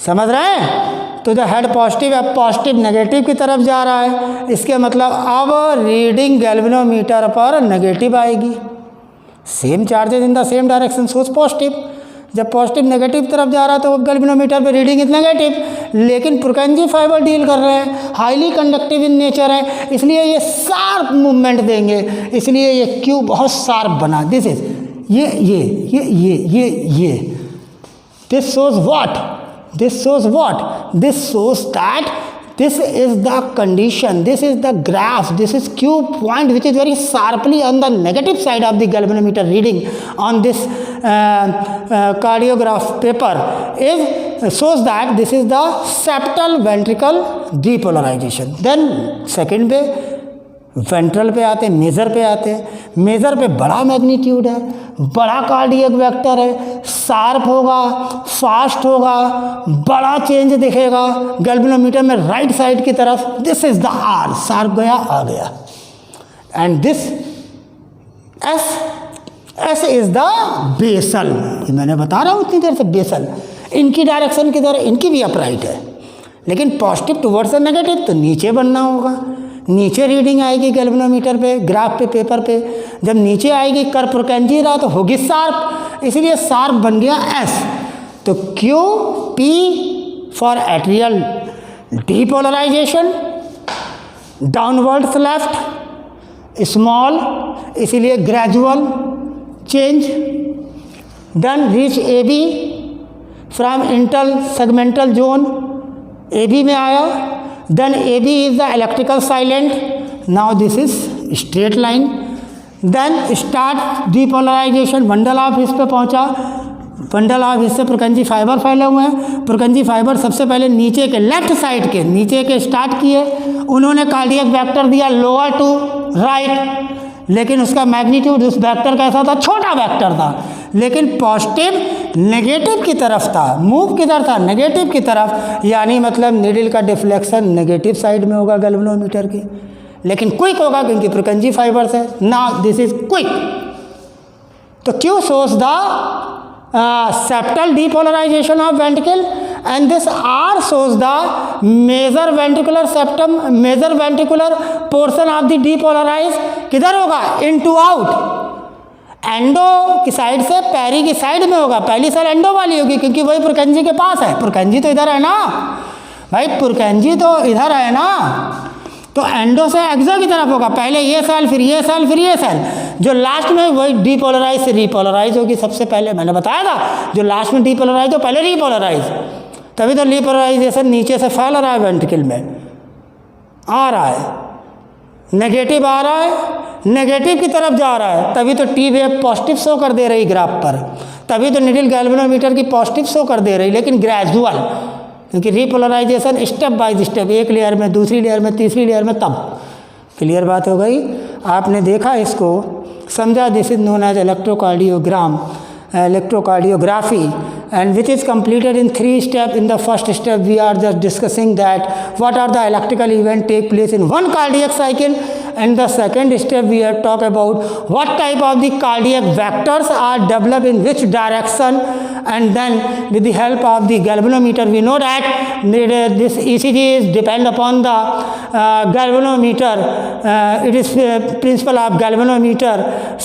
समझ रहे हैं? तो जो हेड पॉजिटिव है, पॉजिटिव नेगेटिव की तरफ जा रहा है, इसके मतलब अब रीडिंग गैल्वेनोमीटर पर नेगेटिव आएगी। Same charges in the same direction सोच पॉजिटिव, जब पॉजिटिव नेगेटिव तरफ जा रहा है तो गैल्वेनोमीटर पे रीडिंग इज नेगेटिव, लेकिन पुरकेंजी फाइबर डील कर रहे हैं, हाईली कंडक्टिव इन नेचर है, इसलिए ये शार्प मूवमेंट देंगे, इसलिए ये क्यू बहुत शार्प बना। दिस इज ये this shows what, this shows what? This shows that this is the condition, this is the graph, this is Q point which is very sharply on the negative side of the galvanometer reading on this cardiograph paper is shows that this is the septal ventricle depolarization. Then second पे ventral पे आते, major पे आते हैं। Major पे बड़ा magnitude है, बड़ा कार्डियक वेक्टर है, शार्प होगा, फास्ट होगा, बड़ा चेंज दिखेगा गैल्वेनोमीटर में राइट साइड की तरफ। This is the R, sharp गया, आ गया। And this S is the basal, मैंने बता रहा हूँ उतनी देर से बेसल, इनकी डायरेक्शन की तरह इनकी भी अपराइट है, लेकिन पॉजिटिव टुवर्ड्स द नेगेटिव तो नीचे बनना होगा, नीचे रीडिंग आएगी गैल्वेनोमीटर पे, ग्राफ पे, पेपर पे, जब नीचे आएगी कर पुरकेंजी रहा तो होगी शार्प, इसलिए शार्प बन गया एस। तो Q P for atrial depolarisation, downwards left, small इसीलिए gradual change, then reach A B from inter segmental zone, A B में आया, then A B is the electrical silent, now this is straight line, then start depolarisation, bundle of His पे पहुंचा, bundle of हिस्स से पुरकंजी fibre फैले हुए हैं, पुरकंजी fibre सबसे पहले नीचे के लेफ्ट साइड के नीचे के स्टार्ट किए, उन्होंने कार्डियक वेक्टर दिया लोअर टू राइट, लेकिन उसका मैग्नीट्यूड उस वेक्टर कैसा था, छोटा वेक्टर था, लेकिन पॉजिटिव नेगेटिव की तरफ था, मूव किधर था, नेगेटिव की तरफ, यानी मतलब नीडल का डिफ्लेक्शन नेगेटिव साइड में होगा गैल्वेनोमीटर की, लेकिन क्विक होगा क्योंकि पुरकंजी फाइबर से। नाउ दिस इज क्विक, तो Q shows the septal depolarization of ventricle and this R shows the major ventricular septum, major ventricular portion of the depolarized किधर होगा, into out, एंडो की side से पैरी की side में होगा, पहली सेल एंडो वाली होगी क्योंकि वही पुरकंजी के पास है, पुरकंजी तो इधर है ना भाई, पुरकंजी तो इधर है ना, तो एंडो से एक्सो की तरफ होगा, पहले ये सेल फिर ये सेल फिर ये सेल, जो लास्ट में वही डीपोलराइज से रीपोलराइज होगी, सबसे पहले मैंने बताया था जो लास्ट में डीपोलराइज हो पहले रीपोलराइज, तभी तो रीपोलराइजेशन नीचे से फैल रहा है वेंट्रिकल में, आ रहा है नेगेटिव, आ रहा है नेगेटिव की तरफ जा रहा है, तभी तो टी वेव पॉजिटिव शो कर दे रही ग्राफ पर, तभी तो नीडल गैल्वेनोमीटर की पॉजिटिव शो कर दे रही, लेकिन ग्रेजुअल, क्योंकि रीपोलराइजेशन स्टेप बाय स्टेप, एक लेयर में, दूसरी लेयर में, तीसरी लेयर में, तब क्लियर बात हो गई, आपने देखा इसको समझा। This is known as electrocardiogram, electrocardiography, and which is completed in 3 steps. In the first step we are just discussing that what are the electrical event take place in one cardiac cycle, and the second step we are talk about what type of the cardiac vectors are developed in which direction, and then with the help of the galvanometer we know that this ECG is depend upon the galvanometer, it is principle of galvanometer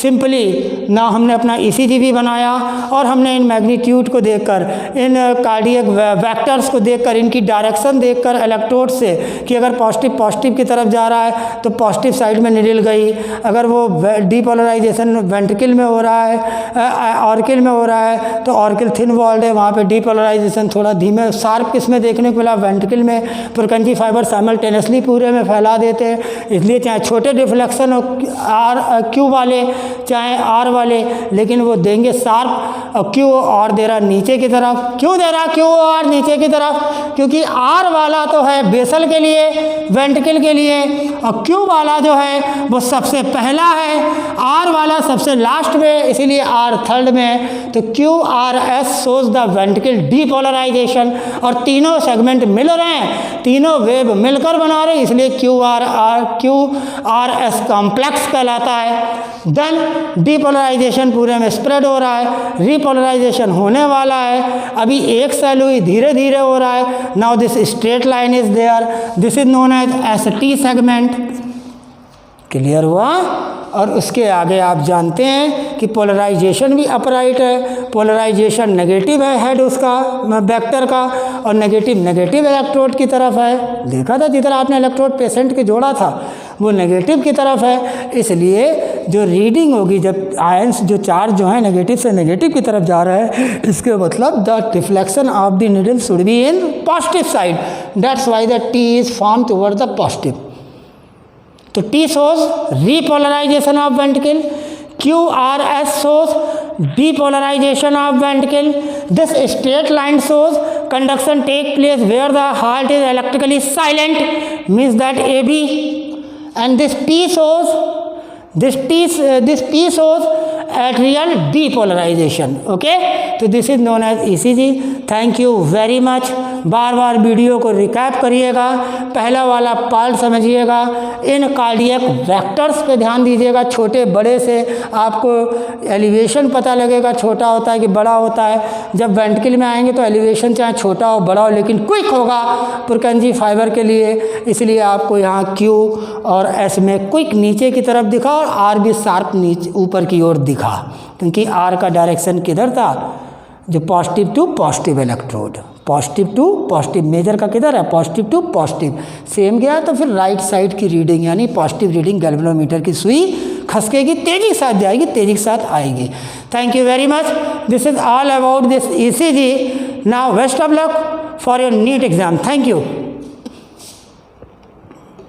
simply। now हमने अपना ECG भी बनाया और हमने in magnitude को देखकर, इन cardiac vectors को देखकर, इनकी डायरेक्शन देखकर इलेक्ट्रोड से कि अगर पॉजिटिव की तरफ जा रहा है तो पॉजिटिव साइड में निडल गई, अगर वो डीपोलराइजेशन वेंट्रिकल में हो रहा है, ऑर्किल में हो रहा है तो ऑर्किल थिन वॉल्ड है, वहाँ पे डीपोलराइजेशन थोड़ा धीमे, शार्प किसमें देखने को मिला, वेंट्रिकल में, पुरकंजी फाइबर साइमल्टेनियसली पूरे में फैला देते हैं, इसलिए चाहे छोटे डिफ्लेक्शन हो क्यू वाले चाहे आर वाले, लेकिन वो देंगे शार्प, और क्यू और दे रहा नीचे की तरफ, क्यों दे रहा क्यू और नीचे की तरफ, क्योंकि आर वाला तो है बेसल के लिए, वेंट्रिकल के लिए, और क्यू वाला जो है वो सबसे पहला है, आर वाला सबसे लास्ट में, इसीलिए आर थर्ड में। तो Q R S shows the ventricle depolarisation, और तीनों सेगमेंट मिल रहे हैं, तीनों वेव मिलकर बना रहे हैं, इसलिए क्यू आर एस कॉम्प्लेक्स कहलाता है। देन डीपोलराइजेशन पूरे में स्प्रेड हो रहा है, रीपोलराइजेशन होने वाला है, अभी एक सेल हुई, धीरे धीरे हो रहा है। Now this straight line is there, this is known as ST segment. Clear हुआ? और उसके आगे आप जानते हैं कि पोलराइजेशन भी अपराइट है, पोलराइजेशन नेगेटिव है हेड उसका वेक्टर का, और नेगेटिव इलेक्ट्रोड की तरफ है। देखा था जिधर आपने इलेक्ट्रोड पेशेंट के जोड़ा था वो नेगेटिव की तरफ है, इसलिए जो रीडिंग होगी जब आयंस जो चार्ज जो है नेगेटिव से नेगेटिव की तरफ जा रहा है, इसके मतलब the deflection of the needle should be in positive side, that's why the T is form toward the positive. तो T shows repolarization of ventricle, QRS shows depolarization of ventricle. This straight line shows conduction take place where the heart is electrically silent, means that AB, and this P shows atrial depolarisation. Okay, तो this is known as ECG. Thank you very much. बार बार video को recap करिएगा, पहला वाला part समझिएगा, इन cardiac vectors पे ध्यान दीजिएगा। छोटे बड़े से आपको एलिवेशन पता लगेगा, छोटा होता है कि बड़ा होता है। जब वेंट्रिकल में आएंगे तो एलिवेशन चाहे छोटा हो बड़ा हो लेकिन क्विक होगा पुरकेंजी फाइबर के लिए, इसलिए आपको यहाँ क्यू और एस में क्विक नीचे की तरफ दिखा और आर भी शार्प नीचे ऊपर की ओर दिखा, क्योंकि आर का डायरेक्शन किधर था, जो positive to positive electrode, positive to positive, major का किधर है, पॉजिटिव टू पॉजिटिव। सेम गया तो फिर राइट साइड की रीडिंग यानी पॉजिटिव रीडिंग गैल्वेनोमीटर की सुई खसकेगी, तेजी के साथ जाएगी, तेजी के साथ आएगी। Thank you very much. This is all about this ECG. Now best of luck for your NEET exam. Thank you.